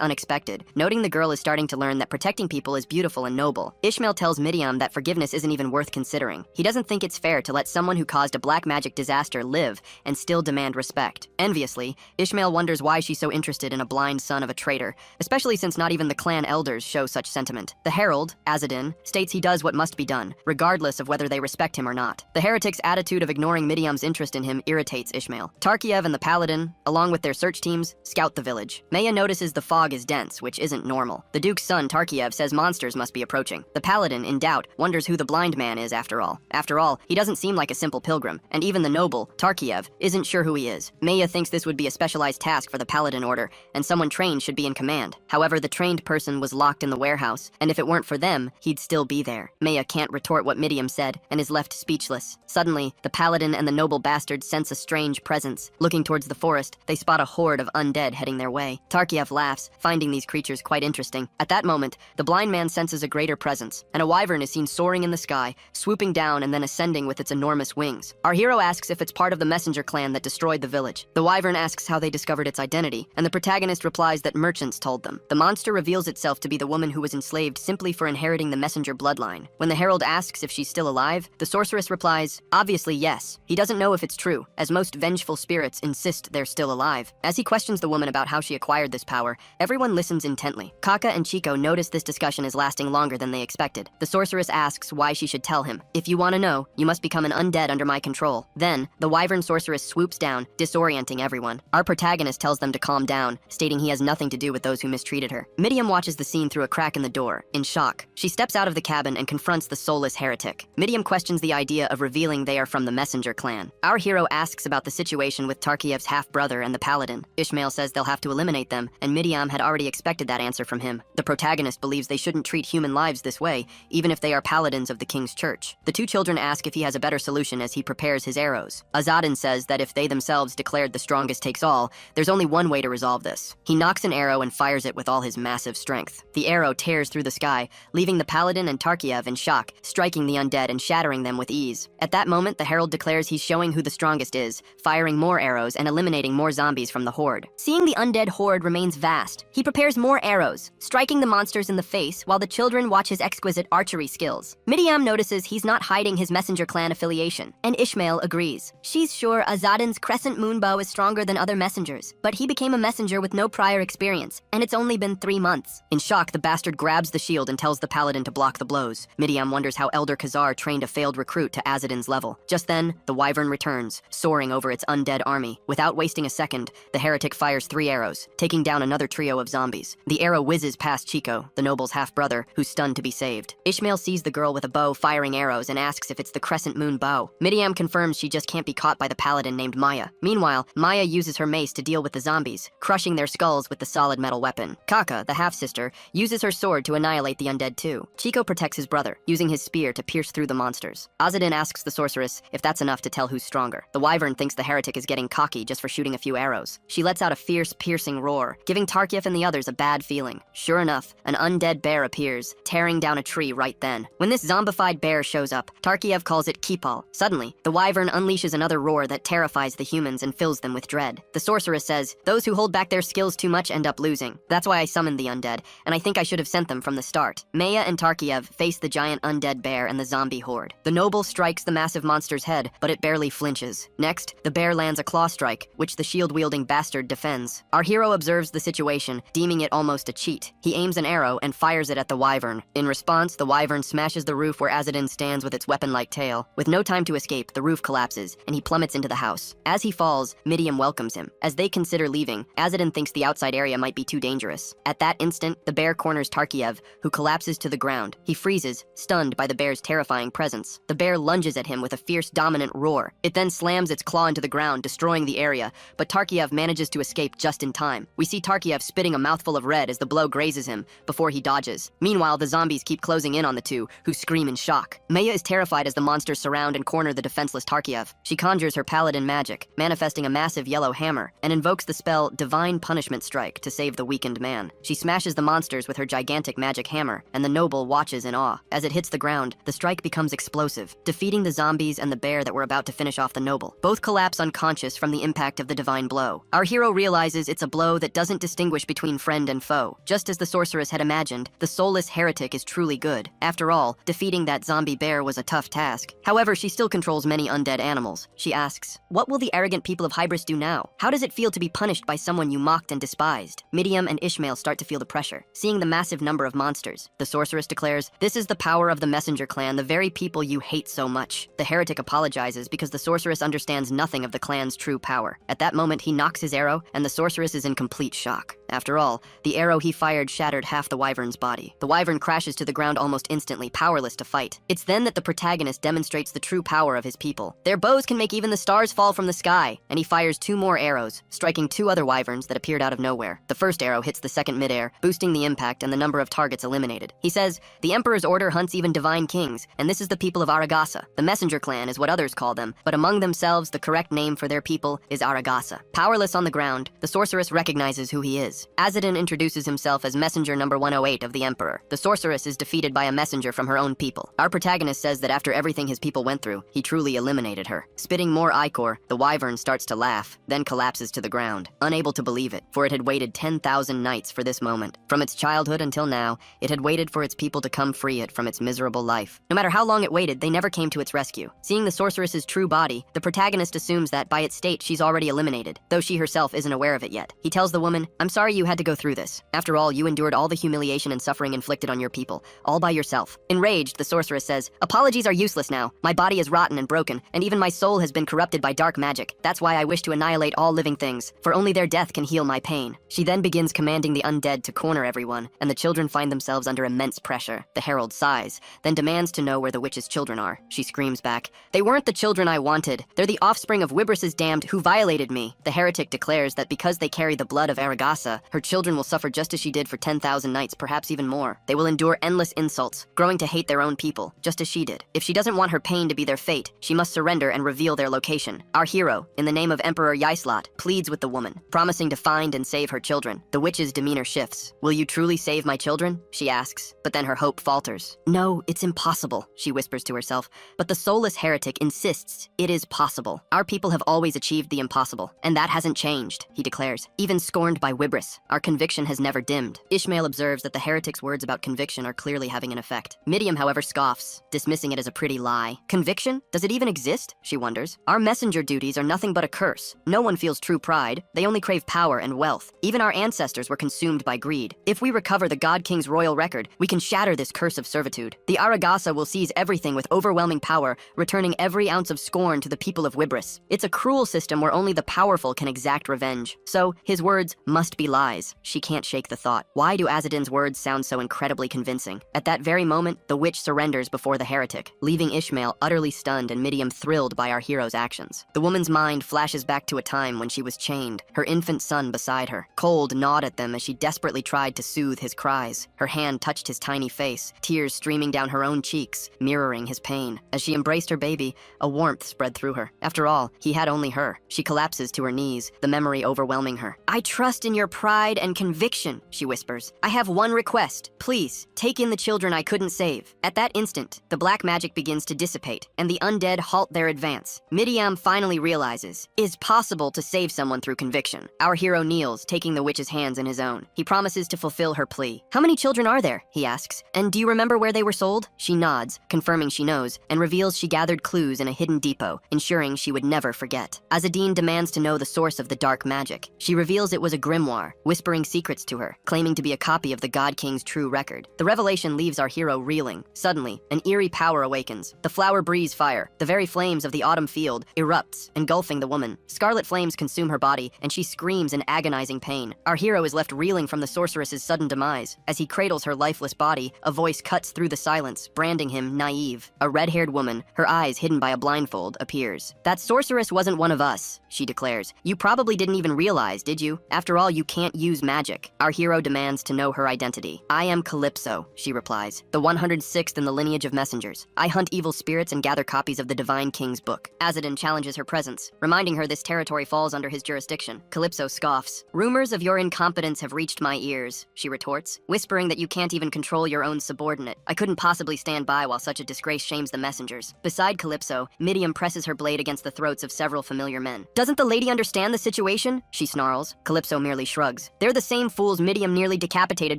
S1: unexpected, noting the girl is starting to learn that protecting people is beautiful and noble. Ishmael tells Midium that forgiveness isn't even worth considering. He doesn't think it's fair to let someone who caused a black magic disaster live and still demand respect. Enviously, Ishmael wonders why she's so interested in a blind son of a traitor, especially since not even the clan elders show such sentiment. The herald, Azadin, states he does what must be done, regardless of whether they respect him or not. The heretic's attitude of ignoring Midium's interest in him irritates Ishmael. Tarkiev and the paladin, along with their search teams, scout the village. Maya notices the fog is dense, which isn't normal. The duke's son, Tarkiev, says monsters must be approaching. The paladin, in doubt, wonders who the blind man is after all. After all, he doesn't seem like a simple pilgrim, and even the noble, Tarkiev, isn't sure who he is. Maya thinks this would be a specialized task for the paladin order, and someone trained should be in command. However, the trained person was locked in the warehouse, and if it weren't for them, he'd still be there. Maya can't retort what Midium said, and is left speechless. Suddenly, the paladin and the noble bastard sense a strange presence. Looking towards the forest, they spot a horde of undead heading their way. Tarkiev laughs, finding these creatures quite interesting. At that moment, the blind man senses a greater presence, and a wyvern is seen soaring in the sky, swooping down and then ascending with its enormous wings. Our hero asks if it's part of the messenger clan that destroyed the village. The wyvern asks how they discovered its identity, and the protagonist replies that merchants told them. The monster reveals itself to be the woman who was enslaved simply for inheriting the messenger bloodline. When the herald asks if she's still alive, the sorceress replies, obviously yes. He doesn't know if it's true, as most vengeful spirits insist they're still alive. As he questions the woman about how she acquired this power, everyone listens intently. Kaka and Chico notice this discussion is lasting longer than they expected. The sorceress asks why she should tell him. If you want to know, you must become an undead under my control. Then, the wyvern sorceress swoops down, disorienting everyone. Our protagonist tells them to calm down, stating he has nothing to do with those who mistreated her. Midium watches the scene through a crack in the door, in shock. She steps out of the cabin and confronts the soulless heretic. Midium questions the idea of revealing they are from the messenger clan. Our hero asks about the situation with Tarkiev's half-brother and the paladin. Ishmael says they'll have to eliminate them, and Midium had already expected that answer from him. The protagonist believes they shouldn't treat human lives this way, even if they are paladins of the king's church. The two children ask if he has a better solution as he prepares his arrows. Azadin says that if they themselves declared the strongest takes all, there's only one way to resolve this. He knocks an arrow and fires it with all his massive strength. The arrow tears through the sky, leaving the paladin and Tarkiev in shock, striking the undead and shattering them with ease. At that moment, the herald declares he's showing who the strongest is, firing more arrows and eliminating more zombies from the horde. Seeing the undead horde remains vast, he prepares more arrows, striking the monsters in the face while the children watch his exquisite archery skills. Midiam notices he's not hiding his messenger clan affiliation, and Ishmael agrees. She's sure Azadin's crescent moon bow is stronger than other messengers, but he became a messenger with no prior experience, and it's only been 3 months. In shock, the bastard grabs the shield and tells the paladin to block the blows. Midiam wonders how Elder Khazar trained a failed recruit to Azadin's level. Just then, the wyvern returns, soaring over its undead army. Without wasting a second, the heretic fires 3 arrows, taking down another trio of zombies. The arrow whizzes past Chico, the noble's half-brother, who's stunned to be saved. Ishmael sees the girl with a bow firing arrows and asks if it's the crescent moon bow. Midiam confirms she just can't be caught by the paladin named Maya. Meanwhile, Maya uses her mace to deal with the zombies, crushing their skulls with the solid metal weapon. Kaka, the half-sister, uses her sword to annihilate the undead too. Chico protects his brother, using his spear to pierce through the monsters. Azadin asks the sorceress if that's enough to tell who's stronger. The wyvern thinks the heretic is getting cocky just for shooting a few arrows. She lets out a fierce, piercing roar, giving Tarkiev and the others a bad feeling. Sure enough, an undead bear appears, tearing down a tree right then. When this zombified bear shows up, Tarkiev calls it Kipal. Suddenly, the wyvern unleashes another roar that terrifies the humans and fills them with dread. The sorceress says, those who hold back their skills too much end up losing. That's why I summoned the undead, and I think I should have sent them from the start. Maya and Tarkiev face the giant undead bear and the zombie horde. The noble strikes the massive monster's head, but it barely flinches. Next, the bear lands a claw strike, which the shield-wielding bastard defends. Our hero observes the situation, deeming it almost a cheat. He He aims an arrow and fires it at the wyvern. In response, the wyvern smashes the roof where Azadin stands with its weapon-like tail. With no time to escape, the roof collapses, and he plummets into the house. As he falls, Midiam welcomes him. As they consider leaving, Azadin thinks the outside area might be too dangerous. At that instant, the bear corners Tarkiev, who collapses to the ground. He freezes, stunned by the bear's terrifying presence. The bear lunges at him with a fierce, dominant roar. It then slams its claw into the ground, destroying the area, but Tarkiev manages to escape just in time. We see Tarkiev spitting a mouthful of red as the blow grazes him before he dodges. Meanwhile, the zombies keep closing in on the two, who scream in shock. Maya is terrified as the monsters surround and corner the defenseless Tarkiev. She conjures her paladin magic, manifesting a massive yellow hammer, and invokes the spell Divine Punishment Strike to save the weakened man. She smashes the monsters with her gigantic magic hammer, and the noble watches in awe. As it hits the ground, the strike becomes explosive, defeating the zombies and the bear that were about to finish off the noble. Both collapse unconscious from the impact of the divine blow. Our hero realizes it's a blow that doesn't distinguish between friend and foe. Just as the sorceress had imagined, the soulless heretic is truly good. After all, defeating that zombie bear was a tough task. However, she still controls many undead animals. She asks, "What will the arrogant people of Hybris do now? How does it feel to be punished by someone you mocked and despised?" Midiam and Ishmael start to feel the pressure, seeing the massive number of monsters. The sorceress declares, "This is the power of the messenger clan, the very people you hate so much." The heretic apologizes because the sorceress understands nothing of the clan's true power. At that moment, he knocks his arrow, and the sorceress is in complete shock. After all, the arrow he fired shattered half the wyvern's body. The wyvern crashes to the ground almost instantly, powerless to fight. It's then that the protagonist demonstrates the true power of his people. Their bows can make even the stars fall from the sky, and he fires 2 more arrows, striking 2 other wyverns that appeared out of nowhere. The first arrow hits the second midair, boosting the impact and the number of targets eliminated. He says, "The Emperor's order hunts even divine kings, and this is the people of Aragasa. The messenger clan is what others call them, but among themselves, the correct name for their people is Aragasa." Powerless on the ground, the sorceress recognizes who he is. Azadin introduces himself as messenger number 108 of the Emperor. The sorceress is defeated by a messenger from her own people. Our protagonist says that after everything his people went through, he truly eliminated her. Spitting more ichor, the wyvern starts to laugh, then collapses to the ground, unable to believe it, for it had waited 10,000 nights for this moment. From its childhood until now, it had waited for its people to come free it from its miserable life. No matter how long it waited, they never came to its rescue. Seeing the sorceress's true body, the protagonist assumes that by its state she's already eliminated, though she herself isn't aware of it yet. He tells the woman, "I'm sorry you had to go through this. After all, you endured all the humiliation and suffering inflicted on your people, all by yourself." Enraged, the sorceress says, "Apologies are useless now. My body is rotten and broken, and even my soul has been corrupted by dark magic. That's why I wish to annihilate all living things, for only their death can heal my pain." She then begins commanding the undead to corner everyone, and the children find themselves under immense pressure. The herald sighs, then demands to know where the witch's children are. She screams back, "They weren't the children I wanted. They're the offspring of Wibris's damned who violated me." The heretic declares that because they carry the blood of Aragasa, her children will suffer just as she did for 10,000 nights, perhaps even more. They will endure endless insults, growing to hate their own people, just as she did. If she doesn't want her pain to be their fate, she must surrender and reveal their location. Our hero, in the name of Emperor Yaislot, pleads with the woman, promising to find and save her children. The witch's demeanor shifts. "Will you truly save my children?" she asks, but then her hope falters. "No, it's impossible," she whispers to herself, but the soulless heretic insists it is possible. "Our people have always achieved the impossible, and that hasn't changed," he declares. "Even scorned by Wibris, our conviction has never dimmed." Ishmael observes that the heretic's words about conviction are clearly having an effect. Midiam, however, scoffs, dismissing it as a pretty lie. "Conviction? Does it even exist?" she wonders. "Our messenger duties are nothing but a curse. No one feels true pride. They only crave power and wealth. Even our ancestors were consumed by greed. If we recover the God King's royal record, we can shatter this curse of servitude. The Aragasa will seize everything with overwhelming power, returning every ounce of scorn to the people of Wibris. It's a cruel system where only the powerful can exact revenge. So, his words must be lies." She can't shake the thought. Why do Azadin's words sound so incredibly convincing? At that very moment, the witch surrenders before the heretic, leaving Ishmael utterly stunned and Midiam thrilled by our hero's actions. The woman's mind flashes back to a time when she was chained, her infant son beside her. Cold gnawed at them as she desperately tried to soothe his cries. Her hand touched his tiny face, tears streaming down her own cheeks, mirroring his pain. As she embraced her baby, a warmth spread through her. After all, he had only her. She collapses to her knees, the memory overwhelming her. "I trust in your pride and conviction," she whispers. "I have one request. Please, take in the children I couldn't save." At that instant, the black magic begins to dissipate, and the undead halt their advance. Midiam finally realizes, it's possible to save someone through conviction. Our hero kneels, taking the witch's hands in his own. He promises to fulfill her plea. "How many children are there?" he asks. "And do you remember where they were sold?" She nods, confirming she knows, and reveals she gathered clues in a hidden depot, ensuring she would never forget. Azadin demands to know the source of the dark magic. She reveals it was a grimoire, whispering secrets to her, claiming to to be a copy of the God King's true record. The revelation leaves our hero reeling. Suddenly, an eerie power awakens. The flower breathes fire. The very flames of the autumn field erupts, engulfing the woman. Scarlet flames consume her body, and she screams in agonizing pain. Our hero is left reeling from the sorceress's sudden demise. As he cradles her lifeless body, a voice cuts through the silence, branding him naive. A red-haired woman, her eyes hidden by a blindfold, appears. "That sorceress wasn't one of us," she declares. "You probably didn't even realize, did you? After all, you can't use magic." Our hero demands to know her identity. "I am Calypso," she replies, "the 106th in the lineage of messengers. I hunt evil spirits and gather copies of the Divine King's book." Azadin challenges her presence, reminding her this territory falls under his jurisdiction. Calypso scoffs. "Rumors of your incompetence have reached my ears," she retorts, whispering that you can't even control your own subordinate. "I couldn't possibly stand by while such a disgrace shames the messengers." Beside Calypso, Midian presses her blade against the throats of several familiar men. "Doesn't the lady understand the situation?" she snarls. Calypso merely shrugs. "They're the same fools Midian nearly decapitated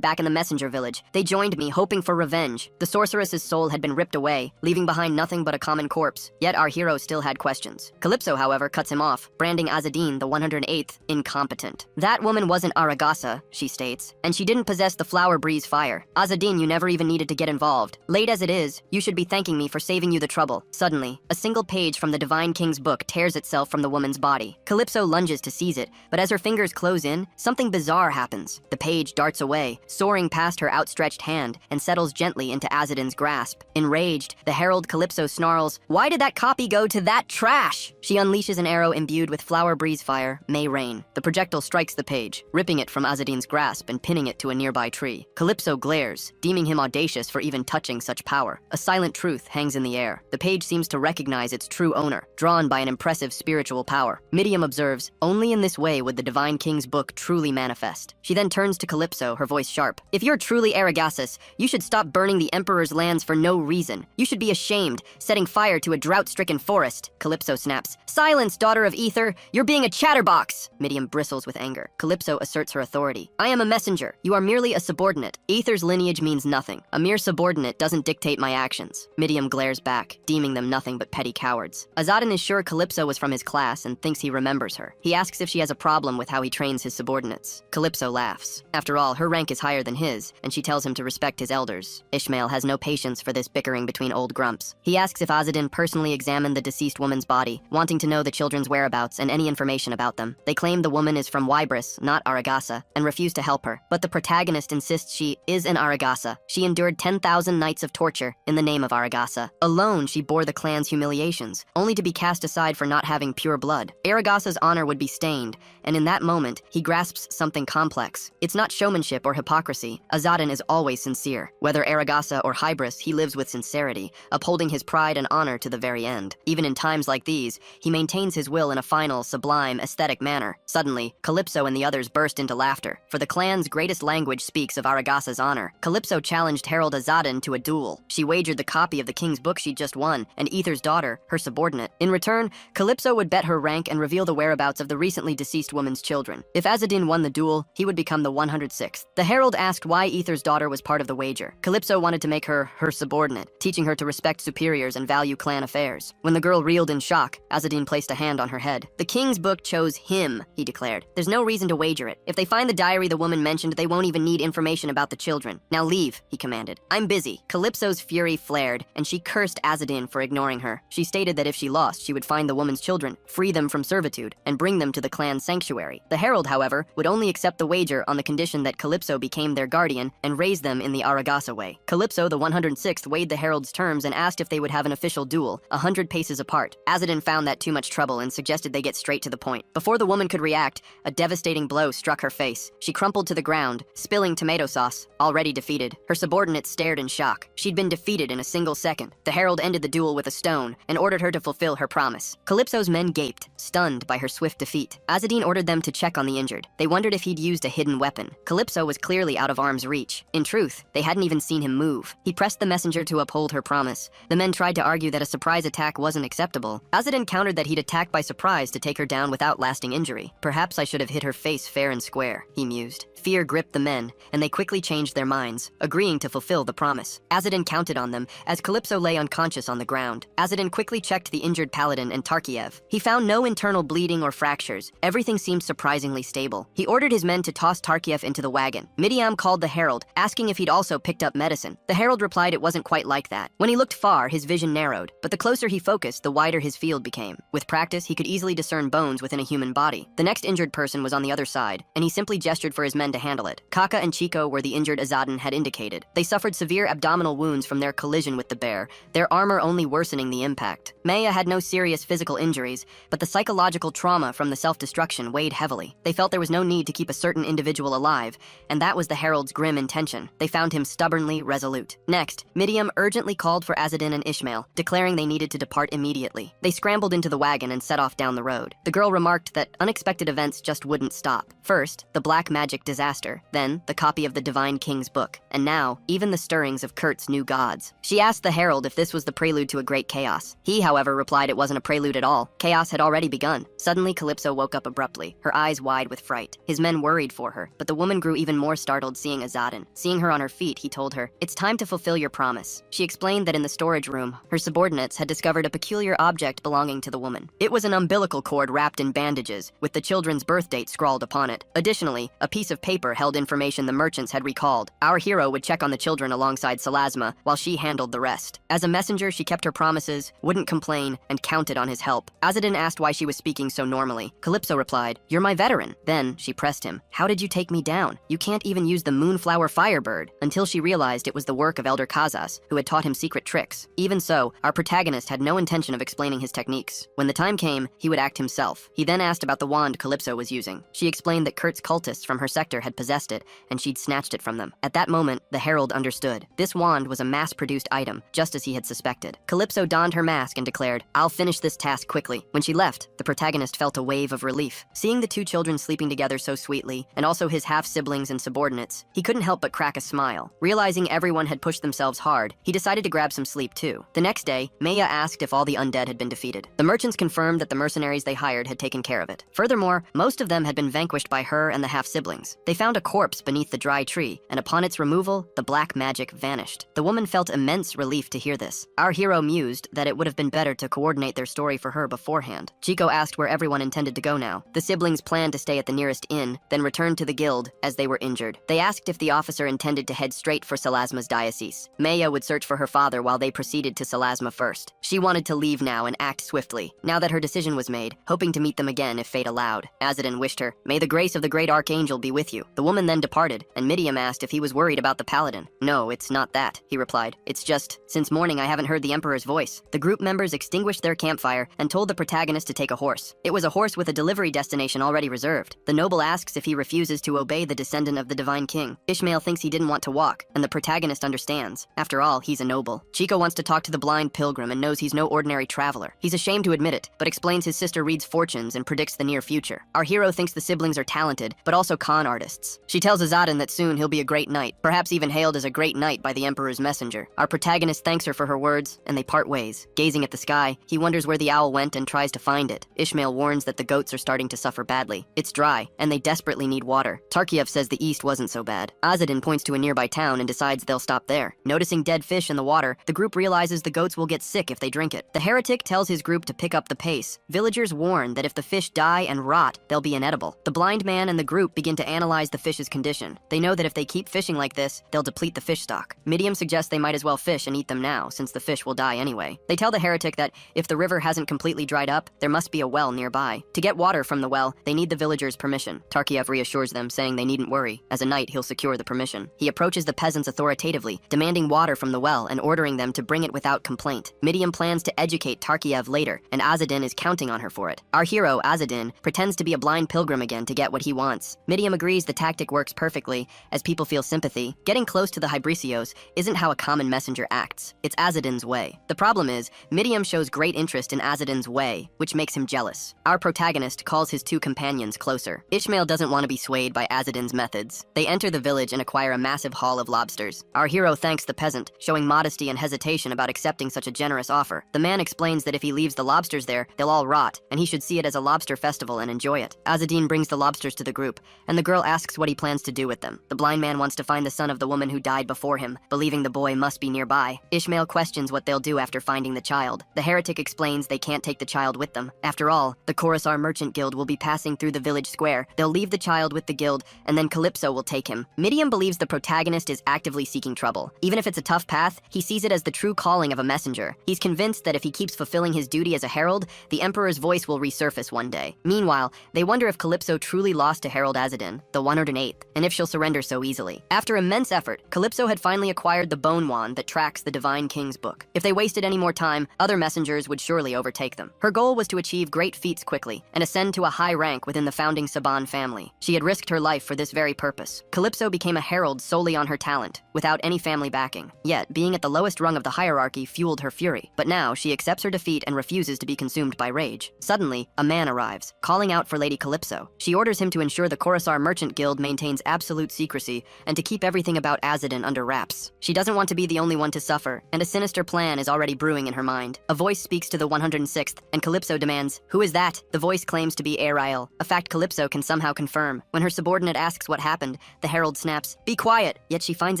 S1: back in the messenger village. They joined me, hoping for revenge." The sorceress's soul had been ripped away, leaving behind nothing but a common corpse. Yet our hero still had questions. Calypso, however, cuts him off, branding Azadin, the 108th, incompetent. "That woman wasn't Aragasa," she states, "and she didn't possess the flower breeze fire. Azadin, you never even needed to get involved. Late as it is, you should be thanking me for saving you the trouble." Suddenly, a single page from the Divine King's book tears itself from the woman's body. Calypso lunges to seize it, but as her fingers close in, something bizarre happens. The page darts away, soaring past her outstretched hand, and settles gently into Azadin's grasp. Enraged, the herald Calypso snarls, "Why did that copy go to that trash?" She unleashes an arrow imbued with flower breeze fire, May Rain. The projectile strikes the page, ripping it from Azadin's grasp and pinning it to a nearby tree. Calypso glares, deeming him audacious for even touching such power. A silent truth hangs in the air. The page seems to recognize its true owner, drawn by an impressive spiritual power. Midian observes, "Only in this way would the Divine King's book truly manifest." She then turns to Calypso, her voice sharp. "If you're truly Aragasus, you should stop burning the Emperor's lands for no reason. You should be ashamed, setting fire to a drought-stricken forest." Calypso snaps, "Silence, daughter of Ether! You're being a chatterbox!" Midian bristles with anger. Calypso asserts her authority. "I am a messenger. You are merely a subordinate. Ether's lineage means nothing. A mere subordinate doesn't dictate my actions." Midian glares back, deeming them nothing but petty cowards. Azadin is sure Calypso was from his class and thinks he remembers her. He asks if she has a problem with how he trains his subordinates. Calypso laughs. After all, her rank is higher than his, and she tells him to respect his elders. Ishmael has no patience for this bickering between old grumps. He asks if Azadin personally examined the deceased woman's body, wanting to know the children's whereabouts and any information about them. They claim the woman is from Wybris, not Aragasa, and refuse to help her. But the protagonist insists she is an Aragasa. She endured 10,000 nights of torture in the name of Aragasa. Alone, she bore the clan's humiliations, only to be cast aside for not having pure blood. Aragasa's honor would be stained, and in that moment, he grasps something complex. It's not showmanship or hypocrisy. Azadin is always sincere. Whether Aragasa or Hybris, he lives with sincerity, upholding his pride and honor to the very end. Even in times like these, he maintains his will in a final, sublime, aesthetic manner. Suddenly, Calypso and the others burst into laughter, for the clan's greatest language speaks of Aragasa's honor. Calypso challenged Herald Azadin to a duel. She wagered the copy of the king's book she'd just won, and Ether's daughter, her subordinate. In return, Calypso would bet her rank and reveal the whereabouts of the recently deceased woman's children. If Azadin won the duel, he would become the 106th. The herald asked why Ether's daughter was part of the wager. Calypso wanted to make her subordinate, teaching her to respect superiors and value clan affairs. When the girl reeled in shock, Azadin placed a hand on her head. "The king's book chose him," he declared. "There's no reason to wager it. If they find the diary the woman mentioned, they won't even need information about the children. Now leave," he commanded. "I'm busy." Calypso's fury flared, and she cursed Azadin for ignoring her. She stated that if she lost, she would find the woman's children, free them from servitude, and bring them to the clan's sanctuary. The herald, however, would only accept the wager on the condition that Calypso became their guardian and raised them in the Aragasa way. Calypso, the 106th, weighed the herald's terms and asked if they would have an official duel, 100 paces apart. Azadin found that too much trouble and suggested they get straight to the point. Before the woman could react, a devastating blow struck her face. She crumpled to the ground, spilling tomato sauce. Already defeated, her subordinates stared in shock. She'd been defeated in a single second. The herald ended the duel with a stone and ordered her to fulfill her promise. Calypso's men gaped, stunned by her swift defeat. Azadin ordered them to check on the injured. They wondered if he'd used a hidden weapon. Calypso was clearly out of arm's reach. In truth, they hadn't even seen him move. He pressed the messenger to uphold her promise. The men tried to argue that a surprise attack wasn't acceptable. Azadin countered that he'd attacked by surprise to take her down without lasting injury. "Perhaps I should have hit her face fair and square," he mused. Fear gripped the men, and they quickly changed their minds, agreeing to fulfill the promise. Azadin counted on them as Calypso lay unconscious on the ground. Azadin quickly checked the injured paladin and Tarkiev. He found no internal bleeding or fractures. Everything seemed surprisingly stable. He ordered his men to toss Tarkiev into the wagon. Midiam called the herald, asking if he'd also picked up medicine. The herald replied it wasn't quite like that. When he looked far, his vision narrowed, but the closer he focused, the wider his field became. With practice, he could easily discern bones within a human body. The next injured person was on the other side, and he simply gestured for his men to handle it. Kaka and Chico were the injured Azaden had indicated. They suffered severe abdominal wounds from their collision with the bear, their armor only worsening the impact. Maya had no serious physical injuries, but the psychological trauma from the self-destruction weighed heavily. They felt there was no need to keep a certain individual alive, and that was the herald's grim intention. They found him stubbornly resolute. Next, Midiam urgently called for Azadin and Ishmael, declaring they needed to depart immediately. They scrambled into the wagon and set off down the road. The girl remarked that unexpected events just wouldn't stop. First, the black magic disaster, then the copy of the Divine King's book, and now, even the stirrings of Kurt's new gods. She asked the herald if this was the prelude to a great chaos. He, however, replied it wasn't a prelude at all. Chaos had already begun. Suddenly, Calypso woke up abruptly, her eyes wide with fright. His men worried for her, but the woman grew even more startled seeing Azaden. Seeing her on her feet, he told her, "It's time to fulfill your promise." She explained that in the storage room, her subordinates had discovered a peculiar object belonging to the woman. It was an umbilical cord wrapped in bandages, with the children's birth date scrawled upon it. Additionally, a piece of paper held information the merchants had recalled. Our hero would check on the children alongside Salasma, while she handled the rest. As a messenger, she kept her promises, wouldn't complain, and counted on his help. Azadin asked why she was speaking so normally. Calypso replied, "You're my veteran." Then, she pressed him, "How did you take me down? You can't even use the Moonflower Firebird," until she realized it was the work of Elder Kazas, who had taught him secret tricks. Even so, our protagonist had no intention of explaining his techniques. When the time came, he would act himself. He then asked about the wand Calypso was using. She explained that Kurt's cultists from her sector had possessed it, and she'd snatched it from them. At that moment, the herald understood. This wand was a mass-produced item, just as he had suspected. Calypso donned her mask and declared, "I'll finish this task quickly." When she left, the protagonist felt a wave of relief. Seeing the two children sleeping together so sweetly, and also his half-siblings and subordinates, he couldn't help but crack a smile. Realizing everyone had pushed themselves hard, he decided to grab some sleep too. The next day, Maya asked if all the undead had been defeated. The merchants confirmed that the mercenaries they hired had taken care of it. Furthermore, most of them had been vanquished by her and the half-siblings. They found a corpse beneath the dry tree, and upon its removal, the black magic vanished. The woman felt immense relief to hear this. Our hero mused that it would have been better to coordinate their story for her beforehand. Chico asked where everyone intended to go now. The siblings planned to stay at the nearest inn, then return to the guild as they were injured. They asked if the officer intended to head straight for Salasma's diocese. Maya would search for her father while they proceeded to Salasma first. She wanted to leave now and act swiftly, now that her decision was made, hoping to meet them again if fate allowed. Azadin wished her, "May the grace of the great archangel be with you." The woman then departed, and Midiam asked if he was worried about the paladin. "No, it's not that," he replied. "It's just, since morning I haven't heard the Emperor's voice." The group members extinguished their campfire and told the protagonist to take a horse. It was a horse with a delivery destination already reserved. The noble asks if he refuses to obey the descendant of the Divine King. Ishmael thinks he didn't want to walk, and the protagonist understands. After all, he's a noble. Chico wants to talk to the blind pilgrim and knows he's no ordinary traveler. He's ashamed to admit it, but explains his sister reads fortunes and predicts the near future. Our hero thinks the siblings are talented, but also con artists. She tells Azaden that soon he'll be a great knight, perhaps even hailed as a great knight by the Emperor's messenger. Our protagonist thanks her for her words, and they part ways. Gazing at the sky, he wonders where the owl went and tries to find it. Ishmael warns that the goats are starting to suffer badly. It's dry, and they desperately need water. Tarkiev says the east wasn't so bad. Azadin points to a nearby town and decides they'll stop there. Noticing dead fish in the water, the group realizes the goats will get sick if they drink it. The heretic tells his group to pick up the pace. Villagers warn that if the fish die and rot, they'll be inedible. The blind man and the group begin to analyze the fish's condition. They know that if they keep fishing like this, they'll deplete the fish stock. Midiam suggests they might as well fish and eat them now, since the fish will die anyway. They tell the heretic that if the river hasn't completely dried up, there must be a well nearby. To get water from the well, they need the villagers' permission. Tarkiev reassures them, saying they needn't worry. As a knight, he'll secure the permission. He approaches the peasants authoritatively, demanding water from the well and ordering them to bring it without complaint. Midiam plans to educate Tarkiev later, and Azadin is counting on her for it. Our hero, Azadin, pretends to be a blind pilgrim again to get what he wants. Midiam agrees the tactic works perfectly, as people feel sympathy. Getting close to the Hybricios isn't how a common messenger acts. It's Azadin's way. The problem is, Midiam shows great interest in Azadin's way, which makes him jealous. Our protagonist calls his two companions closer. Ishmael doesn't want to be swayed by Azadin's methods. They enter the village and acquire a massive haul of lobsters. Our hero thanks the peasant, showing modesty and hesitation about accepting such a generous offer. The man explains that if he leaves the lobsters there, they'll all rot, and he should see it as a lobster festival and enjoy it. Azadin brings the lobsters to the group, and the girl asks what he plans to do with them. The blind man wants to find the son of the woman who died before him, believing the boy must be nearby. Ishmael questions what they'll do after finding the child. The heretic explains they can't take the child with them. After all, the Coruscant Merchant Guild will be passing through the village square. They'll leave the child with the guild, and then then Calypso will take him. Midian believes the protagonist is actively seeking trouble. Even if it's a tough path, he sees it as the true calling of a messenger. He's convinced that if he keeps fulfilling his duty as a herald, the Emperor's voice will resurface one day. Meanwhile, they wonder if Calypso truly lost to Herald Azadin, the 108th, and if she'll surrender so easily. After immense effort, Calypso had finally acquired the bone wand that tracks the Divine King's book. If they wasted any more time, other messengers would surely overtake them. Her goal was to achieve great feats quickly and ascend to a high rank within the founding Saban family. She had risked her life for this very purpose. Calypso became a herald solely on her talent, without any family backing. Yet, being at the lowest rung of the hierarchy fueled her fury. But now, she accepts her defeat and refuses to be consumed by rage. Suddenly, a man arrives, calling out for Lady Calypso. She orders him to ensure the Coruscant Merchant Guild maintains absolute secrecy and to keep everything about Azadin under wraps. She doesn't want to be the only one to suffer, and a sinister plan is already brewing in her mind. A voice speaks to the 106th, and Calypso demands, "Who is that?" The voice claims to be Ariel, a fact Calypso can somehow confirm. When her subordinate asks what happened, the herald snaps, "Be quiet," yet she finds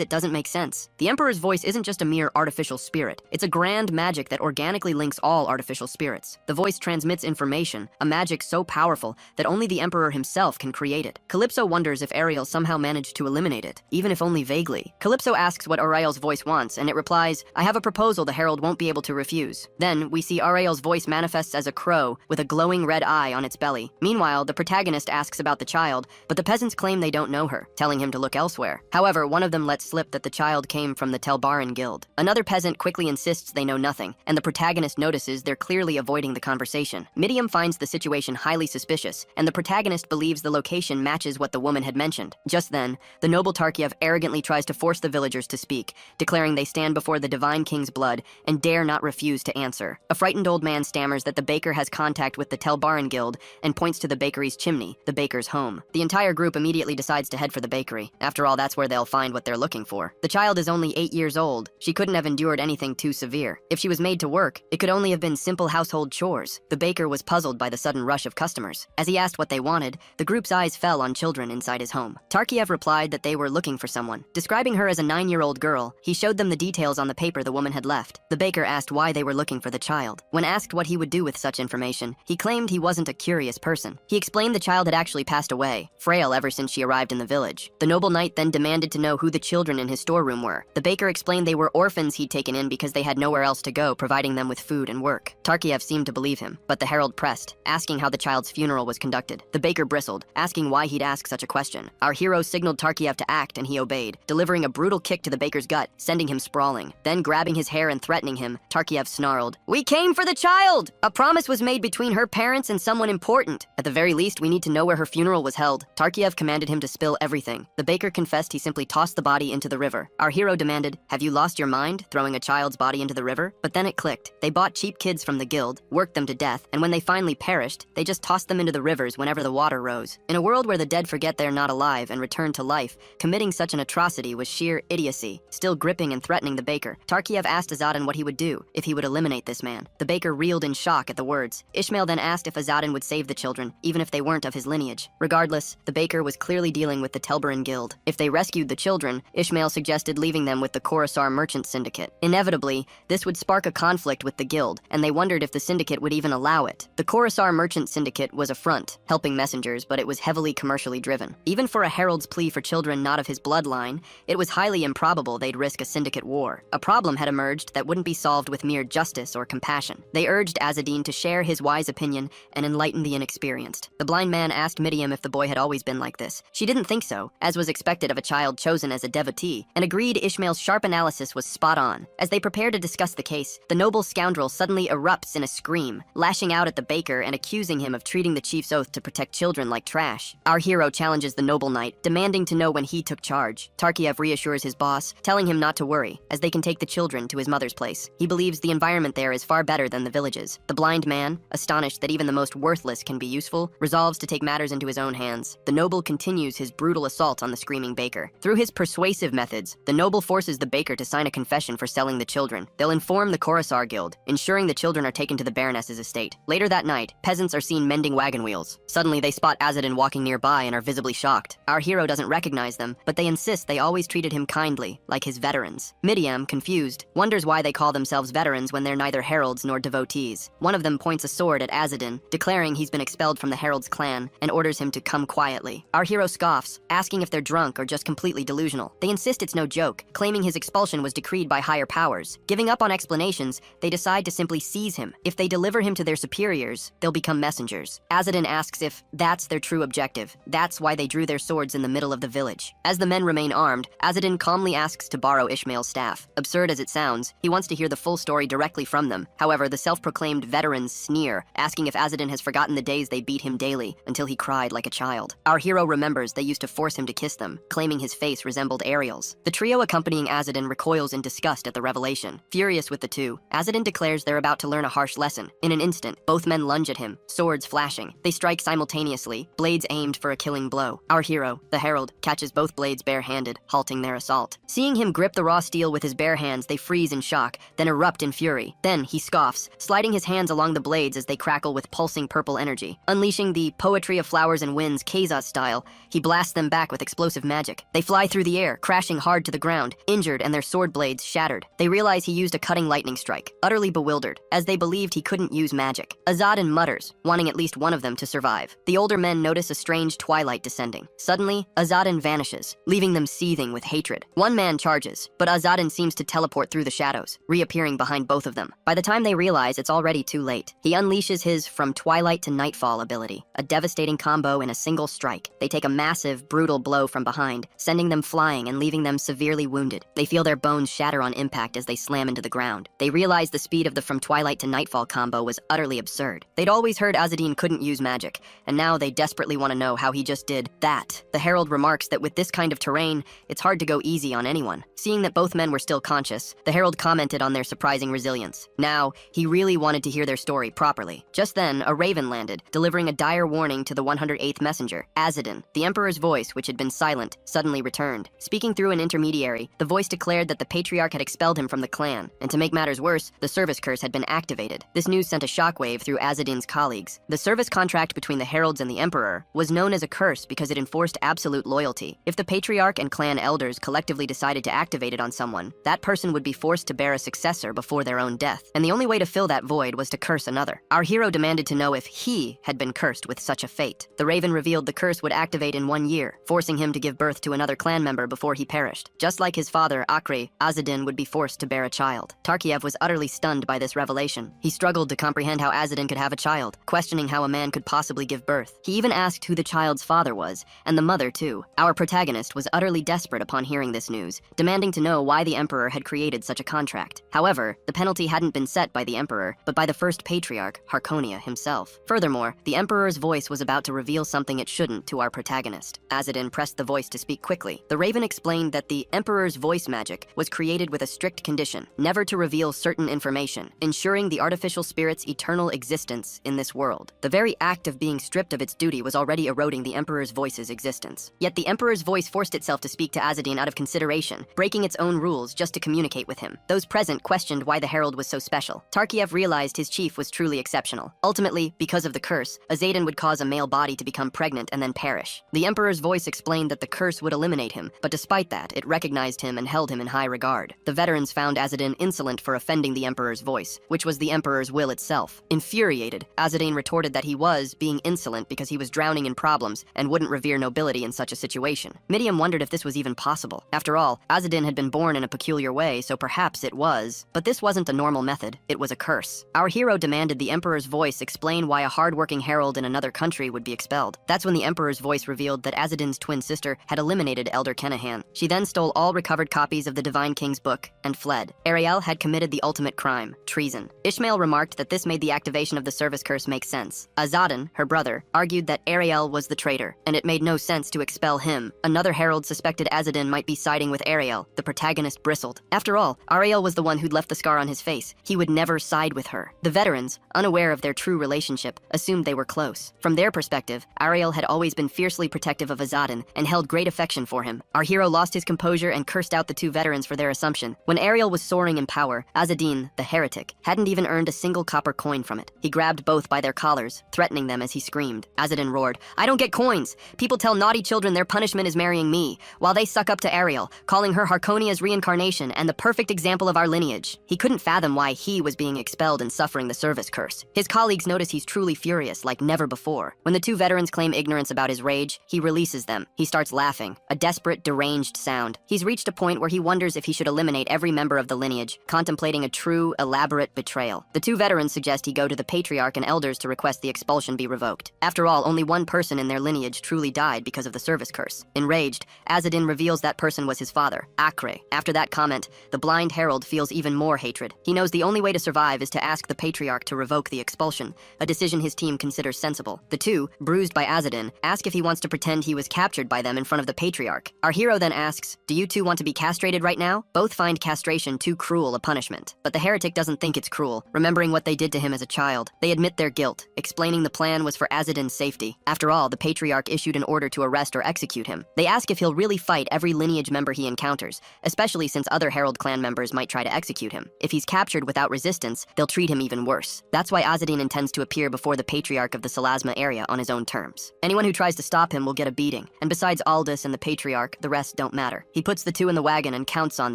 S1: it doesn't make sense. The Emperor's voice isn't just a mere artificial spirit. It's a grand magic that organically links all artificial spirits. The voice transmits information, a magic so powerful that only the Emperor himself can create it. Calypso wonders if Ariel somehow managed to eliminate it, even if only vaguely. Calypso asks what Ariel's voice wants, and it replies, "I have a proposal the herald won't be able to refuse." Then, we see Ariel's voice manifests as a crow with a glowing red eye on its belly. Meanwhile, the protagonist asks about the child, but the peasants claim they don't know her, telling him to look elsewhere. However, one of them lets slip that the child came from the Telbaran Guild. Another peasant quickly insists they know nothing, and the protagonist notices they're clearly avoiding the conversation. Midian finds the situation highly suspicious, and the protagonist believes the location matches what the woman had mentioned. Just then, the noble Tarkiev arrogantly tries to force the villagers to speak, declaring they stand before the Divine King's blood and dare not refuse to answer. A frightened old man stammers that the baker has contact with the Telbaran Guild and points to the bakery's chimney, the baker's home. The entire group immediately decides to head for the bakery. After all, that's where they'll find what they're looking for. The child is only 8 years old. She couldn't have endured anything too severe. If she was made to work, it could only have been simple household chores. The baker was puzzled by the sudden rush of customers. As he asked what they wanted, the group's eyes fell on children inside his home. Tarkiev replied that they were looking for someone. Describing her as a 9-year-old girl, he showed them the details on the paper the woman had left. The baker asked why they were looking for the child. When asked what he would do with such information, he claimed he wasn't a curious person. He explained the child had actually passed away, frail ever since she arrived in the village. The noble knight then demanded to know who the children in his storeroom were. The baker explained they were orphans he'd taken in because they had nowhere else to go, providing them with food and work. Tarkiev seemed to believe him, but the herald pressed, asking how the child's funeral was conducted. The baker bristled, asking why he'd ask such a question. Our hero signaled Tarkiev to act, and he obeyed, delivering a brutal kick to the baker's gut, sending him sprawling. Then, grabbing his hair and threatening him, Tarkiev snarled, "We came for the child! A promise was made between her parents and someone important. At the very least, we need to know where her funeral was held." Tarkiev commanded him to spill everything. The baker confessed he simply tossed the body into the river. Our hero demanded, "Have you lost your mind, throwing a child's body into the river?" But then it clicked. They bought cheap kids from the guild, worked them to death, and when they finally perished, they just tossed them into the rivers whenever the water rose. In a world where the dead forget they're not alive and return to life, committing such an atrocity was sheer idiocy. Still gripping and threatening the baker, Tarkiev asked Azadin what he would do if he would eliminate this man. The baker reeled in shock at the words. Ishmael then asked if Azadin would save the children, even if they weren't of his lineage. Regardless, the baker was clearly dealing with the Telbaran Guild. If they rescued the children, Ishmael suggested leaving them with the Coruscant Merchant Syndicate. Inevitably, this would spark a conflict with the guild, and they wondered if the syndicate would even allow it. The Coruscant Merchant Syndicate was a front, helping messengers, but it was heavily commercially driven. Even for a herald's plea for children not of his bloodline, it was highly improbable they'd risk a syndicate war. A problem had emerged that wouldn't be solved with mere justice or compassion. They urged Azadin to share his wise opinion and enlighten the inexperienced. The blind man asked Midian if the boy had always been like this. She didn't think so, as was expected of a child chosen as a devotee, and agreed Ishmael's sharp analysis was spot on. As they prepare to discuss the case, the noble scoundrel suddenly erupts in a scream, lashing out at the baker and accusing him of treating the chief's oath to protect children like trash. Our hero challenges the noble knight, demanding to know when he took charge. Tarkiev reassures his boss, telling him not to worry, as they can take the children to his mother's place. He believes the environment there is far better than the villages. The blind man, astonished that even the most worthless can be useful, resolves to take matters into his own hands. The noble continues his brutal assault on the screaming baker. Through his persuasive methods, the noble forces the baker to sign a confession for selling the children. They'll inform the Coruscant Guild, ensuring the children are taken to the Baroness's estate. Later that night, peasants are seen mending wagon wheels. Suddenly, they spot Azadin walking nearby and are visibly shocked. Our hero doesn't recognize them, but they insist they always treated him kindly, like his veterans. Midian, confused, wonders why they call themselves veterans when they're neither heralds nor devotees. One of them points a sword at Azadin, declaring he's been expelled from the herald's clan, and orders him to come quietly. Our hero hero scoffs, asking if they're drunk or just completely delusional. They insist it's no joke, claiming his expulsion was decreed by higher powers. Giving up on explanations, they decide to simply seize him. If they deliver him to their superiors, they'll become messengers. Azadin asks if that's their true objective. That's why they drew their swords in the middle of the village. As the men remain armed, Azadin calmly asks to borrow Ishmael's staff. Absurd as it sounds, he wants to hear the full story directly from them. However, the self-proclaimed veterans sneer, asking if Azadin has forgotten the days they beat him daily, until he cried like a child. Our hero remembers they used to force him to kiss them, claiming his face resembled Ariel's. The trio accompanying Azadin recoils in disgust at the revelation. Furious with the two, Azadin declares they're about to learn a harsh lesson. In an instant, both men lunge at him, swords flashing. They strike simultaneously, blades aimed for a killing blow. Our hero, the herald, catches both blades bare-handed, halting their assault. Seeing him grip the raw steel with his bare hands, they freeze in shock, then erupt in fury. Then he scoffs, sliding his hands along the blades as they crackle with pulsing purple energy. Unleashing the poetry of flowers and winds Kazaz style, he blasts them back with explosive magic. They fly through the air, crashing hard to the ground, injured and their sword blades shattered. They realize he used a cutting lightning strike, utterly bewildered, as they believed he couldn't use magic. Azadin mutters, wanting at least one of them to survive. The older men notice a strange twilight descending. Suddenly, Azadin vanishes, leaving them seething with hatred. One man charges, but Azadin seems to teleport through the shadows, reappearing behind both of them. By the time they realize it's already too late, he unleashes his From Twilight to Nightfall ability, a devastating combo in a single strike. They take a massive, brutal blow from behind, sending them flying and leaving them severely wounded. They feel their bones shatter on impact as they slam into the ground. They realize the speed of the From Twilight to Nightfall combo was utterly absurd. They'd always heard Azadin couldn't use magic, and now they desperately want to know how he just did that. The herald remarks that with this kind of terrain, it's hard to go easy on anyone. Seeing that both men were still conscious, the herald commented on their surprising resilience. Now, he really wanted to hear their story properly. Just then, a raven landed, delivering a dire warning to the 108th messenger. Azadin, the emperor's voice, which had been silent, suddenly returned. Speaking through an intermediary, the voice declared that the patriarch had expelled him from the clan, and to make matters worse, the service curse had been activated. This news sent a shockwave through Azadin's colleagues. The service contract between the heralds and the emperor was known as a curse because it enforced absolute loyalty. If the patriarch and clan elders collectively decided to activate it on someone, that person would be forced to bear a successor before their own death, and the only way to fill that void was to curse another. Our hero demanded to know if he had been cursed with such a fate. The raven revealed the curse would activate in 1 year, forcing him to give birth to another clan member before he perished. Just like his father, Akre, Azadin would be forced to bear a child. Tarkiev was utterly stunned by this revelation. He struggled to comprehend how Azadin could have a child, questioning how a man could possibly give birth. He even asked who the child's father was, and the mother too. Our protagonist was utterly desperate upon hearing this news, demanding to know why the emperor had created such a contract. However, the penalty hadn't been set by the emperor, but by the first patriarch, Harkonia himself. Furthermore, the emperor's voice was about to reveal something it shouldn't to our protagonist. Azadin pressed the voice to speak quickly. The raven explained that the emperor's voice magic was created with a strict condition, never to reveal certain information, ensuring the artificial spirit's eternal existence in this world. The very act of being stripped of its duty was already eroding the emperor's voice's existence. Yet the emperor's voice forced itself to speak to Azadin out of consideration, breaking its own rules just to communicate with him. Those present questioned why the herald was so special. Tarkiev realized his chief was truly exceptional. Ultimately, because of the curse, Azadin would cause a male body to become pregnant and then perish. The emperor's voice explained that the curse would eliminate him, but despite that, it recognized him and held him in high regard. The veterans found Azadin insolent for offending the emperor's voice, which was the emperor's will itself. Infuriated, Azadin retorted that he was being insolent because he was drowning in problems and wouldn't revere nobility in such a situation. Midiam wondered if this was even possible. After all, Azadin had been born in a peculiar way, so perhaps it was. But this wasn't a normal method, it was a curse. Our hero demanded the emperor's voice explain why a hard-working herald in another country would be expelled. That's when the emperor's voice revealed that Azadin's twin sister had eliminated Elder Kenahan. She then stole all recovered copies of the Divine King's book and fled. Ariel had committed the ultimate crime, treason. Ishmael remarked that this made the activation of the service curse make sense. Azadin, her brother, argued that Ariel was the traitor, and it made no sense to expel him. Another herald suspected Azadin might be siding with Ariel. The protagonist bristled. After all, Ariel was the one who'd left the scar on his face. He would never side with her. The veterans, unaware of their true relationship, assumed they were close. From their perspective, Ariel had always been fiercely protective of Azadin and held great affection for him. Our hero lost his composure and cursed out the two veterans for their assumption. When Ariel was soaring in power, Azadin, the heretic, hadn't even earned a single copper coin from it. He grabbed both by their collars, threatening them as he screamed. Azadin roared, "I don't get coins! People tell naughty children their punishment is marrying me, while they suck up to Ariel, calling her Harkonia's reincarnation and the perfect example of our lineage." He couldn't fathom why he was being expelled and suffering the service curse. His colleagues notice he's truly furious like never before. When the two veterans claim ignorance about his rage, he releases them. He starts laughing, a desperate, deranged sound. He's reached a point where he wonders if he should eliminate every member of the lineage, contemplating a true, elaborate betrayal. The two veterans suggest he go to the patriarch and elders to request the expulsion be revoked. After all, only one person in their lineage truly died because of the service curse. Enraged, Azadin reveals that person was his father, Akre. After that comment, the blind herald feels even more hatred. He knows the only way to survive is to ask the patriarch to revoke the expulsion, a decision his team considers sensible. The two, bruised by Azadin, ask if he wants to pretend he was captured by them in front of the patriarch. Our hero then asks, "Do you two want to be castrated right now?" Both find castration too cruel a punishment. But the heretic doesn't think it's cruel, remembering what they did to him as a child. They admit their guilt, explaining the plan was for Azadin's safety. After all, the patriarch issued an order to arrest or execute him. They ask if he'll really fight every lineage member he encounters, especially since other Herald clan members might try to execute him. If he's captured without resistance, they'll treat him even worse. That's why Azadin intends to appear before the patriarch of the Salasma area on his own terms. Anyone who tries to stop him will get a beating, and besides Aldous and the patriarch, the rest don't matter. He puts the two in the wagon and counts on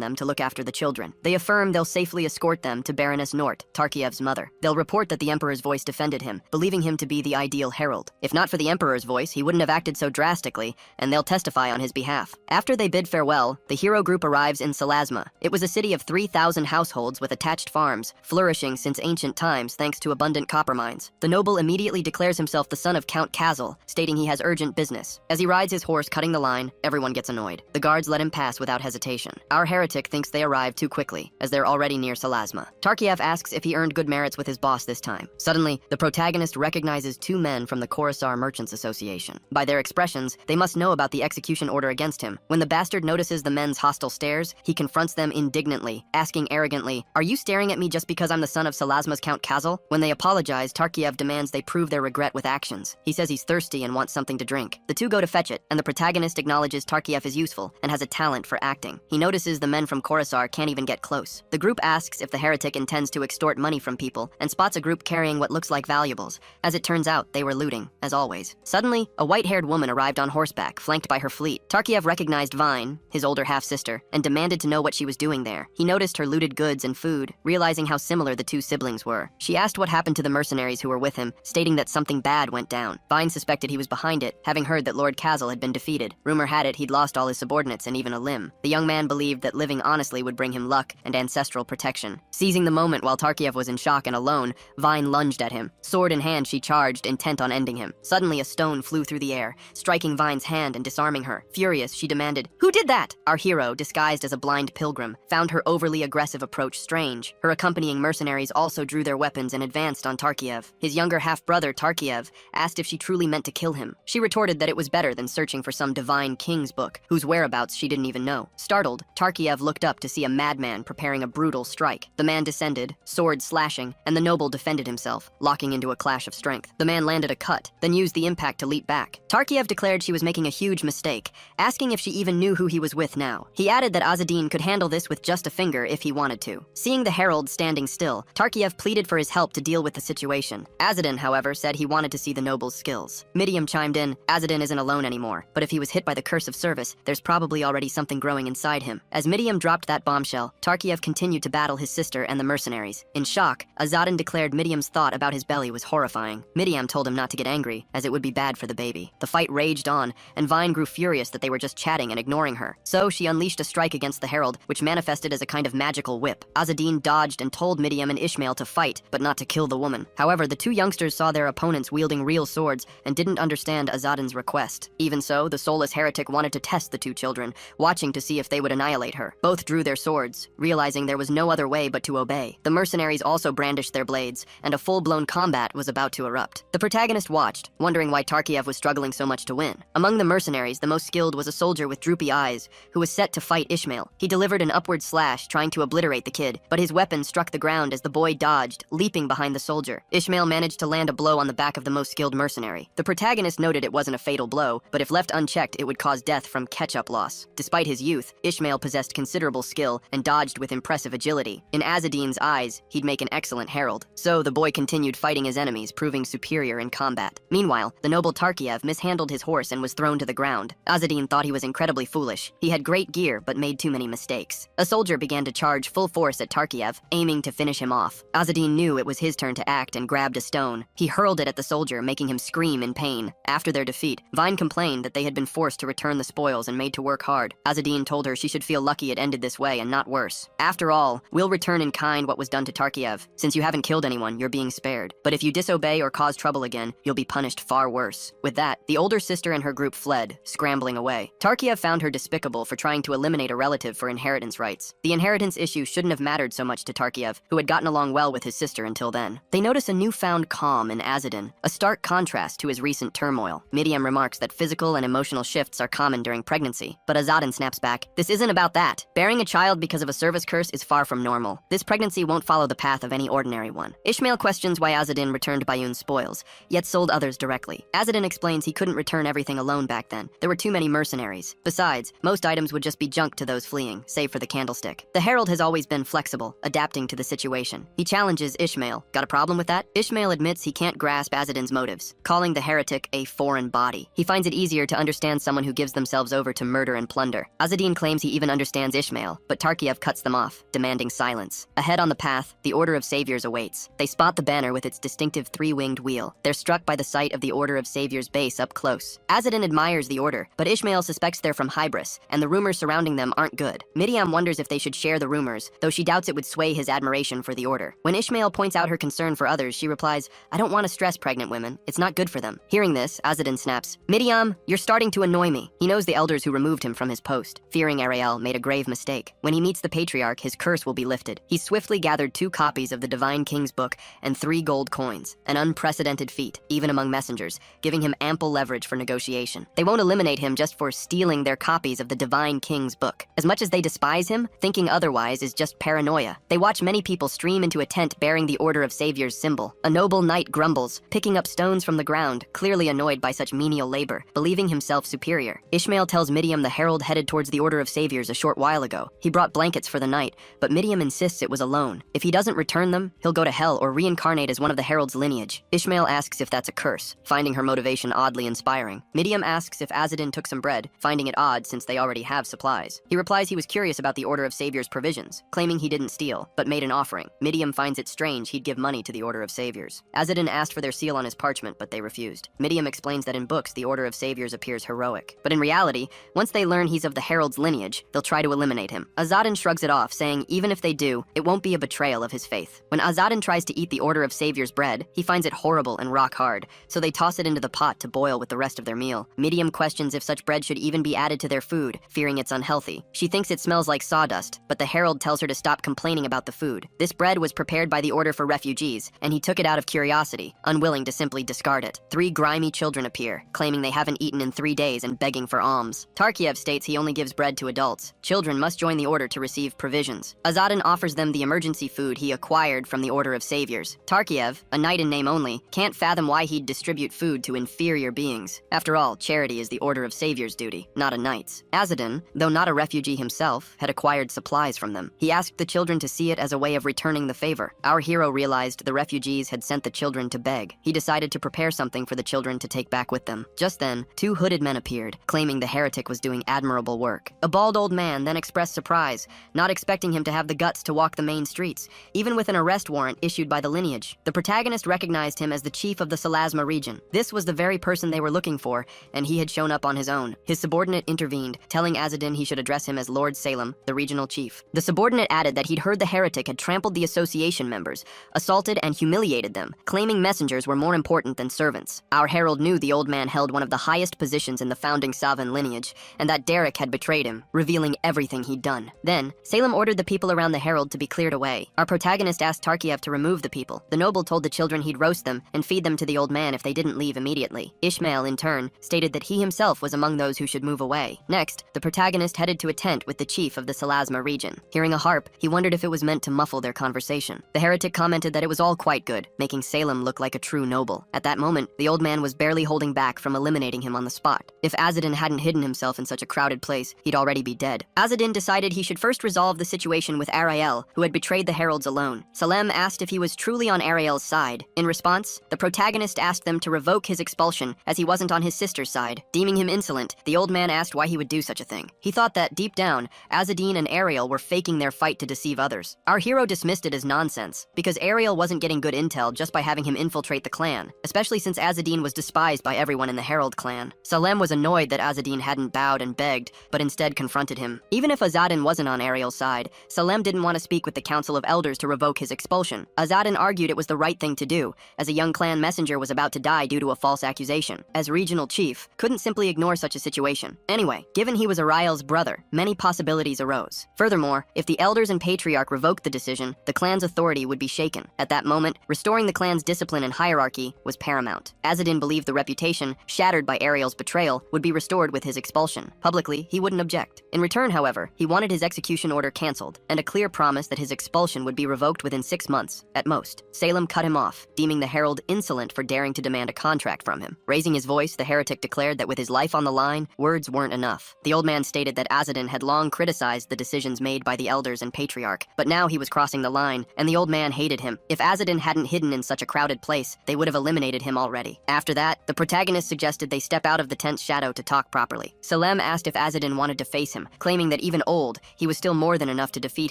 S1: them to look after the children. They affirm they'll safely escort them to Baroness Nort, Tarkiev's mother. They'll report that the Emperor's voice defended him, believing him to be the ideal herald. If not for the Emperor's voice, he wouldn't have acted so drastically, and they'll testify on his behalf. After they bid farewell, the hero group arrives in Salasma. It was a city of 3,000 households with attached farms, flourishing since ancient times thanks to abundant copper mines. The noble immediately declares himself the son of Count Kazel, stating he has urgent business. As he rides his horse cutting the line, everyone gets annoyed. The guards let him pass without hesitation. Our heretic thinks they arrived too quickly, as they're already near Salasma. Tarkiev asks if he earned good merits with his boss this time. Suddenly, the protagonist recognizes two men from the Coruscant Merchants Association. By their expressions, they must know about the execution order against him. When the bastard notices the men's hostile stares, he confronts them indignantly, asking arrogantly, "Are you staring at me just because I'm the son of Salasma's Count Kazel?" When they apologize, Tarkiev demands they prove their regret with actions. He says he's thirsty and wants something to drink. The two go to fetch it, and the protagonist acknowledges Tarkiev is useful and has a talent for acting. He notices the men from Coruscant can't even get close. The group asks if the heretic intends to extort money from people, and spots a group carrying what looks like valuables. As it turns out, they were looting, as always. Suddenly, a white-haired woman arrived on horseback, flanked by her fleet. Tarkiev recognized Vine, his older half-sister, and demanded to know what she was doing there. He noticed her looted goods and food, realizing how similar the two siblings were. She asked what happened to the mercenaries who were with him, stating that something bad went down. Vine suspected he was behind it, having heard that Lord Kazel had been defeated. Rumor had it he'd lost all his subordinates and even a limb. The young man believed that living honestly would bring him luck and ancestral protection. Seizing the moment while Tarkiev was in shock and alone, Vine lunged at him. Sword in hand, she charged, intent on ending him. Suddenly, a stone flew through the air, striking Vine's hand and disarming her. Furious, she demanded, "Who did that?" Our hero, disguised as a blind pilgrim, found her overly aggressive approach strange. Her accompanying mercenaries also drew their weapons and advanced on Tarkiev. His younger half-brother, Tarkiev, asked if she truly meant to kill him. She retorted that it was better than searching for some divine king's book, whose whereabouts she didn't even know. Startled, Tarkiev looked up to see a madman preparing a brutal strike. The man descended, sword slashing, and the noble defended himself, locking into a clash of strength. The man landed a cut, then used the impact to leap back. Tarkiev declared she was making a huge mistake, asking if she even knew who he was with now. He added that Azadin could handle this with just a finger if he wanted to. Seeing the herald standing still, Tarkiev pleaded for his help to deal with the situation. Azadin, however, said he wanted to see the noble's skills. Midiam chimed in, Azadin isn't alone anymore, but if he was hit by the curse of service, there's probably already something growing inside him. As Midiam dropped that bombshell, Tarkiev continued to battle his sister and the mercenaries. In shock, Azadin declared Midiam's thought about his belly was horrifying. Midiam told him not to get angry, as it would be bad for the baby. The fight raged on, and Vine grew furious that they were just chatting and ignoring her. So she unleashed a strike against the herald, which manifested as a kind of magical whip. Azadin dodged and told Midiam and Ishmael to fight, but not to kill the woman. However, the two youngsters saw their opponents wielding real swords and didn't understand Azadin's request. Even so, the soulless heretic wanted to test the two children, watching to see if they would annihilate her. Both drew their swords, realizing there was no other way but to obey. The mercenaries also brandished their blades, and a full-blown combat was about to erupt. The protagonist watched, wondering why Tarkiev was struggling so much to win. Among the mercenaries, the most skilled was a soldier with droopy eyes, who was set to fight Ishmael. He delivered an upward slash, trying to obliterate the kid, but his weapon struck the ground as the boy dodged, leaping behind the soldier. Ishmael managed to land a blow on the back of the most skilled mercenary. The protagonist noted it wasn't a fatal blow, but if left unchecked, it would cause death from ketchup loss. Despite his youth, Ishmael possessed considerable skill and dodged with impressive agility. In Azadin's eyes, he'd make an excellent herald. So the boy continued fighting his enemies, proving superior in combat. Meanwhile, the noble Tarkiev mishandled his horse and was thrown to the ground. Azadin thought he was incredibly foolish. He had great gear, but made too many mistakes. A soldier began to charge full force at Tarkiev, aiming to finish him off. Azadin knew it was his turn to act and grabbed a stone. He hurled it at the soldier, making him scream in pain. After their defeat, night, Vine complained that they had been forced to return the spoils and made to work hard. Azadine told her she should feel lucky it ended this way and not worse. After all, we'll return in kind what was done to Tarkiev. Since you haven't killed anyone, you're being spared. But if you disobey or cause trouble again, you'll be punished far worse. With that, the older sister and her group fled, scrambling away. Tarkiev found her despicable for trying to eliminate a relative for inheritance rights. The inheritance issue shouldn't have mattered so much to Tarkiev, who had gotten along well with his sister until then. They notice a newfound calm in Azadin, a stark contrast to his recent turmoil. Midiam remarks that physical and emotional shifts are common during pregnancy, but Azadin snaps back, "This isn't about that. Bearing a child because of a service curse is far from normal. This pregnancy won't follow the path of any ordinary one." Ishmael questions why Azadin returned Bayun's spoils, yet sold others directly. Azadin explains he couldn't return everything alone back then. There were too many mercenaries. Besides, most items would just be junk to those fleeing, save for the candlestick. The Herald has always been flexible, adapting to the situation. He challenges Ishmael. Got a problem with that? Ishmael admits he can't grasp Azadin's motives, calling the heretic a foreign body. He finds it easier to understand someone who gives themselves over to murder and plunder. Azadin claims he even understands Ishmael, but Tarkiev cuts them off, demanding silence. Ahead on the path, the Order of Saviors awaits. They spot the banner with its distinctive three-winged wheel. They're struck by the sight of the Order of Saviors base up close. Azadin admires the order, but Ishmael suspects they're from Hybris, and the rumors surrounding them aren't good. Midiam wonders if they should share the rumors, though she doubts it would sway his admiration for the order. When Ishmael points out her concern for others, she replies, "I don't want to stress pregnant women. It's not good for them." Hearing this, Azadin snaps, "Midiam, you're starting to annoy me." He knows the elders who removed him from his post. Fearing Ariel made a grave mistake. When he meets the patriarch, his curse will be lifted. He swiftly gathered 2 copies of the Divine King's book and 3 gold coins, an unprecedented feat, even among messengers, giving him ample leverage for negotiation. They won't eliminate him just for stealing their copies of the Divine King's book. As much as they despise him, thinking otherwise is just paranoia. They watch many people stream into a tent bearing the Order of Saviors symbol. A noble knight grumbles, picking up stones from the ground, clearly annoyed by such menial labor, believing himself superior. Ishmael tells Midiam the herald headed towards the Order of Saviors a short while ago. He brought blankets for the night, but Midiam insists it was a loan. If he doesn't return them, he'll go to hell or reincarnate as one of the herald's lineage. Ishmael asks if that's a curse, finding her motivation oddly inspiring. Midiam asks if Azadin took some bread, finding it odd since they already have supplies. He replies he was curious about the Order of Saviors' provisions, claiming he didn't steal, but made an offering. Midiam finds it strange he'd give money to the Order of Saviors. Azadin asked for their seal on his parchment, but they refused. Midiam explains that in books the Order of Saviors appears heroic. But in reality, once they learn he's of the herald's lineage, they'll try to eliminate him. Azadin shrugs it off, saying even if they do, it won't be a betrayal of his faith. When Azadin tries to eat the Order of Saviors' bread, he finds it horrible and rock hard, so they toss it into the pot to boil with the rest of their meal. Midiam questions if such bread should even be added to their food, fearing it's unhealthy. She thinks it smells like sawdust, but the herald tells her to stop complaining about the food. This bread was prepared by the Order for Refugees, and he took it out of curiosity, unwilling to simply discard it. 3 grimy children appear, claiming they haven't eaten in 3 days and begging for alms. Tarkiev states he only gives bread to adults. Children must join the order to receive provisions. Azadin offers them the emergency food he acquired from the Order of Saviors. Tarkiev, a knight in name only, can't fathom why he'd distribute food to inferior beings. After all, charity is the Order of Saviors' duty, not a knight's. Azadin, though not a refugee himself, had acquired supplies from them. He asked the children to see it as a way of returning the favor. Our hero realized the refugees had sent the children to beg. He decided to prepare something for the children to take back with them. Just then, 2 hooded men appeared, claiming the heretic was doing admirable work. A bald old man then expressed surprise, not expecting him to have the guts to walk the main streets, even with an arrest warrant issued by the lineage. The protagonist recognized him as the chief of the Salasma region. This was the very person they were looking for, and he had shown up on his own. His subordinate intervened, telling Azadin he should address him as Lord Salem, the regional chief. The subordinate added that he'd heard the heretic had trampled the association members, assaulted and humiliated them, claiming messengers were more important than servants. Our herald knew the old man held one of the highest positions in the founding Savan lineage, and that Derek had betrayed him, revealing everything he'd done. Then, Salem ordered the people around the herald to be cleared away. Our protagonist asked Tarkiev to remove the people. The noble told the children he'd roast them and feed them to the old man if they didn't leave immediately. Ishmael, in turn, stated that he himself was among those who should move away. Next, the protagonist headed to a tent with the chief of the Salasma region. Hearing a harp, he wondered if it was meant to muffle their conversation. The heretic commented that it was all quite good, making Salem look like a true noble. At that moment, the old man was barely holding back from eliminating him on the spot. If Azadin hadn't hidden himself in such a crowded place, he'd already be dead. Azadin decided he should first resolve the situation with Ariel, who had betrayed the heralds alone. Salem asked if he was truly on Ariel's side. In response, the protagonist asked them to revoke his expulsion, as he wasn't on his sister's side. Deeming him insolent, the old man asked why he would do such a thing. He thought that, deep down, Azadin and Ariel were faking their fight to deceive others. Our hero dismissed it as nonsense, because Ariel wasn't getting good intel just by having him infiltrate the clan, especially since Azadin was despised by everyone everyone in the Herald clan. Salem was annoyed that Azadin hadn't bowed and begged, but instead confronted him. Even if Azadin wasn't on Ariel's side, Salem didn't want to speak with the Council of Elders to revoke his expulsion. Azadin argued it was the right thing to do, as a young clan messenger was about to die due to a false accusation. As regional chief, couldn't simply ignore such a situation. Anyway, given he was Ariel's brother, many possibilities arose. Furthermore, if the Elders and Patriarch revoked the decision, the clan's authority would be shaken. At that moment, restoring the clan's discipline and hierarchy was paramount. Azadin believed the reputation, shattered by Ariel's betrayal, would be restored with his expulsion. Publicly, he wouldn't object. In return, however, he wanted his execution order cancelled, and a clear promise that his expulsion would be revoked within 6 months, at most. Salem cut him off, deeming the herald insolent for daring to demand a contract from him. Raising his voice, the heretic declared that with his life on the line, words weren't enough. The old man stated that Azadin had long criticized the decisions made by the Elders and Patriarch, but now he was crossing the line, and the old man hated him. If Azadin hadn't hidden in such a crowded place, they would have eliminated him already. After that, the protagonist suggested they step out of the tent's shadow to talk properly. Salem asked if Azadin wanted to face him, claiming that even old, he was still more than enough to defeat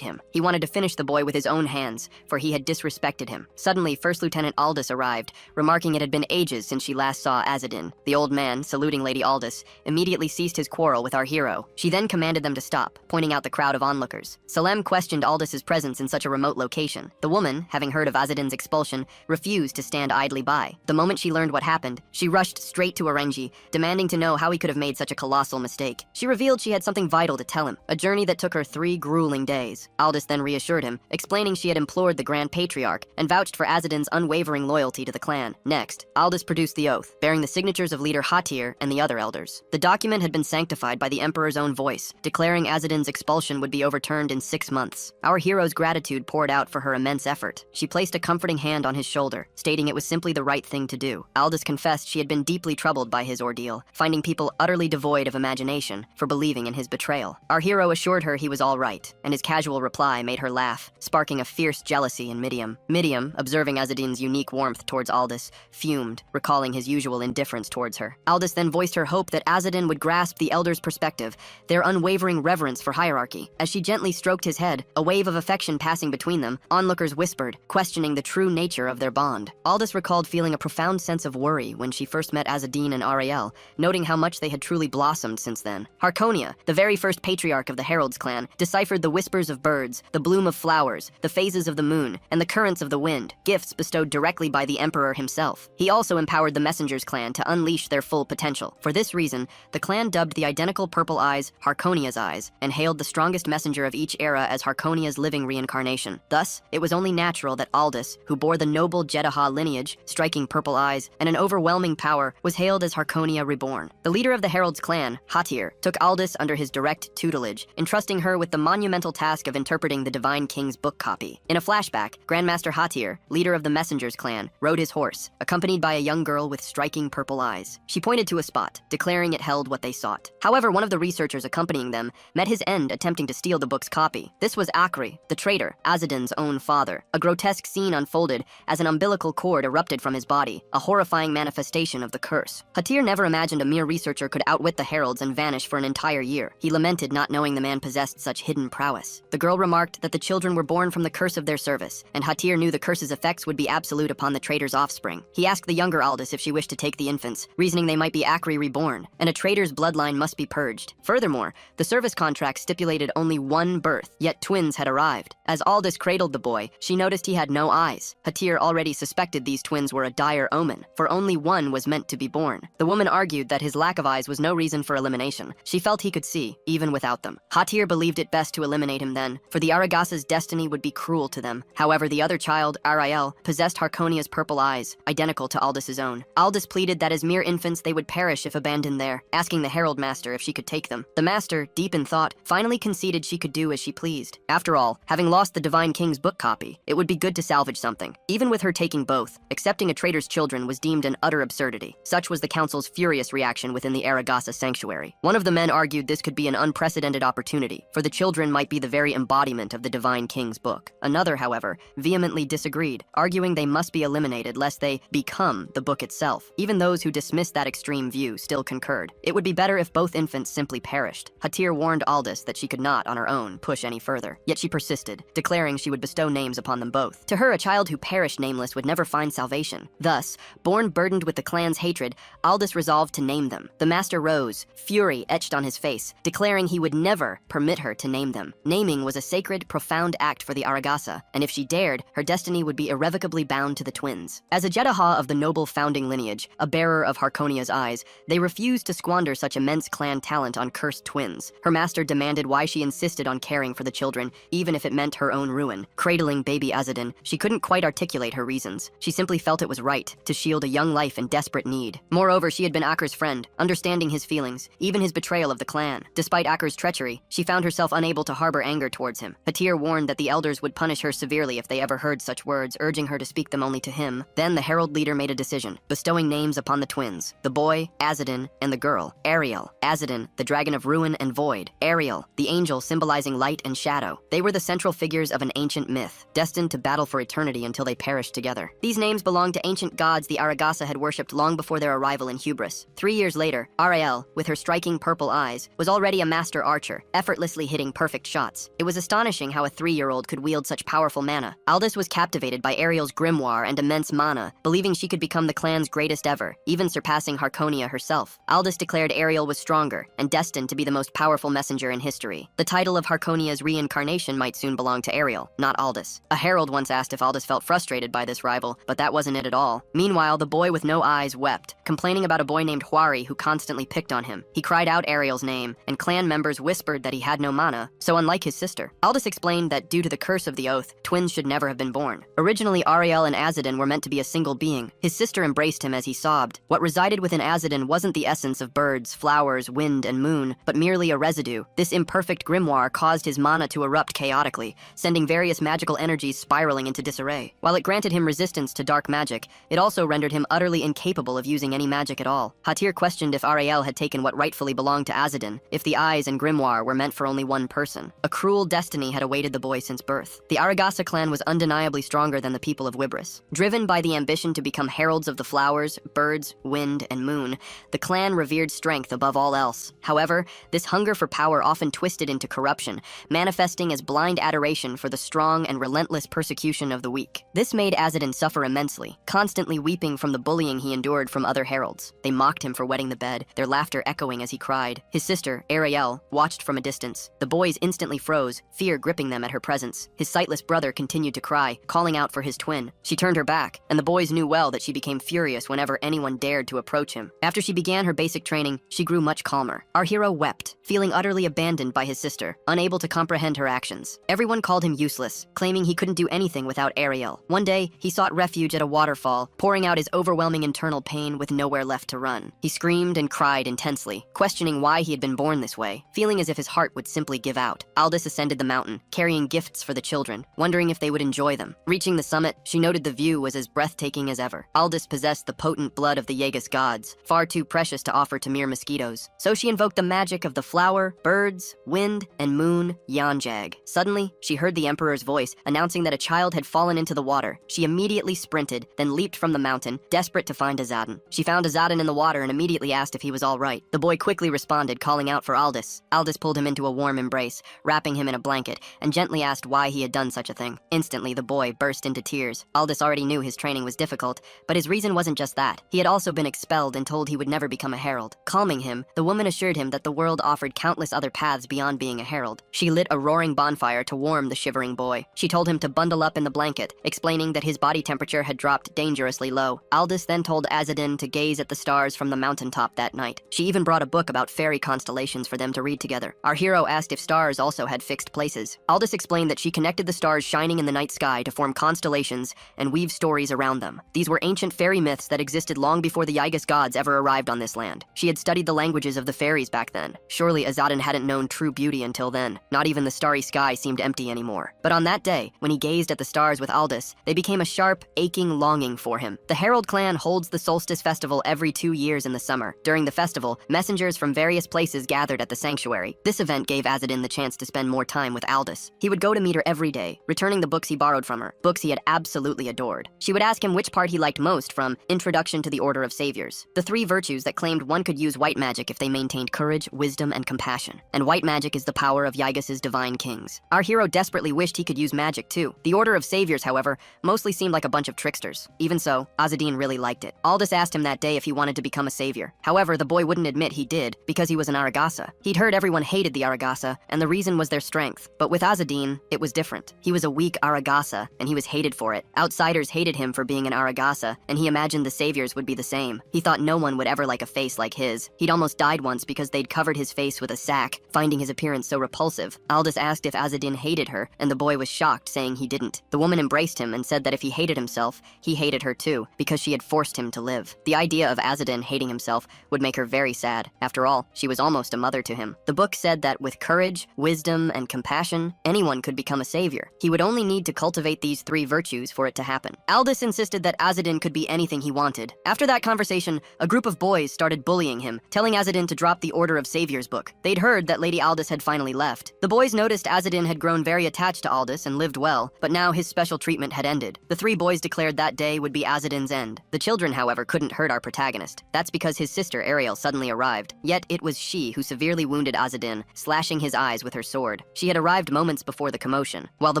S1: him. He wanted to finish the boy with his own hands, for he had disrespected him. Suddenly, First Lieutenant Aldous arrived, remarking it had been ages since she last saw Azadin. The old man, saluting Lady Aldous, immediately ceased his quarrel with our hero. She then commanded them to stop, pointing out the crowd of onlookers. Salem questioned Aldous's presence in such a remote location. The woman, having heard of Azadin's expulsion, refused to stand idly by. The moment she learned what happened, she rushed straight to Orenji, demanding to know how he could have made such a colossal mistake. She revealed she had something vital to tell him, a journey that took her 3 grueling days. Aldous then reassured him, explaining she had implored the Grand Patriarch and vouched for Azadin's unwavering loyalty to the clan. Next, Aldous produced the oath, bearing the signatures of leader Hatir and the other elders. The document had been sanctified by the Emperor's own voice, declaring Azadin's expulsion would be overturned in 6 months. Our hero's gratitude poured out for her immense effort. She placed a comforting hand on his shoulder, stating it was simply the right thing to do. Aldous confessed she had been deeply troubled by his ordeal, finding people utterly devoid of imagination for believing in his betrayal. Our hero assured her he was all right, and his casual reply made her laugh, sparking a fierce jealousy in Midium. Midium, observing Azadin's unique warmth towards Aldous, fumed, recalling his usual indifference towards her. Aldous then voiced her hope that Azadin would grasp the elders' perspective, their unwavering reverence for hierarchy. As she gently stroked his head, a wave of affection passing between them, onlookers whispered, questioning the true nature of their bond. Aldous recalled feeling a profound sense of worry when she first met Azadin and Ariel, noting how much they had truly blossomed since then. Harkonia, the very first patriarch of the Herald's clan, deciphered the whispers of birds, the bloom of flowers, the phases of the moon, and the currents of the wind, gifts bestowed directly by the Emperor himself. He also empowered the Messengers clan to unleash their full potential. For this reason, the clan dubbed the identical purple eyes Harkonia's eyes, and hailed the strongest messenger of each era as Harkonia's living reincarnation. Thus, it was only natural that Aldous, who bore the noble Jeddaha lineage, striking purple eyes, and an overwhelming power, was hailed as Harkonia reborn. The leader of the Herald's clan, Hatir, took Aldous under his direct tutelage, entrusting her with the monumental task of interpreting the Divine King's book copy. In a flashback, Grandmaster Hatir, leader of the Messengers clan, rode his horse, accompanied by a young girl with striking purple eyes. She pointed to a spot, declaring it held what they sought. However, one of the researchers accompanying them met his end attempting to steal the book's copy. This was Akri, the traitor, Azadin's own father. A grotesque scene unfolded as an umbilical cord erupted from his body, a horrifying manifestation of the curse. Hatir never imagined a mere researcher could outwit the heralds and vanish for an entire year. He lamented not knowing the man possessed such hidden prowess. The girl remarked that the children were born from the curse of their service, and Hatir knew the curse's effects would be absolute upon the traitor's offspring. He asked the younger Aldous if she wished to take the infants, reasoning they might be Akri reborn, and a traitor's bloodline must be purged. Furthermore, the service contract stipulated only one birth, yet twins had arrived. As Aldous cradled the boy, she noticed he had no eyes. Hatir already suspected these twins were a dire omen, for only one was meant to be born. The woman argued that his lack of eyes was no reason for elimination. She felt he could see, even without them. Hatir believed it best to eliminate him then, for the Aragasa's destiny would be cruel to them. However, the other child, Ariel, possessed Harkonia's purple eyes, identical to Aldous' own. Aldous pleaded that as mere infants they would perish if abandoned there, asking the Herald Master if she could take them. The Master, deep in thought, finally conceded she could do as she pleased. After all, having lost the Divine King's book copy, it would be good to salvage something. Even with her taking both, accepting a traitor's children was deemed an utter absurdity. Such was the Council's furious reaction within the Aragasa sanctuary. One of the men argued this could be an unprecedented opportunity, for the children might be the very embodiment of the Divine King's book. Another, however, vehemently disagreed, arguing they must be eliminated lest they become the book itself. Even those who dismissed that extreme view still concurred. It would be better if both infants simply perished. Hatir warned Aldous that she could not, on her own, push any further. Yet she persisted, declaring she would bestow names upon them both. To her, a child who perished nameless would never find salvation. Thus, born burdened with the clan's hatred sacred, Aldous resolved to name them. The master rose, fury etched on his face, declaring he would never permit her to name them. Naming was a sacred, profound act for the Aragasa, and if she dared, her destiny would be irrevocably bound to the twins. As a Jeddaha of the noble founding lineage, a bearer of Harkonia's eyes, they refused to squander such immense clan talent on cursed twins. Her master demanded why she insisted on caring for the children, even if it meant her own ruin. Cradling baby Azadin, she couldn't quite articulate her reasons. She simply felt it was right to shield a young life in desperate need. Moreover, she had been Akker's friend, understanding his feelings, even his betrayal of the clan. Despite Akker's treachery, she found herself unable to harbor anger towards him. Hatir warned that the elders would punish her severely if they ever heard such words, urging her to speak them only to him. Then the herald leader made a decision, bestowing names upon the twins: the boy, Azadin, and the girl, Ariel. Azadin, the dragon of ruin and void; Ariel, the angel symbolizing light and shadow. They were the central figures of an ancient myth, destined to battle for eternity until they perished together. These names belonged to ancient gods the Aragasa had worshipped long before their arrival in Hubris. 3 years later, Ariel, with her striking purple eyes, was already a master archer, effortlessly hitting perfect shots. It was astonishing how a 3-year-old could wield such powerful mana. Aldous was captivated by Ariel's grimoire and immense mana, believing she could become the clan's greatest ever, even surpassing Harkonia herself. Aldous declared Ariel was stronger and destined to be the most powerful messenger in history. The title of Harkonia's reincarnation might soon belong to Ariel, not Aldous. A herald once asked if Aldous felt frustrated by this rival, but that wasn't it at all. Meanwhile, the boy with no eyes wept, complaining about a boy named Hwari who constantly picked on him. He cried out Ariel's name, and clan members whispered that he had no mana, so unlike his sister. Aldous explained that due to the curse of the oath, twins should never have been born. Originally, Ariel and Azadin were meant to be a single being. His sister embraced him as he sobbed. What resided within Azadin wasn't the essence of birds, flowers, wind, and moon, but merely a residue. This imperfect grimoire caused his mana to erupt chaotically, sending various magical energies spiraling into disarray. While it granted him resistance to dark magic, it also rendered him utterly incapable of using any magic at all. Hatir questioned if Ariel had taken what rightfully belonged to Azadin, if the eyes and grimoire were meant for only one person. A cruel destiny had awaited the boy since birth. The Aragasa clan was undeniably stronger than the people of Wibris. Driven by the ambition to become heralds of the flowers, birds, wind, and moon, the clan revered strength above all else. However, this hunger for power often twisted into corruption, manifesting as blind adoration for the strong and relentless persecution of the weak. This made Azadin suffer immensely, constantly weeping from the bullying he endured from other heralds. They mocked him for wetting the bed, their laughter echoing as he cried. His sister, Ariel, watched from a distance. The boys instantly froze, fear gripping them at her presence. His sightless brother continued to cry, calling out for his twin. She turned her back, and the boys knew well that she became furious whenever anyone dared to approach him. After she began her basic training, she grew much calmer. Our hero wept, feeling utterly abandoned by his sister, unable to comprehend her actions. Everyone called him useless, claiming he couldn't do anything without Ariel. One day, he sought refuge at a waterfall, pouring out his overwhelming internal pain with nowhere left to run. He screamed and cried intensely, questioning why he had been born this way, feeling as if his heart would simply give out. Aldous ascended the mountain, carrying gifts for the children, wondering if they would enjoy them. Reaching the summit, she noted the view was as breathtaking as ever. Aldous possessed the potent blood of the Yegas gods, far too precious to offer to mere mosquitoes. So she invoked the magic of the flower, birds, wind, and moon, Yanjag. Suddenly, she heard the Emperor's voice, announcing that a child had fallen into the water. She immediately sprinted, then leaped from the mountain, desperate to find Azadin. She found Azadin in the water and immediately asked if he was all right. The boy quickly responded, calling out for Aldous. Aldous pulled him into a warm embrace, wrapping him in a blanket, and gently asked why he had done such a thing. Instantly, the boy burst into tears. Aldous already knew his training was difficult, but his reason wasn't just that. He had also been expelled and told he would never become a herald. Calming him, the woman assured him that the world offered countless other paths beyond being a herald. She lit a roaring bonfire to warm the shivering boy. She told him to bundle up in the blanket, explaining that his body temperature had dropped dangerously low. Aldous then told Azadin to gaze at the stars from the mountaintop that night. She even brought a book about fairy constellations for them to read together. Our hero asked if stars also had fixed places. Aldous explained that she connected the stars shining in the night sky to form constellations and weave stories around them. These were ancient fairy myths that existed long before the Yegas gods ever arrived on this land. She had studied the languages of the fairies back then. Surely Azadin hadn't known true beauty until then. Not even the starry sky seemed empty anymore. But on that day, when he gazed at the stars with Aldous, they became a sharp, aching longing for him. The Herald clan holds the Solstice Festival every 2 years in the summer. During the festival, messengers from various places gathered at the sanctuary. This event gave Azadin the chance to spend more time with Aldous. He would go to meet her every day, returning the books he borrowed from her, books he had absolutely adored. She would ask him which part he liked most from Introduction to the Order of Saviors, the 3 virtues that claimed one could use white magic if they maintained courage, wisdom, and compassion. And white magic is the power of Yegas' divine kings. Our hero desperately wished he could use magic too. The Order of Saviors, however, mostly seemed like a bunch of tricksters. Even so, Azadin really liked it. Aldous asked him him that day if he wanted to become a savior. However, the boy wouldn't admit he did, because he was an Aragasa. He'd heard everyone hated the Aragasa, and the reason was their strength. But with Azadin, it was different. He was a weak Aragasa, and he was hated for it. Outsiders hated him for being an Aragasa, and he imagined the saviors would be the same. He thought no one would ever like a face like his. He'd almost died once because they'd covered his face with a sack, finding his appearance so repulsive. Aldous asked if Azadin hated her, and the boy was shocked, saying he didn't. The woman embraced him and said that if he hated himself, he hated her too, because she had forced him to live. The idea of Azadin hating himself would make her very sad. After all, she was almost a mother to him. The book said that with courage, wisdom, and compassion, anyone could become a savior. He would only need to cultivate these 3 virtues for it to happen. Aldous insisted that Azadin could be anything he wanted. After that conversation, a group of boys started bullying him, telling Azadin to drop the Order of Saviors book. They'd heard that Lady Aldous had finally left. The boys noticed Azadin had grown very attached to Aldous and lived well, but now his special treatment had ended. The 3 boys declared that day would be Azadin's end. The children, however, couldn't hurt our protagonist. That's because his sister Ariel suddenly arrived. Yet it was she who severely wounded Azadin, slashing his eyes with her sword. She had arrived moments before the commotion. While the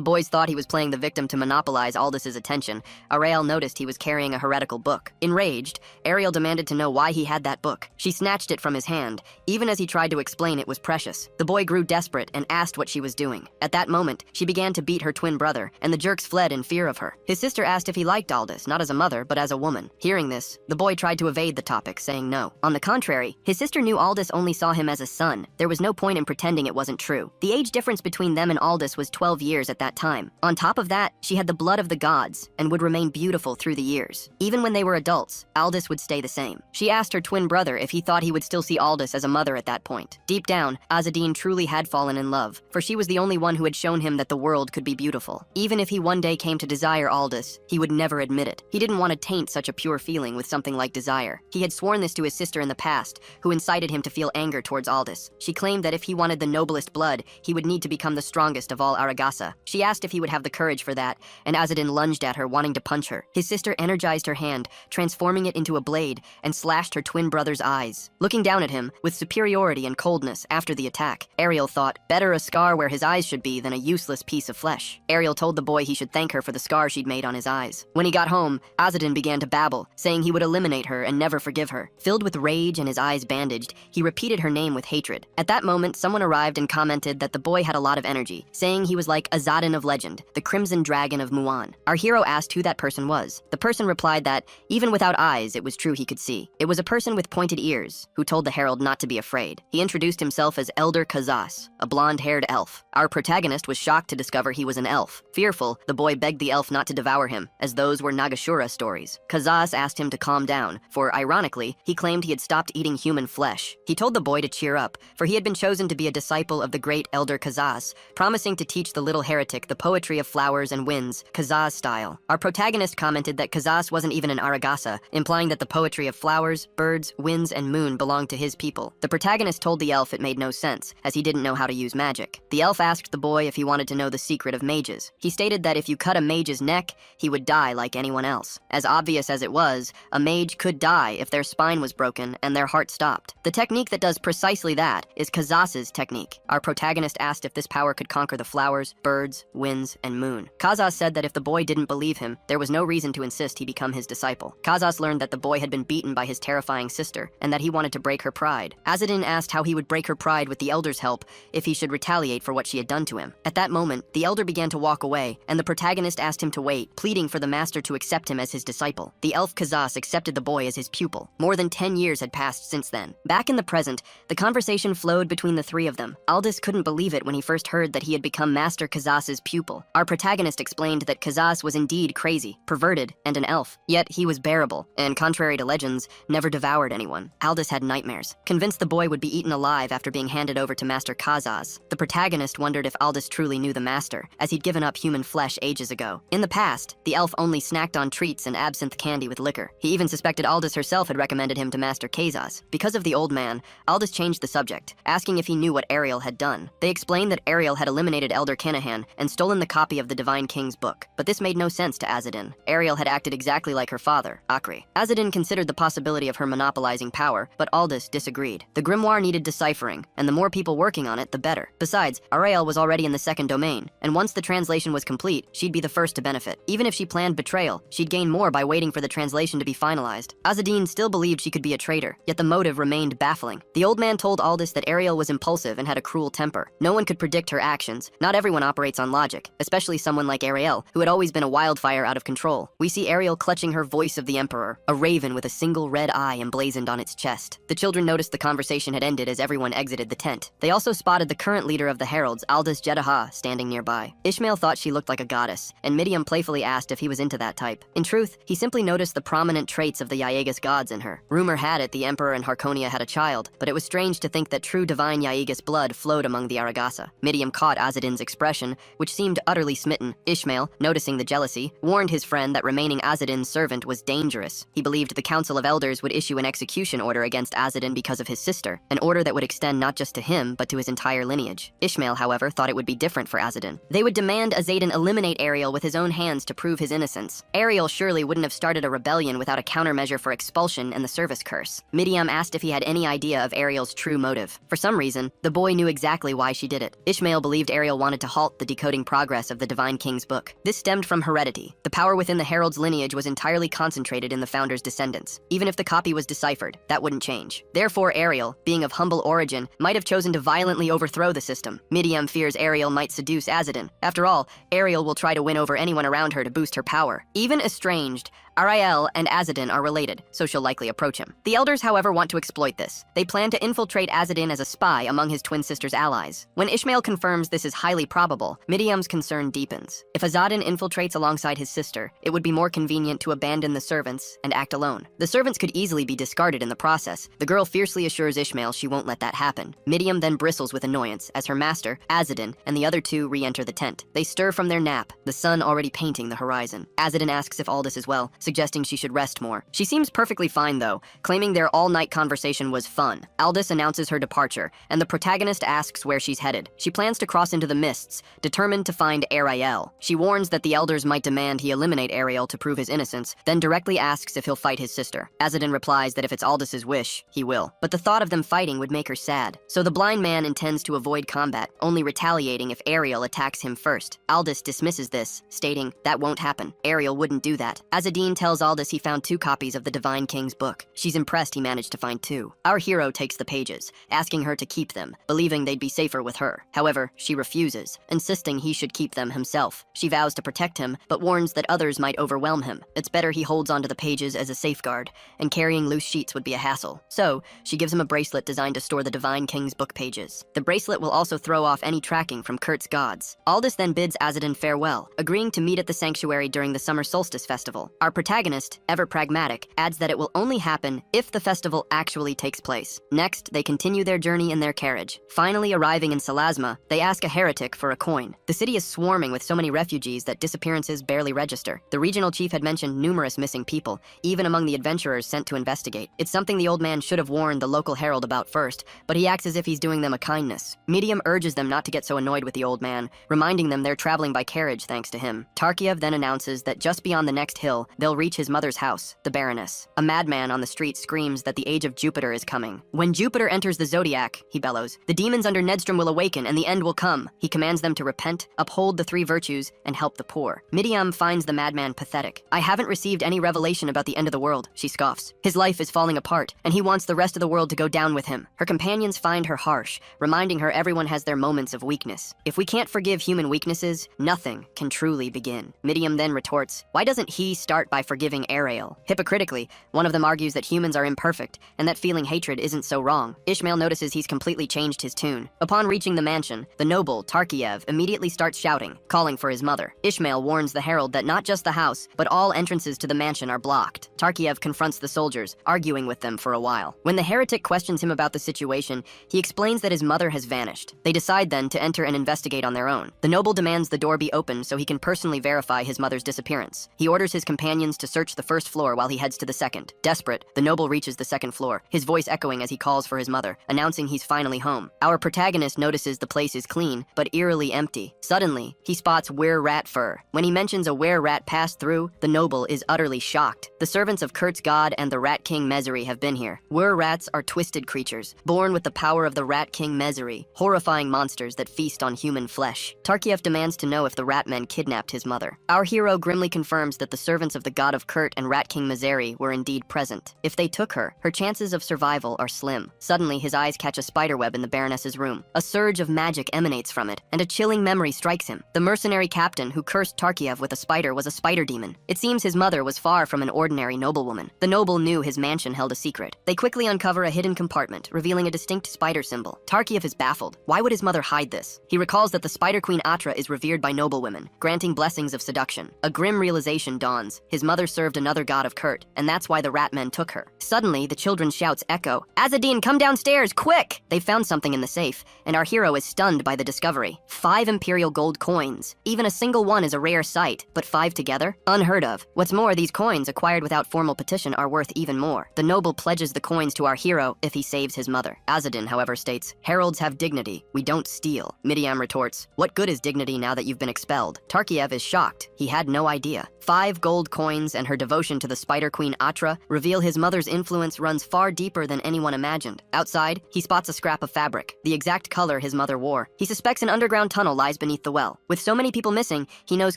S1: boys thought he was playing the victim to monopolize Aldous' attention, Ariel noticed he was carrying a heretical book. Enraged, Ariel demanded to know why he had that book. She snatched it from his hand, even as he tried to explain it was precious. The boy grew desperate and asked what she was doing. At that moment, she began to beat her twin brother, and the jerks fled in fear of her. His sister asked if he liked Aldous, not as a mother, but as a woman. Hearing this, the boy tried to evade the topic, saying no. On the contrary, his sister knew Aldous only saw him as a son. There was no point in pretending it wasn't true. The age difference between them and Aldous was 12 years at that time. On top of that, she had the blood of the gods, and would remain beautiful through the years. Even when they were adults, Aldous would stay the same. She asked her twin brother if he thought he would still see Aldous as a mother at that point. Deep down, Azadin truly had fallen in love, for she was the only one who had shown him that the world could be beautiful. Even if he one day came to desire Aldous, he would never admit it. He didn't want to taint such a pure feeling with something like desire. He had sworn this to his sister in the past, who incited him to feel anger towards Aldous. She claimed that if he wanted the noblest blood, he would need to become the strongest of all Aragasa. She asked if he would have the courage for that, and Azadin lunged at her, wanting to punch her. His sister energized her hand, transforming it into a blade, and slashed her twin brother's eyes. Looking down at him, with superiority and coldness after the attack, Ariel thought, better a scar where his eyes should be than a useless piece of flesh. Ariel told the boy he should thank her for the scar she'd made on his eyes. When he got home, Azadin began to babble, saying he would eliminate her and never forgive her. Filled with rage and his eyes bandaged, he repeated her name with hatred. At that moment, someone arrived and commented that the boy had a lot of energy, saying he was like Azadin of legend, the Crimson Dragon of Muan. Our hero asked who that person was. The person replied that, even without eyes, it was true he could see. It was a person with pointed ears, who told the herald not to be afraid. He introduced himself as Elder Kazas, a blonde-haired elf. Our protagonist was shocked to discover he was an elf. Fearful, the boy begged the elf not to devour him, as those were Nagashura stories. Kazas asked him to calm down, for, ironically, he claimed he had stopped eating human flesh. He told the boy to cheer up, for he had been chosen to be a disciple of the great Elder Kazas, promising to teach the little heretic the poetry of flowers and winds, Kazas style. Our protagonist commented that Kazas wasn't even an Aragasa, implying that the poetry of flowers, birds, winds, and moon belonged to his people. The protagonist told the elf it made no sense, as he didn't know how to use magic. The elf asked the boy if he wanted to know the secret of mages. He stated that if you cut a mage's neck, he would die like anyone else. As obvious as it was, a mage could die if their spine was broken and their heart stopped. The technique that does precisely that is Kazas's technique. Our protagonist asked if this power could conquer the flowers, birds, winds, and moon. Kazas said that if the boy didn't believe him, there was no reason to insist he become his disciple. Kazas learned that the boy had been beaten by his terrifying sister, and that he wanted to break her pride. Azadin asked how he would break her pride with the elder's help if he should retaliate for what she had done to him. At that moment, the elder began to walk away, and the protagonist asked him to wait, pleading for the master to accept him as his disciple. The elf Kazas accepted the boy as his pupil. More than 10 years had passed since then. Back in the present, the conversation flowed between the 3 of them. Aldous couldn't believe it when he first heard that he had become Master Kazas's pupil. Our protagonist explained that Kazas was indeed crazy, perverted, and an elf. Yet he was bearable, and contrary to legends, never devoured anyone. Aldous had nightmares. Convinced the boy would be eaten alive after being handed over to Master Kazas, the protagonist wondered if Aldous truly knew the master, as he'd given up human flesh ages ago. In the past, the elf only snacked on treats and absinthe candy with liquor. He even suspected Aldous herself had recommended him to Master Kazas. Because of the old man, Aldous changed the subject, asking if he knew what Ariel had done. They explained that Ariel had eliminated Elder Kinahan and stolen the copy of the Divine King's book. But this made no sense to Azadin. Ariel had acted exactly like her father, Akri. Azadin considered the possibility of her monopolizing power, but Aldous disagreed. The grimoire needed deciphering, and the more people working on it, the better. Besides, Ariel was already in the second domain, and once the translation was complete, she'd be the first to benefit. Even if she planned betrayal, she'd gain more by waiting for the translation to be finalized. rationalized. Azadine still believed she could be a traitor, yet the motive remained baffling. The old man told Aldous that Ariel was impulsive and had a cruel temper. No one could predict her actions. Not everyone operates on logic, especially someone like Ariel, who had always been a wildfire out of control. We see Ariel clutching her voice of the Emperor, a raven with a single red eye emblazoned on its chest. The children noticed the conversation had ended as everyone exited the tent. They also spotted the current leader of the heralds, Aldous Jeddah, standing nearby. Ishmael thought she looked like a goddess, and Midian playfully asked if he was into that type. In truth, he simply noticed the prominent traits of the Yaegus gods in her. Rumor had it the Emperor and Harkonia had a child, but it was strange to think that true divine Yaegus blood flowed among the Aragasa. Midian caught Azadine's expression, which seemed utterly smitten. Ishmael, noticing the jealousy, warned his friend that remaining Azadine's servant was dangerous. He believed the Council of Elders would issue an execution order against Azadine because of his sister, an order that would extend not just to him, but to his entire lineage. Ishmael, however, thought it would be different for Azadine. They would demand Azadine eliminate Ariel with his own hands to prove his innocence. Ariel surely wouldn't have started a rebellion without a countermeasure for expulsion and the service curse. Midian asked if he had any idea of Ariel's true motive. For some reason, the boy knew exactly why she did it. Ishmael believed Ariel wanted to halt the decoding progress of the Divine King's book. This stemmed from heredity. The power within the herald's lineage was entirely concentrated in the founder's descendants. Even if the copy was deciphered, that wouldn't change. Therefore, Ariel, being of humble origin, might have chosen to violently overthrow the system. Midian fears Ariel might seduce Azadine. After all, Ariel will try to win over anyone around her to boost her power. Even estranged, Ariel and Azadine are related, so she'll likely approach him. The elders, however, want to exploit this. They plan to infiltrate Azadine as a spy among his twin sister's allies. When Ishmael confirms this is highly probable, Midian's concern deepens. If Azadine infiltrates alongside his sister, it would be more convenient to abandon the servants and act alone. The servants could easily be discarded in the process. The girl fiercely assures Ishmael she won't let that happen. Midian then bristles with annoyance as her master, Azadine, and the other two re-enter the tent. They stir from their nap, the sun already painting the horizon. Azadine asks if Aldous is well, suggesting she should rest more. She seems perfectly fine though, claiming their all-night conversation was fun. Aldous announces her departure, and the protagonist asks where she's headed. She plans to cross into the mists, determined to find Ariel. She warns that the elders might demand he eliminate Ariel to prove his innocence, then directly asks if he'll fight his sister. Azadine replies that if it's Aldous' wish, he will. But the thought of them fighting would make her sad. So the blind man intends to avoid combat, only retaliating if Ariel attacks him first. Aldous dismisses this, stating that won't happen. Ariel wouldn't do that. Azadine tells Aldous he found 2 copies of the Divine King's book. She's impressed he managed to find 2. Our hero takes the pages, asking her to keep them, believing they'd be safer with her. However, she refuses, insisting he should keep them himself. She vows to protect him, but warns that others might overwhelm him. It's better he holds onto the pages as a safeguard, and carrying loose sheets would be a hassle. So, she gives him a bracelet designed to store the Divine King's book pages. The bracelet will also throw off any tracking from Kurt's gods. Aldous then bids Azadine farewell, agreeing to meet at the sanctuary during the summer solstice festival. Our protagonist, ever pragmatic, adds that it will only happen if the festival actually takes place. Next, they continue their journey in their carriage. Finally arriving in Salasma, they ask a heretic for a coin. The city is swarming with so many refugees that disappearances barely register. The regional chief had mentioned numerous missing people, even among the adventurers sent to investigate. It's something the old man should have warned the local herald about first, but he acts as if he's doing them a kindness. Medium urges them not to get so annoyed with the old man, reminding them they're traveling by carriage thanks to him. Tarkiev then announces that just beyond the next hill, they'll reach his mother's house, the Baroness. A madman on the street screams that the age of Jupiter is coming. When Jupiter enters the zodiac, he bellows, the demons under Nedstrom will awaken and the end will come. He commands them to repent, uphold the 3 virtues, and help the poor. Midian finds the madman pathetic. I haven't received any revelation about the end of the world, she scoffs. His life is falling apart, and he wants the rest of the world to go down with him. Her companions find her harsh, reminding her everyone has their moments of weakness. If we can't forgive human weaknesses, nothing can truly begin. Midian then retorts, why doesn't he start by forgiving Ariel? Hypocritically, one of them argues that humans are imperfect, and that feeling hatred isn't so wrong. Ishmael notices he's completely changed his tune. Upon reaching the mansion, the noble, Tarkiev, immediately starts shouting, calling for his mother. Ishmael warns the herald that not just the house, but all entrances to the mansion are blocked. Tarkiev confronts the soldiers, arguing with them for a while. When the heretic questions him about the situation, he explains that his mother has vanished. They decide then to enter and investigate on their own. The noble demands the door be opened so he can personally verify his mother's disappearance. He orders his companions to search the first floor while he heads to the second. Desperate, the noble reaches the second floor, his voice echoing as he calls for his mother, announcing he's finally home. Our protagonist notices the place is clean, but eerily empty. Suddenly, he spots were-rat fur. When he mentions a were-rat passed through, the noble is utterly shocked. The servants of Kurt's god and the Rat King Meseri have been here. Were-rats are twisted creatures, born with the power of the Rat King Meseri, horrifying monsters that feast on human flesh. Tarkiev demands to know if the rat men kidnapped his mother. Our hero grimly confirms that the servants of the god of Kurt and Rat King Mizeri, were indeed present. If they took her, her chances of survival are slim. Suddenly, his eyes catch a spiderweb in the Baroness's room. A surge of magic emanates from it, and a chilling memory strikes him. The mercenary captain who cursed Tarkiev with a spider was a spider demon. It seems his mother was far from an ordinary noblewoman. The noble knew his mansion held a secret. They quickly uncover a hidden compartment, revealing a distinct spider symbol. Tarkiev is baffled. Why would his mother hide this? He recalls that the spider queen Atra is revered by noblewomen, granting blessings of seduction. A grim realization dawns. His mother served another god of Kurt, and that's why the rat men took her. Suddenly, the children's shouts echo. Azadine, come downstairs, quick! They found something in the safe, and our hero is stunned by the discovery. 5 imperial gold coins. Even a single one is a rare sight, but 5 together? Unheard of. What's more, these coins, acquired without formal petition, are worth even more. The noble pledges the coins to our hero if he saves his mother. Azadin, however, states, heralds have dignity. We don't steal. Midiam retorts, what good is dignity now that you've been expelled? Tarkiev is shocked. He had no idea. 5 gold coins and her devotion to the spider queen Atra reveal his mother's influence runs far deeper than anyone imagined. Outside, he spots a scrap of fabric, the exact color his mother wore. He suspects an underground tunnel lies beneath the well. With so many people missing, he knows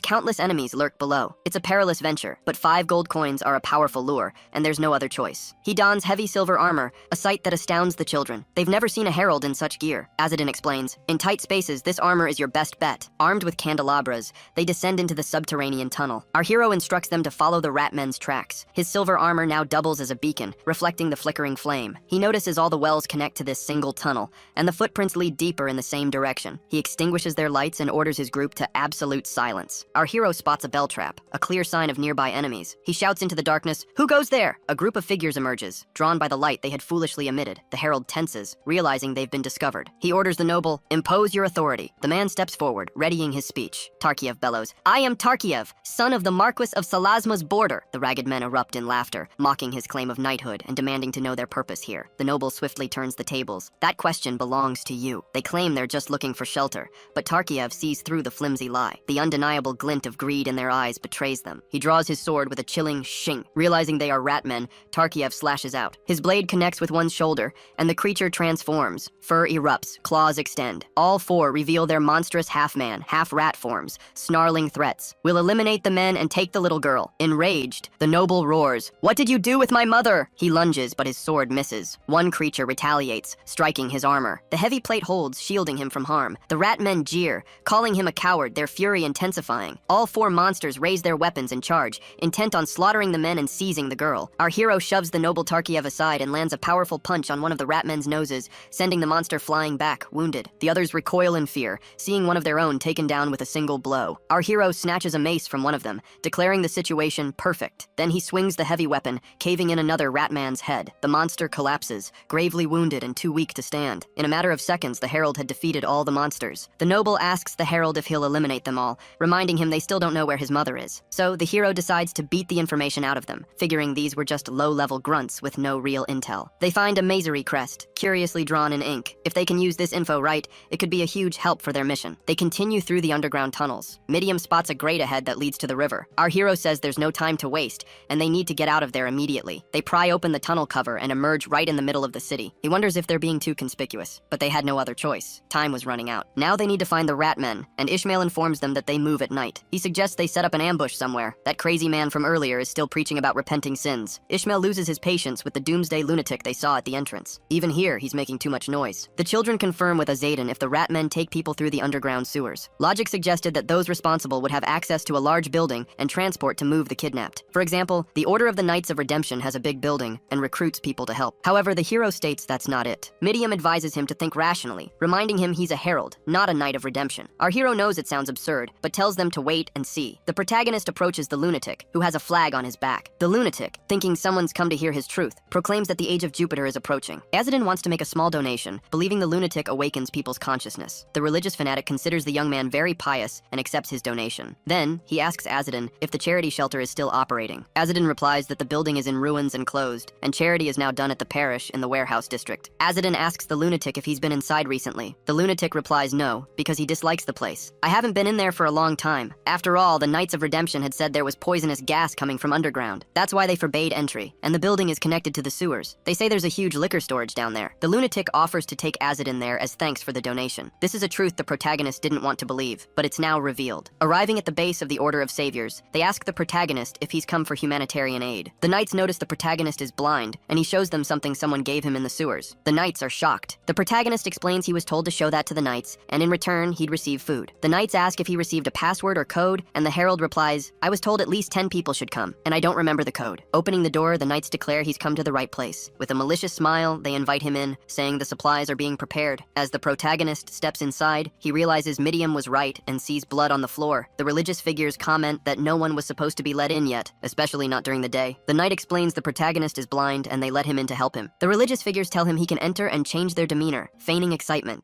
S1: countless enemies lurk below. It's a perilous venture, but 5 gold coins are a powerful lure, and there's no other choice. He dons heavy silver armor, a sight that astounds the children. They've never seen a herald in such gear. Azadin explains, in tight spaces, this armor is your best bet. Armed with candelabras, they descend into the subterranean tunnel. Our hero instructs them to follow the rat men's tracks. His silver armor now doubles as a beacon, reflecting the flickering flame. He notices all the wells connect to this single tunnel, and the footprints lead deeper in the same direction. He extinguishes their lights and orders his group to absolute silence. Our hero spots a bell trap, a clear sign of nearby enemies. He shouts into the darkness, who goes there? A group of figures emerges, drawn by the light they had foolishly emitted. The herald tenses, realizing they've been discovered. He orders the noble, impose your authority. The man steps forward, readying his speech. Tarkiev bellows, I am Tarkiev, son of the Marquis of Salasma's border. The ragged men erupt in laughter, mocking his claim of knighthood and demanding to know their purpose here. The noble swiftly turns the tables. That question belongs to you. They claim they're just looking for shelter, but Tarkiev sees through the flimsy lie. The undeniable glint of greed in their eyes betrays them. He draws his sword with a chilling shing. Realizing they are rat men, Tarkiev slashes out. His blade connects with one's shoulder, and the creature transforms. Fur erupts, claws extend. All 4 reveal their monstrous half-man, half-rat forms, snarling threats. We'll eliminate the men and take the little girl. Enraged, the noble roars, what did you do with my mother? He lunges, but his sword misses. One creature retaliates, striking his armor. The heavy plate holds, shielding him from harm. The rat men jeer, calling him a coward, their fury intensifying. All 4 monsters raise their weapons and charge, intent on slaughtering the men and seizing the girl. Our hero shoves the noble Tarkiev aside and lands a powerful punch on one of the rat men's noses, sending the monster flying back, wounded. The others recoil in fear, seeing one of their own taken down with a single blow. Our hero snatches a mace from one of them, declaring the situation perfect. Then he swings the heavy weapon, caving in another rat man's head. The monster collapses, gravely wounded and too weak to stand. In a matter of seconds, the herald had defeated all the monsters. The noble asks the herald if he'll eliminate them all, reminding him they still don't know where his mother is. So the hero decides to beat the information out of them, figuring these were just low-level grunts with no real intel. They find a Mazeri crest, curiously drawn in ink. If they can use this info right, it could be a huge help for their mission. They continue through the underground tunnels. Midiam spots a grate ahead that leads to the river. Our hero says there's no time to waste, and they need to get out of there immediately. They pry open the tunnel cover and emerge right in the middle of the city. He wonders if they're being too conspicuous, but they had no other choice. Time was running out. Now they need to find the rat men, and Ishmael informs them that they move at night. He suggests they set up an ambush somewhere. That crazy man from earlier is still preaching about repenting sins. Ishmael loses his patience with the doomsday lunatic they saw at the entrance. Even here, he's making too much noise. The children confirm with Azadin if the rat men take people through the underground sewers. Logic suggested that those responsible would have access to a large building and transport to move the kidnapped. For example, the Order of the Knights of Redemption has a big building and recruits people to help. However, the hero states that's not it. Midiam advises him to think rationally, reminding him he's a herald, not a knight of redemption. Our hero knows it sounds absurd, but tells them to wait and see. The protagonist approaches the lunatic, who has a flag on his back. The lunatic, thinking someone's come to hear his truth, proclaims that the age of Jupiter is approaching. Azadin wants to make a small donation, believing the lunatic awakens people's consciousness. The religious fanatic considers the young man very pious and accepts his donation. Then, he asks Azadin if the charity shelter is still operating. Azadin replies that the building is in ruins and closed, and charity is now done at the parish in the warehouse district. Azadin asks the lunatic if he's been inside recently. The lunatic replies no, because he dislikes the place. I haven't been in there for a long time. After all, the Knights of Redemption had said there was poisonous gas coming from underground. That's why they forbade entry, and the building is connected to the sewers. They say there's a huge liquor storage down there. The lunatic offers to take Azadin there as thanks for the donation. This is a truth the protagonist didn't want to believe, but it's now revealed. Arriving at the base of the Order of Saviors, they ask the protagonist protagonist if he's come for humanitarian aid. The knights notice the protagonist is blind, and he shows them something someone gave him in the sewers. The knights are shocked. The protagonist explains he was told to show that to the knights, and in return, he'd receive food. The knights ask if he received a password or code, and the herald replies, "I was told at least 10 people should come, and I don't remember the code." Opening the door, the knights declare he's come to the right place. With a malicious smile, they invite him in, saying the supplies are being prepared. As the protagonist steps inside, he realizes Midiam was right and sees blood on the floor. The religious figures comment that no one was supposed to be let in yet, especially not during the day. The knight explains the protagonist is blind and they let him in to help him. The religious figures tell him he can enter and change their demeanor, feigning excitement.